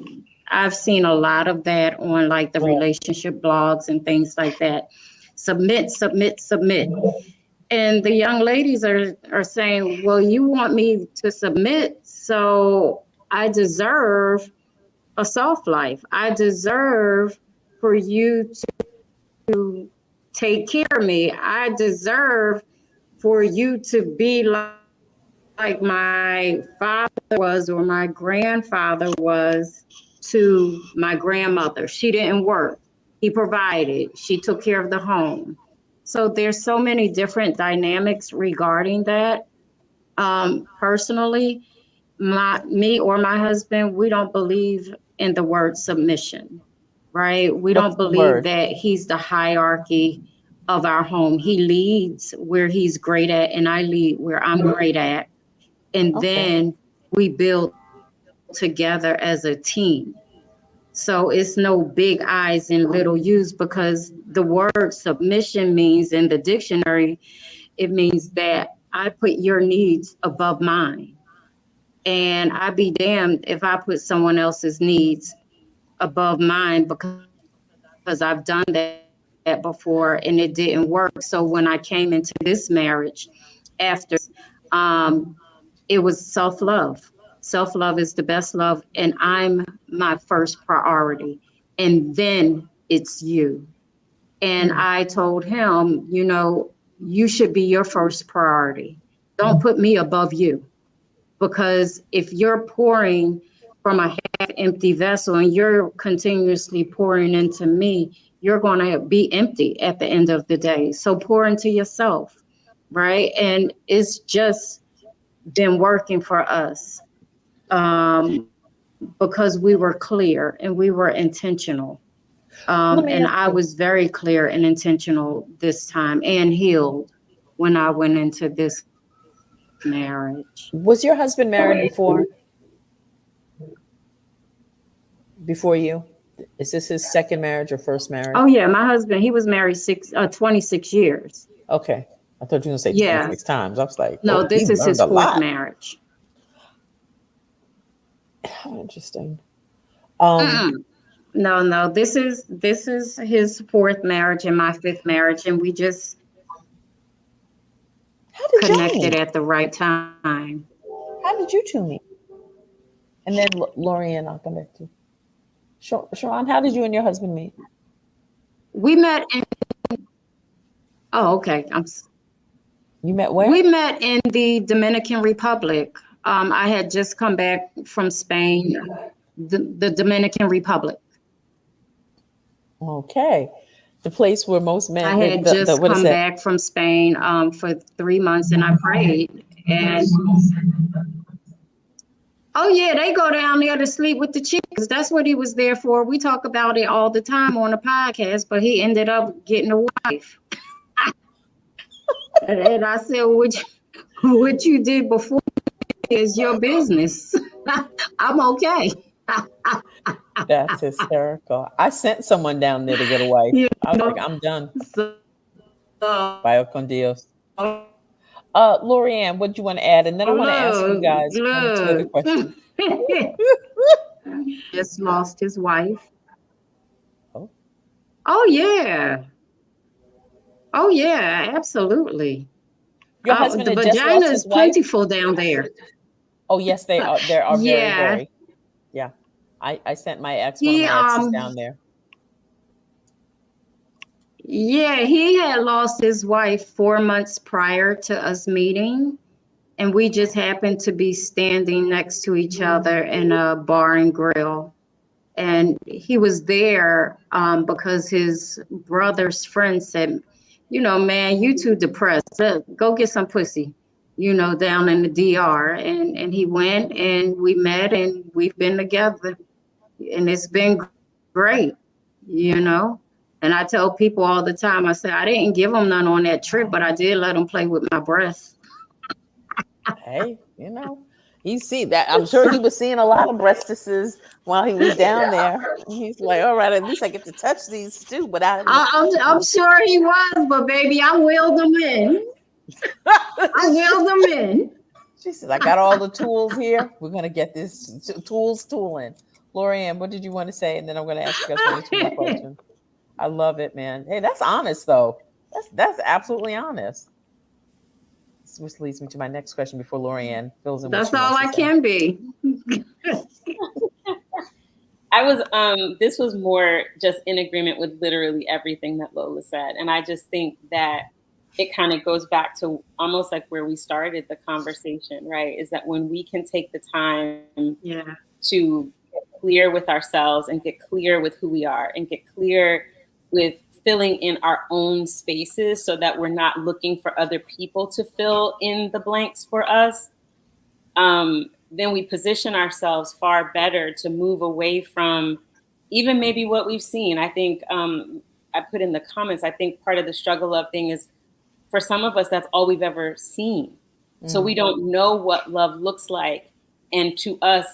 I've seen a lot of that on like the relationship blogs and things like that. Submit, submit, submit. And the young ladies are saying, well, you want me to submit, so I deserve a soft life. I deserve for you to take care of me. I deserve for you to be like my father was or my grandfather was to my grandmother. She didn't work. He provided. She took care of the home. So there's so many different dynamics regarding that. Personally, me or my husband, we don't believe in the word submission, right? We don't believe that he's the hierarchy of our home. He leads where he's great at, and I lead where I'm great at. And then we build together as a team. So it's no big I's and little U's, because the word submission means in the dictionary, it means that I put your needs above mine. And I'd be damned if I put someone else's needs above mine, because because I've done that before and it didn't work. So when I came into this marriage after, it was self-love. Self-love is the best love, and I'm my first priority. And then it's you. And I told him, you know, you should be your first priority. Don't put me above you. Because if you're pouring from a half empty vessel and you're continuously pouring into me, you're going to be empty at the end of the day. So pour into yourself, right? And it's just been working for us because we were clear and we were intentional. And I was very clear and intentional this time and healed when I went into this marriage. Was your husband married before you? Is this his second marriage or first marriage? Oh yeah, my husband, he was married 26 years. Okay. I thought you were going to say 26 times. I was like, no, this is his fourth marriage. How interesting. No, this is his fourth marriage and my fifth marriage, and we just connected at the right time. How did you two meet? And then Lorianne, I'll come back to you. Sharon, how did you and your husband meet? We met in. Oh, okay. You met where? We met in the Dominican Republic. I had just come back from Spain, the Dominican Republic. Okay. The place where most men. I had just come back from Spain for 3 months, and I prayed. And oh yeah, they go down there to sleep with the chicks. That's what he was there for. We talk about it all the time on the podcast, but he ended up getting a wife. And I said, what you did before is your business. I'm okay. That's hysterical. I sent someone down there to get a wife. I was like, I'm done. Vaya con Dios. Lorianne, what do you want to add? And then I want to ask you guys two other questions. Just lost his wife. Oh. Oh yeah. Oh yeah, absolutely. Your husband the had just vagina lost is his wife? plentiful down there. Oh yes, they are. They are Yeah. very. Yeah. I sent my ex, one of my exes down there. Yeah, he had lost his wife 4 months prior to us meeting. And we just happened to be standing next to each other in a bar and grill. And he was there because his brother's friend said, you know, man, you too depressed. Go get some pussy, you know, down in the DR. And he went and we met and we've been together. And it's been great, you know. And I tell people all the time, I say, I didn't give him none on that trip, but I did let him play with my breasts. Hey, you know, you see that. I'm sure he was seeing a lot of breastises while he was down there. He's like, all right, at least I get to touch these too without. I'm sure he was, but baby, I wheeled him in. I wheeled him in. She said, I got all the tools here. We're going to get this tooling. Lorianne, what did you want to say? And then I'm going to ask you guys one more question. I love it, man. Hey, that's honest, though. That's absolutely honest. Which leads me to my next question before Lorianne fills in. That's all I can be. This was more just in agreement with literally everything that Lola said. And I just think that it kind of goes back to almost like where we started the conversation, right? Is that when we can take the time to get clear with ourselves and get clear with who we are and get clear with filling in our own spaces so that we're not looking for other people to fill in the blanks for us, then we position ourselves far better to move away from even maybe what we've seen. I think I put in the comments, I think part of the struggle love thing is for some of us, that's all we've ever seen. Mm-hmm. So we don't know what love looks like. And to us,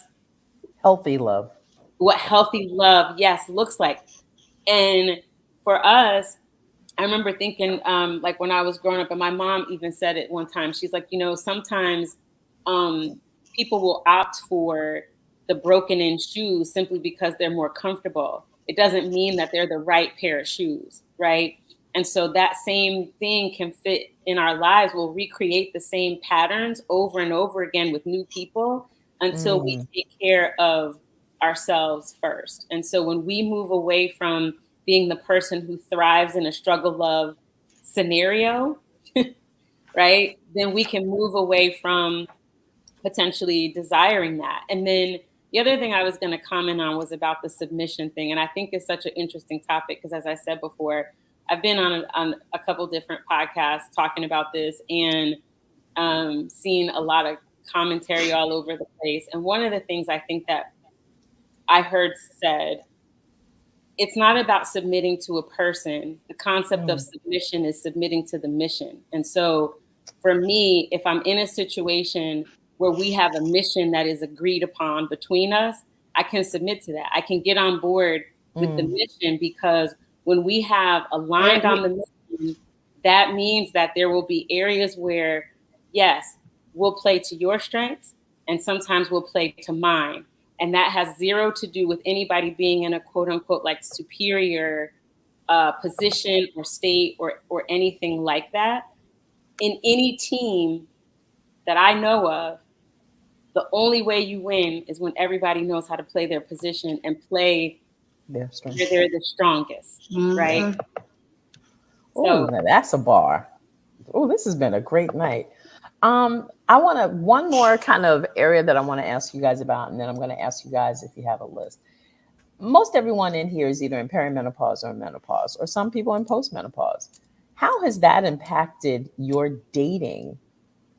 healthy love. What healthy love, yes, looks like. And for us, I remember thinking, like when I was growing up, and my mom even said it one time, she's like, you know, sometimes people will opt for the broken in shoes simply because they're more comfortable. it doesn't mean that they're the right pair of shoes, right? And so that same thing can fit in our lives. We'll recreate the same patterns over and over again with new people until we take care of ourselves first. And so when we move away from being the person who thrives in a struggle love scenario, right, then we can move away from potentially desiring that. And then the other thing I was going to comment on was about the submission thing. And I think it's such an interesting topic because, as I said before, I've been on a couple different podcasts talking about this and seen a lot of commentary all over the place. And one of the things I think that I heard said, it's not about submitting to a person. The concept of submission is submitting to the mission. And so for me, if I'm in a situation where we have a mission that is agreed upon between us, I can submit to that. I can get on board with the mission, because when we have aligned on the mission, that means that there will be areas where, yes, we'll play to your strengths and sometimes we'll play to mine. And that has zero to do with anybody being in a quote unquote like superior position or state or anything like that. In any team that I know of, the only way you win is when everybody knows how to play their position and play where they're the strongest, right? Oh, so that's a bar. Oh, this has been a great night. I want to, one more kind of area that I want to ask you guys about, and then I'm going to ask you guys if you have a list. Most everyone in here is either in perimenopause or menopause, or some people in postmenopause. How has that impacted your dating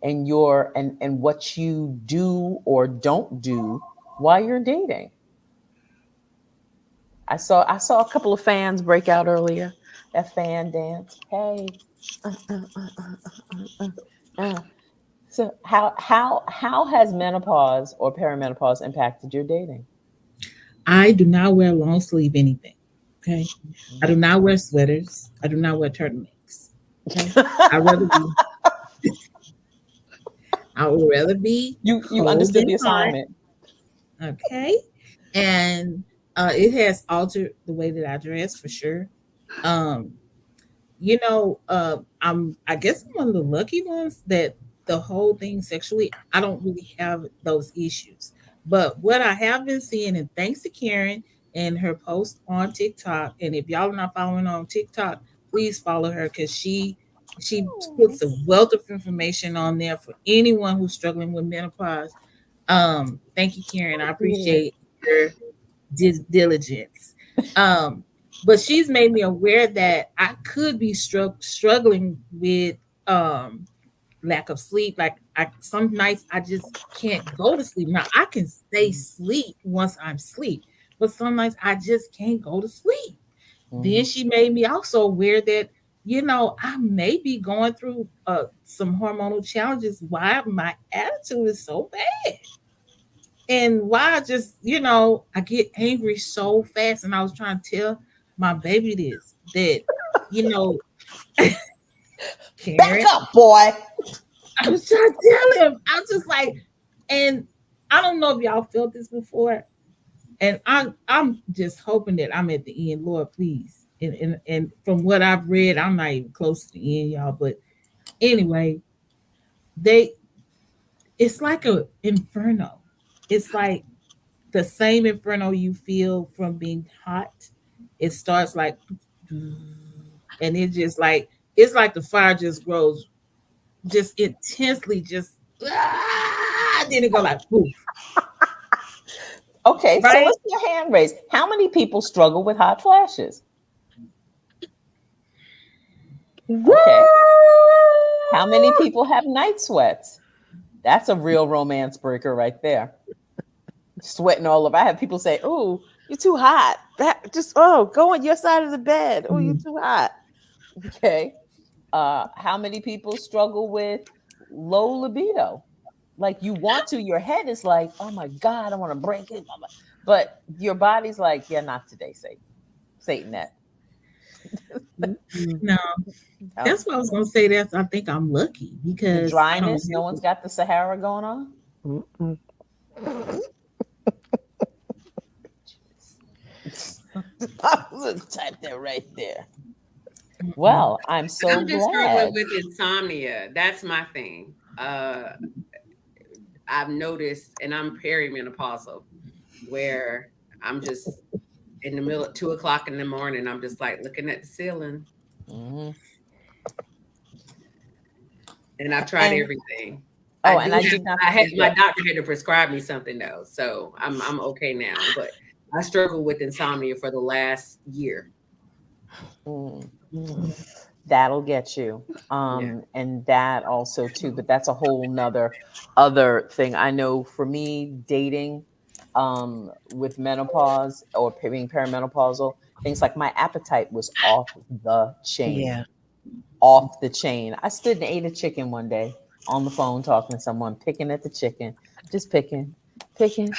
and your and what you do or don't do while you're dating? I saw a couple of fans break out earlier. That fan dance. Hey. So how has menopause or perimenopause impacted your dating? I do not wear long sleeve anything. Okay. I do not wear sweaters. I do not wear turtlenecks. Okay. I would rather be you understood the assignment. Okay. And it has altered the way that I dress for sure. I guess I'm one of the lucky ones that the whole thing sexually, I don't really have those issues. But what I have been seeing, and thanks to Karen and her post on TikTok, and if y'all are not following her on TikTok, please follow her, because she puts a wealth of information on there for anyone who's struggling with menopause. Thank you, Karen. I appreciate your diligence. But she's made me aware that I could be struggling with lack of sleep. Like some nights I just can't go to sleep. Now I can stay asleep once I'm asleep, but some nights I just can't go to sleep. Then she made me also aware that, I may be going through some hormonal challenges, why my attitude is so bad. And why I just, I get angry so fast. And I was trying to tell my baby this, that, Karen, back up, boy. I was trying to tell him. I was just like, and I don't know if y'all felt this before. And I'm just hoping that I'm at the end, Lord, please. And from what I've read, I'm not even close to the end, y'all. But anyway, it's like an inferno. It's like the same inferno you feel from being hot. It starts like, and it just like, it's like the fire just grows just intensely, then it go like poof. Okay, right? So let's see your hand raised. How many people struggle with hot flashes? Okay. How many people have night sweats? That's a real romance breaker right there. Sweating all over. I have people say, "Oh, you're too hot. Go on your side of the bed. Oh, you're too hot." Okay. How many people struggle with low libido? Like you want to, your head is like, "Oh my God, I want to break it." But your body's like, "Yeah, not today, Satan that." No, that's what I was gonna say. I think I'm lucky because the dryness. No one's got the Sahara going on. Type that right there. Well, I'm so I'm just struggling glad. with insomnia. That's my thing. I've noticed, and I'm perimenopausal, where I'm just in the middle of 2 o'clock in the morning. I'm just like looking at the ceiling, Mhm. and I've tried And everything. oh, and I did not I had my forget. doctor had to prescribe me something though, so I'm okay now. But I struggled with insomnia for the last year. Mm. That'll get you. Yeah. And that also too, but that's a whole nother other thing. I know for me, dating with menopause or being perimenopausal, things like my appetite was off the chain. Yeah. Off the chain. I stood and ate a chicken one day on the phone talking to someone, picking at the chicken, just picking, talking.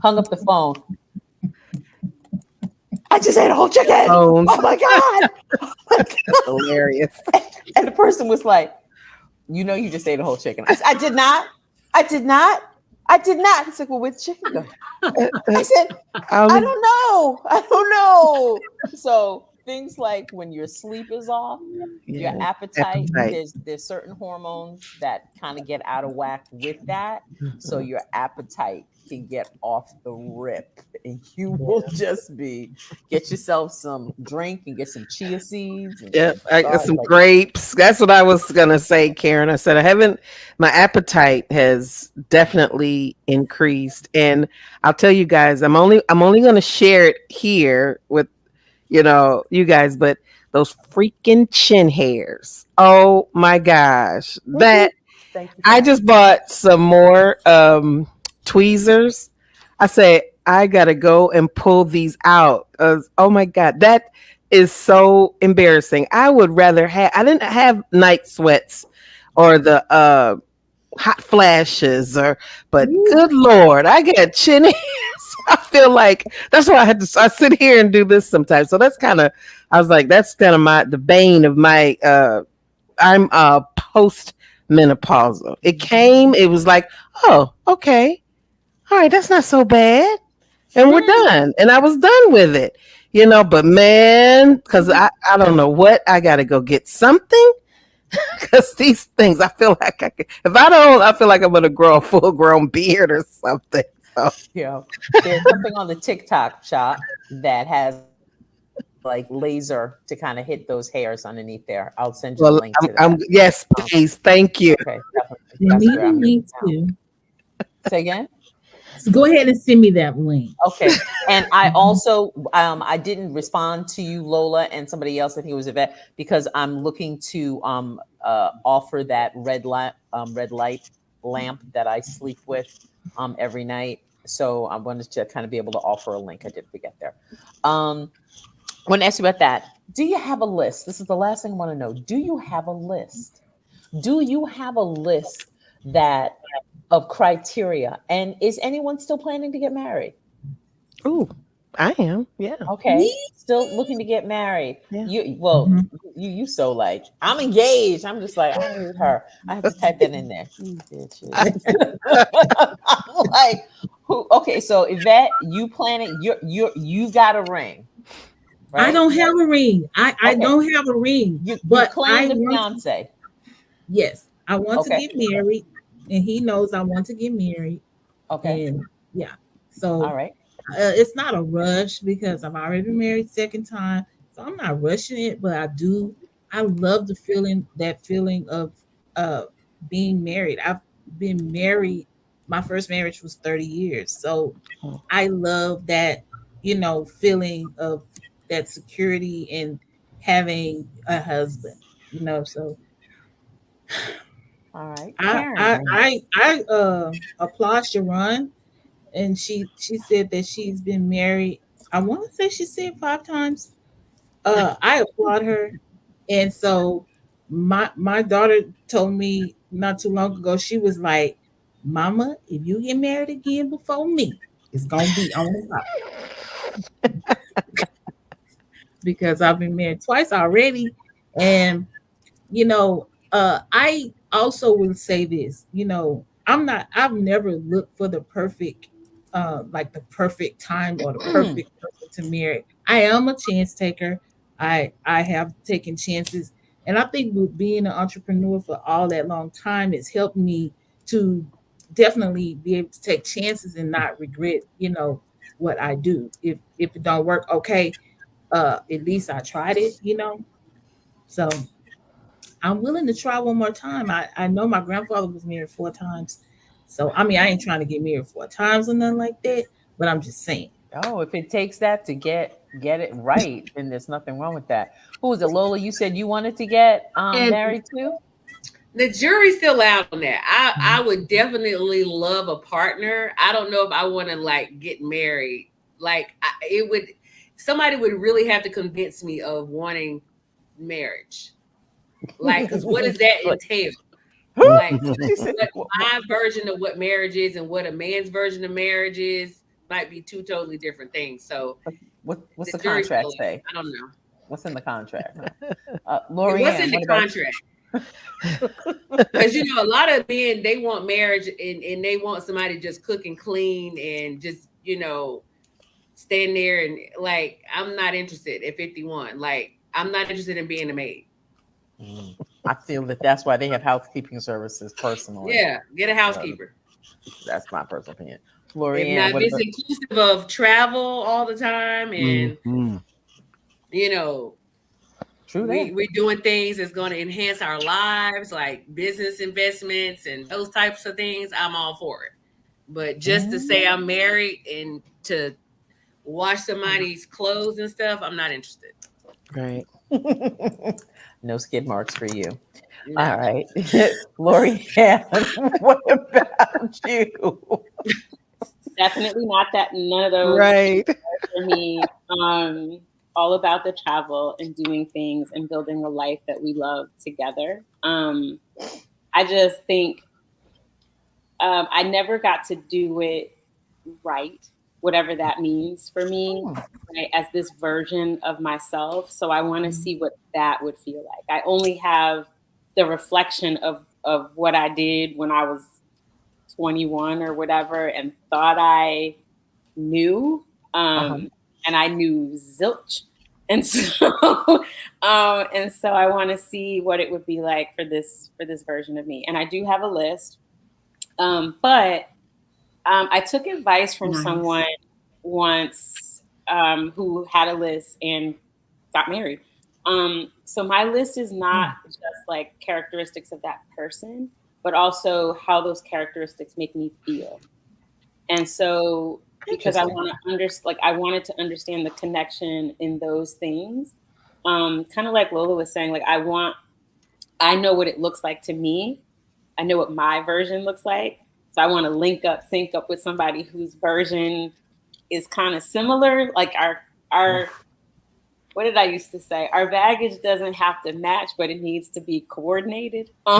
Hung up the phone. I just ate a whole chicken. Phones. Oh my God. Hilarious. And the person was like, you know, you just ate a whole chicken. I said, I did not. He's like, well, where'd the chicken go? I said, I don't know. So things like when your sleep is off, your appetite, there's certain hormones that kind of get out of whack with that. So your appetite can get off the rip, and you will just get yourself some drink and get some chia seeds. And I got some grapes. That's what I was gonna say, Karen. I said my appetite has definitely increased, and I'll tell you guys, I'm only gonna share it here with you guys, but those freaking chin hairs. Oh my gosh. That I just bought some more tweezers. I say I gotta go and pull these out. Oh my God, that is so embarrassing. I would rather I didn't have night sweats or the hot flashes but good Lord, I get chin hairs. I feel like that's why I sit here and do this sometimes. So that's kind of, I was like, that's kind of the bane of my, I'm post menopausal. It was like, oh, okay. All right. That's not so bad. And we're done. And I was done with it, but man, cause I don't know what, I got to go get something. Because these things, I feel like I feel like I'm going to grow a full grown beard or something. So. Yeah, there's something on the TikTok shop that has like laser to kind of hit those hairs underneath there. I'll send you a link to that. Yes, please. Thank you. Okay, definitely. Say again? So go ahead and send me that link. Okay. And I also, I didn't respond to you, Lola, and somebody else, I think it was Yvette, because I'm looking to offer that red light lamp that I sleep with every night. So I wanted to kind of be able to offer a link. I did forget there. I want to ask you about that. Do you have a list? This is the last thing I want to know. Do you have a list? Do you have a list of criteria? And is anyone still planning to get married? Ooh, I am. Yeah. Okay. Still looking to get married. Yeah. You so like, I'm engaged. I'm just like, I heard her. I have to type that in there. You bitches. I'm like, okay, so Yvette, you planning, you got a ring. Right? I don't have a ring. I don't have a ring. But claim the fiance. Yes. I want to get married. And he knows I want to get married. Okay. And yeah. So all right. It's not a rush because I've already been married second time. So I'm not rushing it, but I love that feeling of being married. I've been married. My first marriage was 30 years. So I love that, feeling of that security and having a husband, so all right. I applaud Sharon, and she said that she's been married. I want to say she said 5 times. I applaud her, and so my daughter told me not too long ago. She was like, "Mama, if you get married again before me, it's gonna be on the top." Because I've been married twice already, and I also will say this, I've never looked for the perfect like the perfect time or the perfect person to marry. I am a chance taker. I have taken chances, and I think with being an entrepreneur for all that long time, it's helped me to definitely be able to take chances and not regret, what I do. If it don't work, okay, at least I tried it. So I'm willing to try one more time. I know my grandfather was married 4 times. So I mean, I ain't trying to get married 4 times or nothing like that, but I'm just saying. Oh, if it takes that to get it right, then there's nothing wrong with that. Who was it, Lola? You said you wanted to get And- married too? The jury's still out on that. I would definitely love a partner. I don't know if I want to like get married. Like somebody would really have to convince me of wanting marriage. Like, because what does that entail? Like, what my version of what marriage is and what a man's version of marriage is might be two totally different things. So, what's the contract say? I don't know. What's in the contract? Lori, what's in the contract? Because a lot of men, they want marriage and they want somebody to just cook and clean and just stand there and like, I'm not interested at 51. Like, I'm not interested in being a maid. I feel that's why they have housekeeping services personally. Yeah, get a housekeeper. That's my personal opinion. Lori, if not, it's inclusive of travel all the time and True, we're doing things that's going to enhance our lives, like business investments and those types of things. I'm all for it. But just to say I'm married and to wash somebody's clothes and stuff, I'm not interested. Right. No skid marks for you. No. All right. Lori, what about you? Definitely not that. None of those. Right. For me, all about the travel and doing things and building a life that we love together. I just think I never got to do it right, whatever that means for me, right, as this version of myself. So I want to see what that would feel like. I only have the reflection of what I did when I was 21 or whatever and thought I knew. And I knew zilch. And so I want to see what it would be like for this version of me. And I do have a list. But I took advice from someone once who had a list and got married. So my list is not just like characteristics of that person, but also how those characteristics make me feel. And so because I wanted to understand the connection in those things. Kind of like Lola was saying, like I know what it looks like to me. I know what my version looks like. So I want to sync up with somebody whose version is kind of similar. Like our what did I used to say? Our baggage doesn't have to match, but it needs to be coordinated. So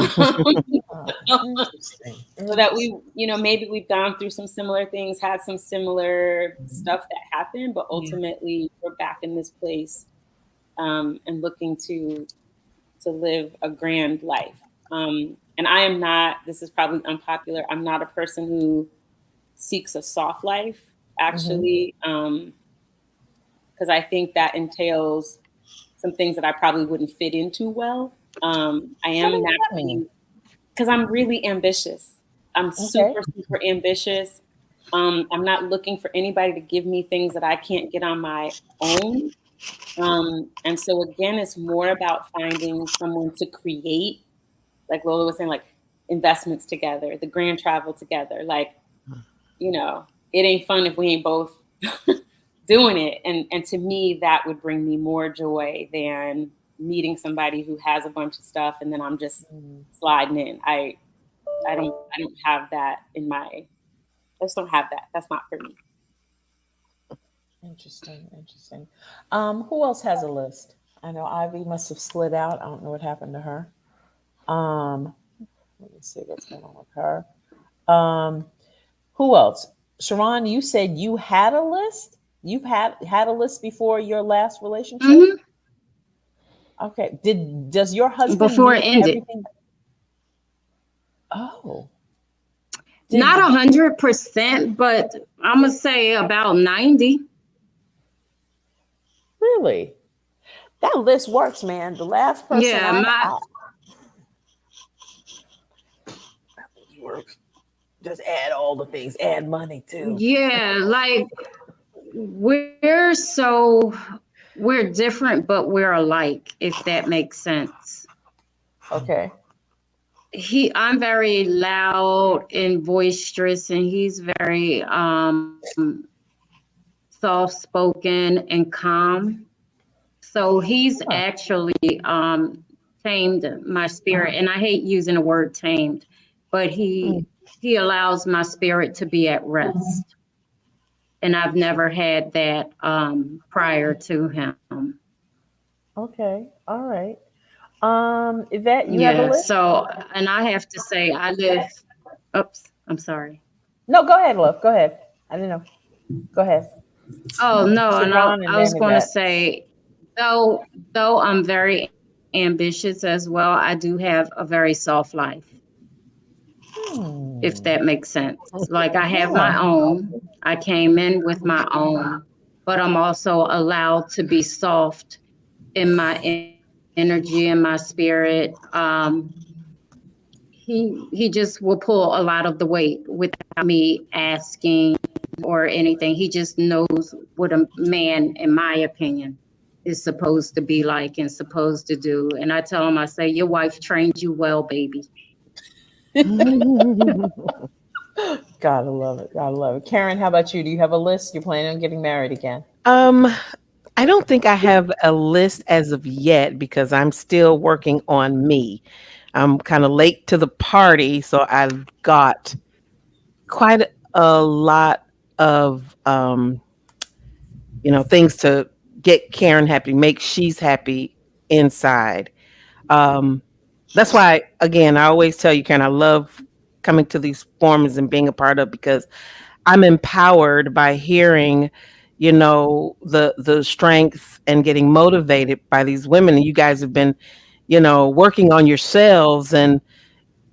that we, maybe we've gone through some similar things, had some similar stuff that happened, but ultimately we're back in this place and looking to live a grand life. And I am not, this is probably unpopular, I'm not a person who seeks a soft life, actually, because I think that entails some things that I probably wouldn't fit into well. I am naturally, because I'm really ambitious. I'm super ambitious. I'm not looking for anybody to give me things that I can't get on my own. And so again, it's more about finding someone to create, like Lola was saying, like investments together, the grand travel together. Like, it ain't fun if we ain't both doing it. And to me, that would bring me more joy than meeting somebody who has a bunch of stuff and then I'm just sliding in. I don't have that I just don't have that. That's not for me. Interesting. Who else has a list? I know Ivy must have slid out. I don't know what happened to her. Let me see what's going on with her. Who else? Sharon, you said you had a list? You've had a list before your last relationship? Mm-hmm. Okay. Does your husband before it ended? Everything? Oh. Not 100%, but I'm gonna say about 90. Really? That list works, man. The last person Yeah, works. Just add all the things, add money too. yeah, like we're different, but we're alike, if that makes sense. Okay. I'm very loud and boisterous, and he's very soft spoken and calm. So he's actually tamed my spirit, and I hate using the word tamed, but he allows my spirit to be at rest. And I've never had that prior to him. Okay. All right. Yvette, you have a list? So, and I have to say, oops, I'm sorry. No, go ahead, love. Go ahead. I didn't know. Go ahead. Oh, no, and I was going to Yvette. say, though I'm very ambitious as well, I do have a very soft life, if that makes sense. Like I have my own, I came in with my own, but I'm also allowed to be soft in my energy and my spirit. He just will pull a lot of the weight without me asking or anything. He just knows what a man, in my opinion, is supposed to be like and supposed to do. And I tell him, I say, your wife trained you well, baby. Gotta love it. Gotta love it. Karen, how about you? Do you have a list? You're planning on getting married again? I don't think I have a list as of yet because I'm still working on me. I'm kind of late to the party, so I've got quite a lot of things to get Karen happy, make she's happy inside. That's why, again, I always tell you, Karen, I love coming to these forums and being a part of, because I'm empowered by hearing, the strength and getting motivated by these women. And you guys have been, working on yourselves, and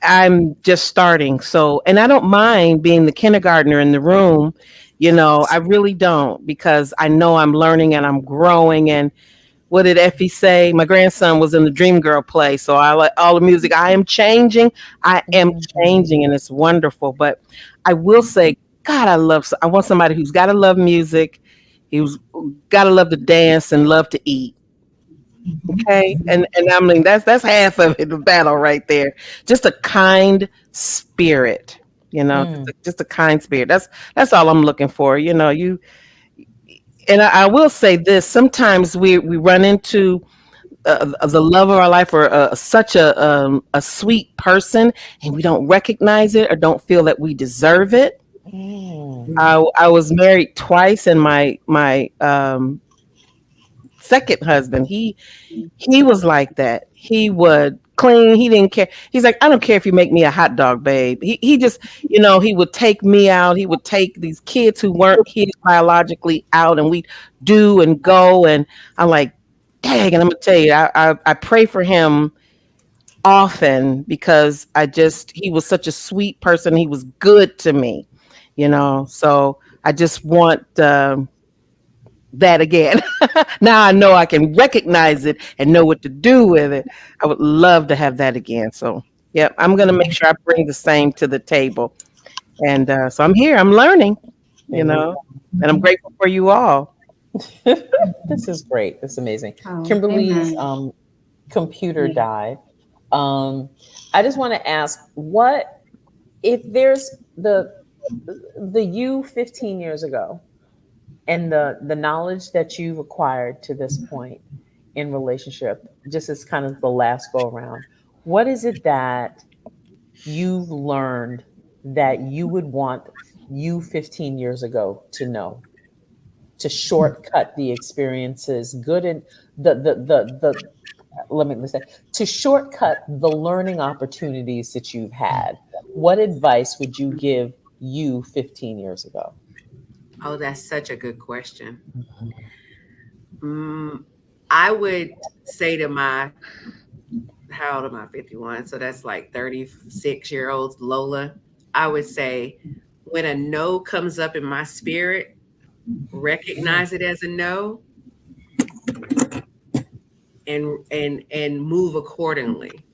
I'm just starting. So, and I don't mind being the kindergartner in the room, I really don't, because I know I'm learning and I'm growing. And what did Effie say? My grandson was in the Dream Girl play. So I like all the music. I am changing. And it's wonderful. But I will say, God, I want somebody who's got to love music. Who's got to love to dance and love to eat. Okay. And I mean, that's half of it, the battle right there. Just a kind spirit, just a kind spirit. That's all I'm looking for. And I will say this, sometimes we run into the love of our life, or such a sweet person, and we don't recognize it or don't feel that we deserve it. I was married twice, and my second husband, he was like that. He would clean. He didn't care. He's like, I don't care if you make me a hot dog, babe. He just, he would take me out. He would take these kids who weren't his biologically out, and we'd do and go. And I'm like, dang. And I'm gonna tell you, I pray for him often, because he was such a sweet person. He was good to me, so I just want that again. Now I know I can recognize it and know what to do with it. I would love to have that again. So, yep, I'm going to make sure I bring the same to the table. And so I'm here, I'm learning, and I'm grateful for you all. This is great. This is amazing. Kimberly's computer died. I just want to ask, what if there's the you 15 years ago, and the knowledge that you've acquired to this point in relationship, just as kind of the last go around, what is it that you've learned that you would want you 15 years ago to know, to shortcut the experiences, good and to shortcut the learning opportunities that you've had? What advice would you give you 15 years ago? Oh, that's such a good question. I would say to how old am I? 51. So that's like 36-year-old Lola. I would say when a no comes up in my spirit, recognize it as a no and move accordingly.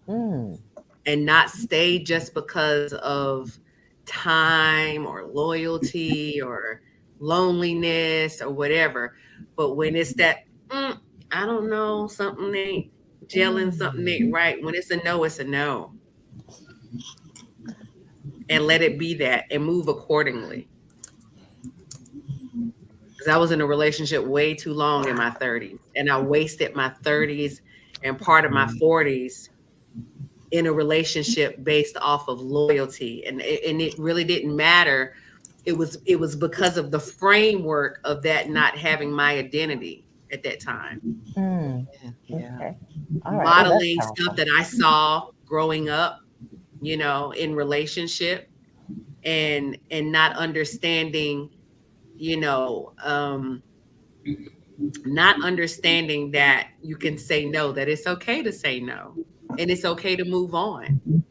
Mm. And not stay just because of time or loyalty or loneliness or whatever. But when it's that, I don't know, something ain't gelling, something ain't right. When it's a no, it's a no. And let it be that and move accordingly. Because I was in a relationship way too long in my 30s. And I wasted my 30s and part of my 40s in a relationship based off of loyalty, and it really didn't matter. It was because of the framework of that not having my identity at that time. Okay. All right. Modeling stuff that I saw growing up, in relationship, and not understanding, not understanding that you can say no, that it's okay to say no. And it's okay to move on.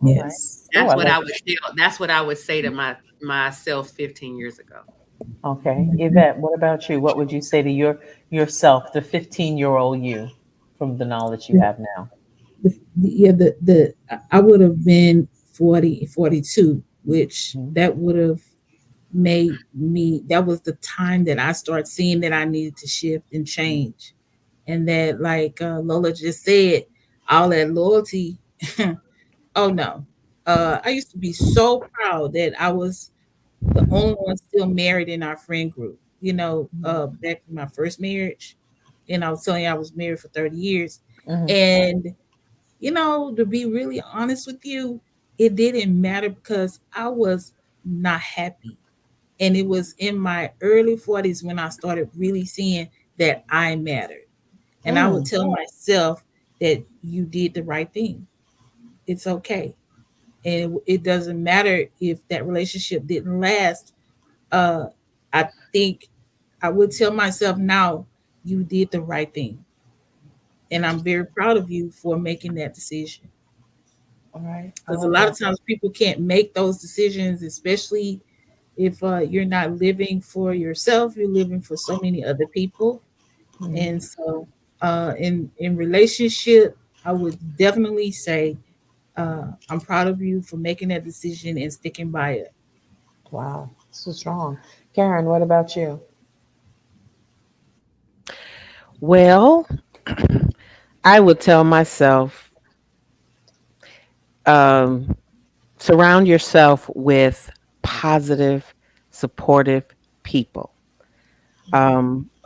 Yes. That's what I would feel. That's what I would say to myself 15 years ago. Okay. Yvette, what about you? What would you say to yourself, the 15-year-old you, from the knowledge you have now? I would have been 40, 42, which that would have made me, that was the time that I started seeing that I needed to shift and change. And that, like Lola just said, all that loyalty. Oh no. I used to be so proud that I was the only one still married in our friend group. Back in my first marriage, and I was telling you I was married for 30 years. And to be really honest with you, it didn't matter because I was not happy. And it was in my early 40s when I started really seeing that I mattered. And I would tell myself that you did the right thing. It's okay. And it doesn't matter if that relationship didn't last. I think I would tell myself now, you did the right thing. And I'm very proud of you for making that decision. All right. Because a lot of times people can't make those decisions, especially if you're not living for yourself, you're living for so many other people. And so in relationship, I would definitely say I'm proud of you for making that decision and sticking by it. Wow, so strong. Karen, what about you? Well, I would tell myself, surround yourself with positive, supportive people.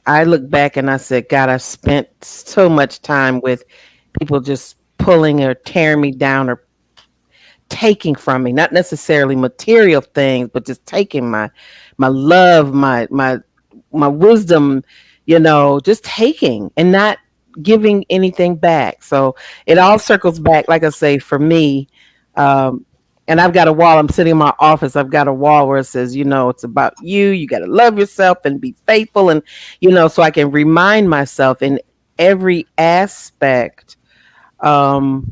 I look back and I said, God, I've spent so much time with people just pulling or tearing me down or taking from me, not necessarily material things, but just taking my love, my wisdom, just taking and not giving anything back. So it all circles back, like I say, for me. And I've got a wall. I'm sitting in my office. I've got a wall where it says, it's about you. You got to love yourself and be faithful. And, so I can remind myself in every aspect to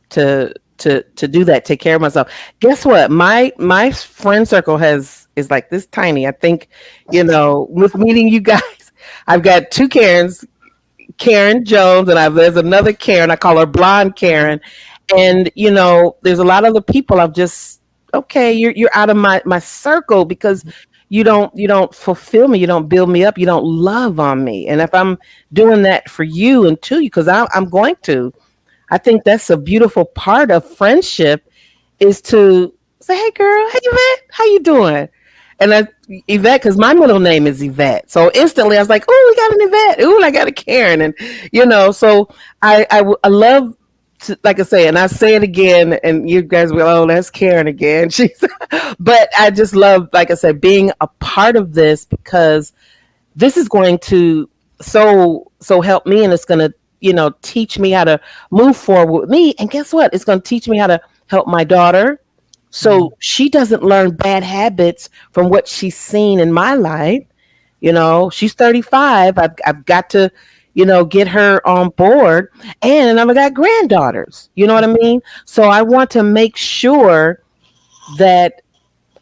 do that, take care of myself. Guess what? My friend circle is like this tiny. I think, with meeting you guys, I've got two Karens, Karen Jones, and there's another Karen. I call her Blonde Karen. And, there's a lot of the people I've just, okay, you're out of my circle because you don't fulfill me. You don't build me up. You don't love on me. And if I'm doing that for you and to you, because I'm going to, I think that's a beautiful part of friendship is to say, hey girl, hey Yvette, how you doing? And Yvette, because my middle name is Yvette. So instantly I was like, oh, we got an Yvette. Oh, I got a Karen. And, so I love, like I say, and I say it again, and you guys will, oh, that's Karen again. But I just love, like I said, being a part of this because this is going to so help me, and it's going to, teach me how to move forward with me. And guess what? It's going to teach me how to help my daughter so she doesn't learn bad habits from what she's seen in my life. She's 35. I've got to, get her on board. And I've got granddaughters. You know what I mean? So I want to make sure that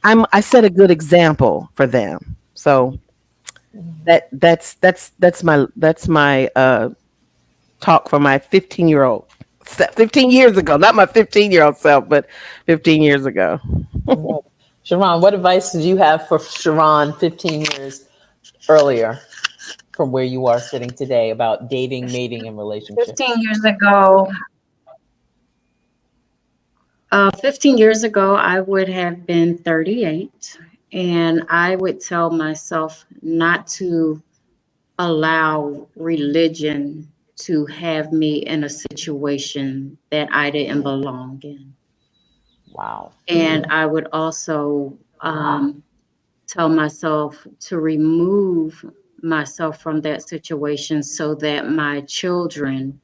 I set a good example for them. So that's my talk for my 15-year-old 15 years ago, not my 15-year-old self, but 15 years ago. Sharon, what advice did you have for Sharon 15 years earlier from where you are sitting today about dating, mating, and relationships? 15 years ago, 15 years ago, I would have been 38, and I would tell myself not to allow religion to have me in a situation that I didn't belong in. Wow. And I would also tell myself to remove myself from that situation so that my children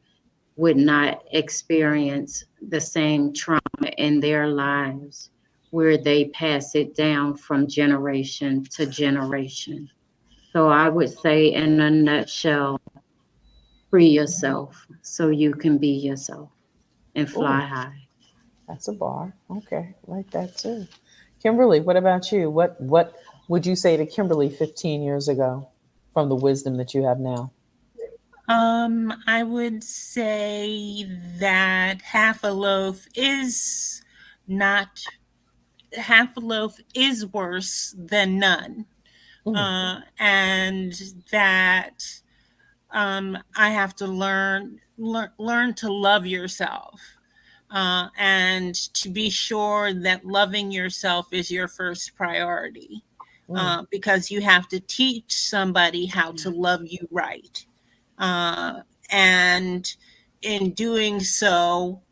would not experience the same trauma in their lives where they pass it down from generation to generation. So I would say, in a nutshell, free yourself so you can be yourself and fly high. That's a bar. Okay, like that too. Kimberly, what about you? What would you say to Kimberly 15 years ago from the wisdom that you have now? I would say that half a loaf is worse than none. And that I have to learn to love yourself, and to be sure that loving yourself is your first priority, because you have to teach somebody how to love you right. And in doing so,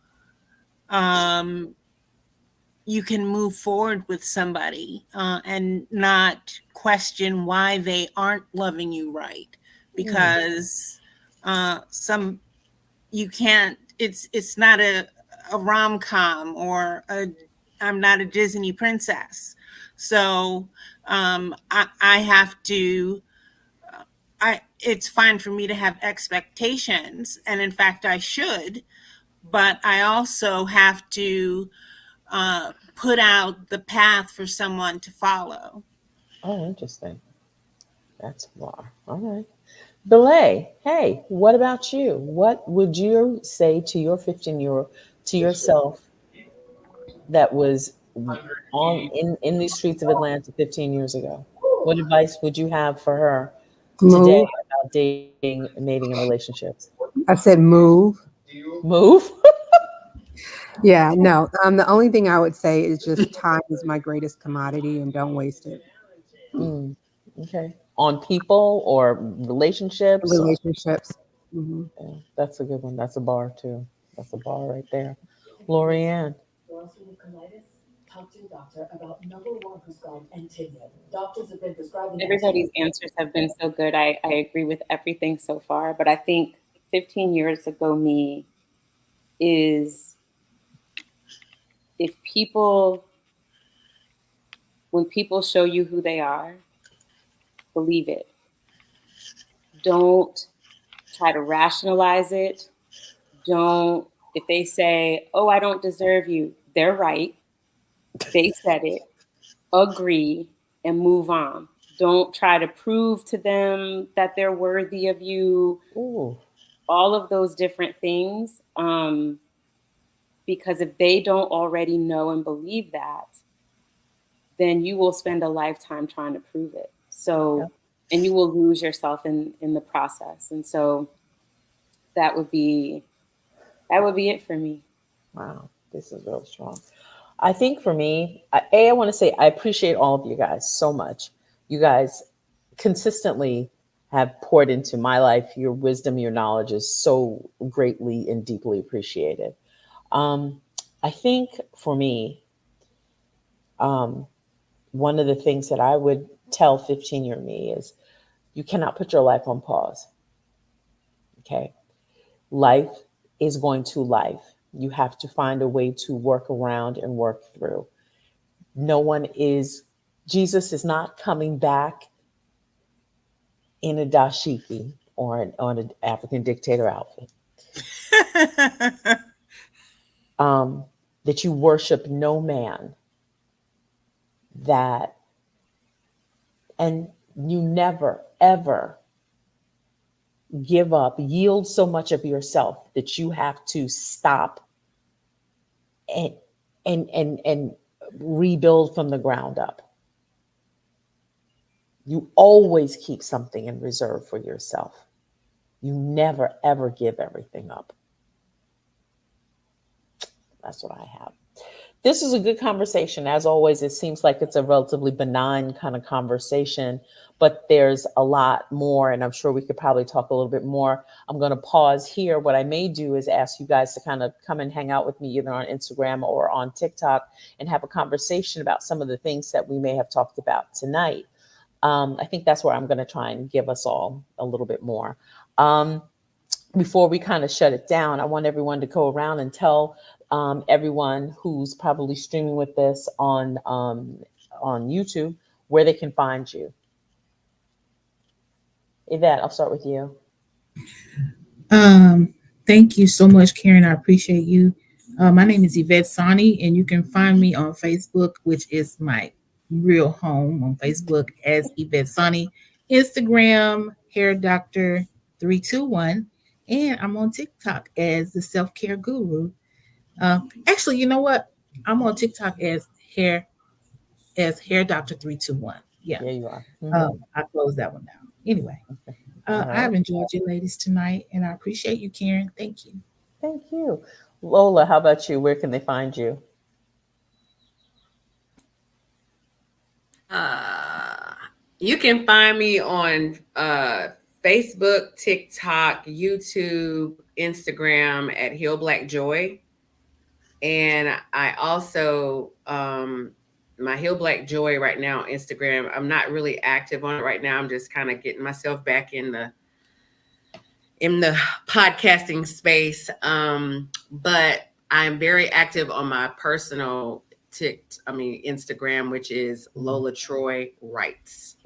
you can move forward with somebody and not question why they aren't loving you right, because you can't. It's not a rom-com or I'm not a Disney princess, so I have to. It's fine for me to have expectations, and in fact, I should, but I also have to put out the path for someone to follow. Oh, interesting. That's bar. All right. Belay, hey, what about you? What would you say to your 15-year-old, to yourself that was in these streets of Atlanta 15 years ago? What advice would you have for her today Move. about dating, mating, and relationships? I said move. Move? Yeah, no. The only thing I would say is just time is my greatest commodity and don't waste it. Okay. On people or relationships? Relationships. Yeah, that's a good one. That's a bar too. That's a bar right there. Lorianne. Talk to your doctor about number one prescribed Entyvio. Doctors have been prescribing. Everybody's answers have been so good. I agree with everything so far, but I think 15 years ago me is when people show you who they are, believe it. Don't try to rationalize it. If they say, oh, I don't deserve you, they're right. They said it. Agree and move on. Don't try to prove to them that they're worthy of you. Ooh. All of those different things. Because if they don't already know and believe that, then you will spend a lifetime trying to prove it. So, and you will lose yourself in the process. And so that would be it for me. Wow, this is real strong. I think for me, I want to say I appreciate all of you guys so much. You guys consistently have poured into my life. Your wisdom, your knowledge is so greatly and deeply appreciated. I think for me, one of the things that I would tell 15-year me is you cannot put your life on pause. Okay. Life is going to life. You have to find a way to work around and work through. Jesus is not coming back in a dashiki or an African dictator outfit. That you worship no man, and you never, ever give up, yield so much of yourself that you have to stop and rebuild from the ground up. You always keep something in reserve for yourself. You never, ever give everything up. That's what I have. This is a good conversation. As always, it seems like it's a relatively benign kind of conversation, but there's a lot more, and I'm sure we could probably talk a little bit more. I'm going to pause here. What I may do is ask you guys to kind of come and hang out with me either on Instagram or on TikTok and have a conversation about some of the things that we may have talked about tonight. I think that's where I'm going to try and give us all a little bit more. Before we kind of shut it down, I want everyone to go around and tell everyone who's probably streaming with this on YouTube where they can find you. Yvette, I'll start with you. Thank you so much, Karen. I appreciate you. My name is Yvette Sani, and you can find me on Facebook, which is my real home on Facebook as Yvette Sani. Instagram, Hair Doctor 321, and I'm on TikTok as the Self-Care Guru. Actually, you know what? I'm on TikTok as Hair Doctor 321. Yeah, you are. I closed that one down. Anyway, I've enjoyed you ladies tonight, and I appreciate you, Karen. Thank you. Thank you. Lola, how about you? Where can they find you? You can find me on Facebook, TikTok, YouTube, Instagram at Heal Black Joy. And I also, my Heal Black Joy right now on Instagram, I'm not really active on it right now. I'm just kind of getting myself back in the podcasting space. But I'm very active on my personal Instagram, which is Lola Troy Writes,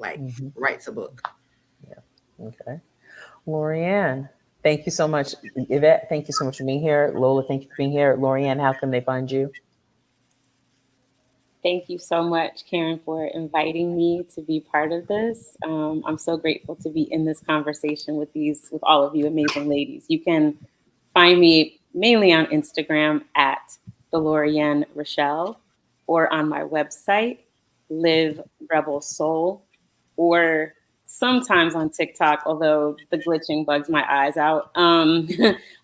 writes a book. Yeah. Okay. Lorianne, thank you so much. Yvette, thank you so much for being here. Lola, thank you for being here. Lorianne, how can they find you? Thank you so much, Karen, for inviting me to be part of this. I'm so grateful to be in this conversation with all of you amazing ladies. You can find me mainly on Instagram at the Lorianne Rochelle, or on my website, Live Rebel Soul, or sometimes on TikTok, although the glitching bugs my eyes out.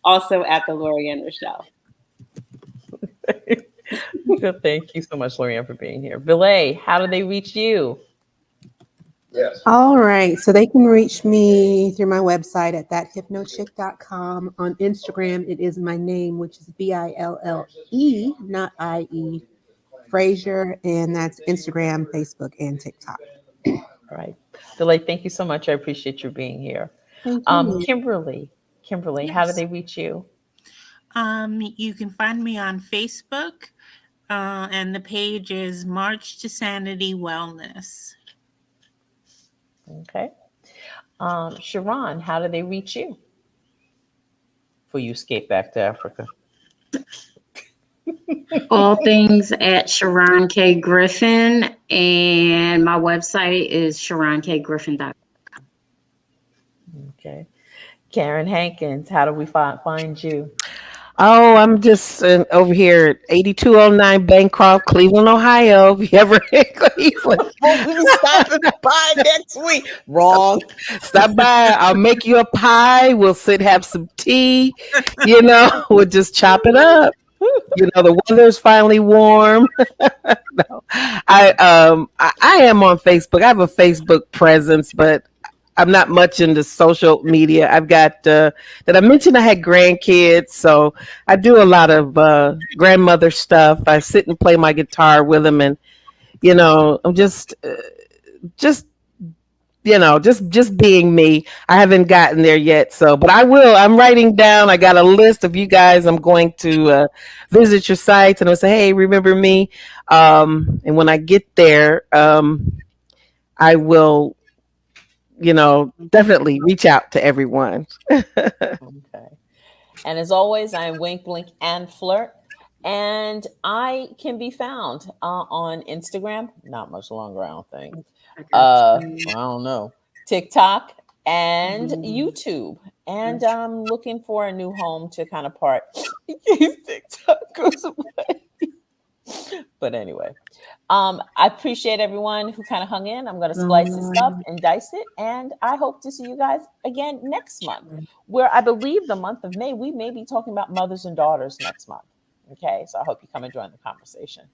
Also at the Lorianne Rochelle. Thank you so much, Lorianne, for being here. Vilay, how do they reach you? Yes. All right. So they can reach me through my website at thathypnochick.com. On Instagram, it is my name, which is Bille, not IE, Frazier. And that's Instagram, Facebook, and TikTok. All right. Vilay, thank you so much. I appreciate you being here. Thank you. Kimberly, Yes. how do they reach you? You can find me on Facebook, and the page is March to Sanity Wellness. Okay. Sharon, how do they reach you? Before you escape back to Africa. All things at Sharon K. Griffin, and my website is sharonkgriffin.com. Okay. Karen Hankins, how do we find you? Oh, I'm just over here at 8209 Bancroft, Cleveland, Ohio. If you ever in Cleveland, stopping by next week. Wrong. Stop by. I'll make you a pie. We'll sit, have some tea. We'll just chop it up. The weather's finally warm. No, I am on Facebook. I have a Facebook presence, but I'm not much into social media. I've got that I mentioned I had grandkids, so I do a lot of grandmother stuff. I sit and play my guitar with them, and I'm just being me. I haven't gotten there yet, but I will. I'm writing down. I got a list of you guys. I'm going to visit your sites, and I'll say, hey, remember me? And when I get there, I will definitely reach out to everyone. Okay. And as always, I am Wink, Blink, and Flirt. And I can be found on Instagram. Not much longer, I don't think. I don't know. TikTok and YouTube. And I'm looking for a new home to kind of part in case TikTok goes away. But anyway, I appreciate everyone who kind of hung in. I'm going to splice this up and dice it. And I hope to see you guys again next month, where I believe the month of May, we may be talking about mothers and daughters next month. Okay, so I hope you come and join the conversation.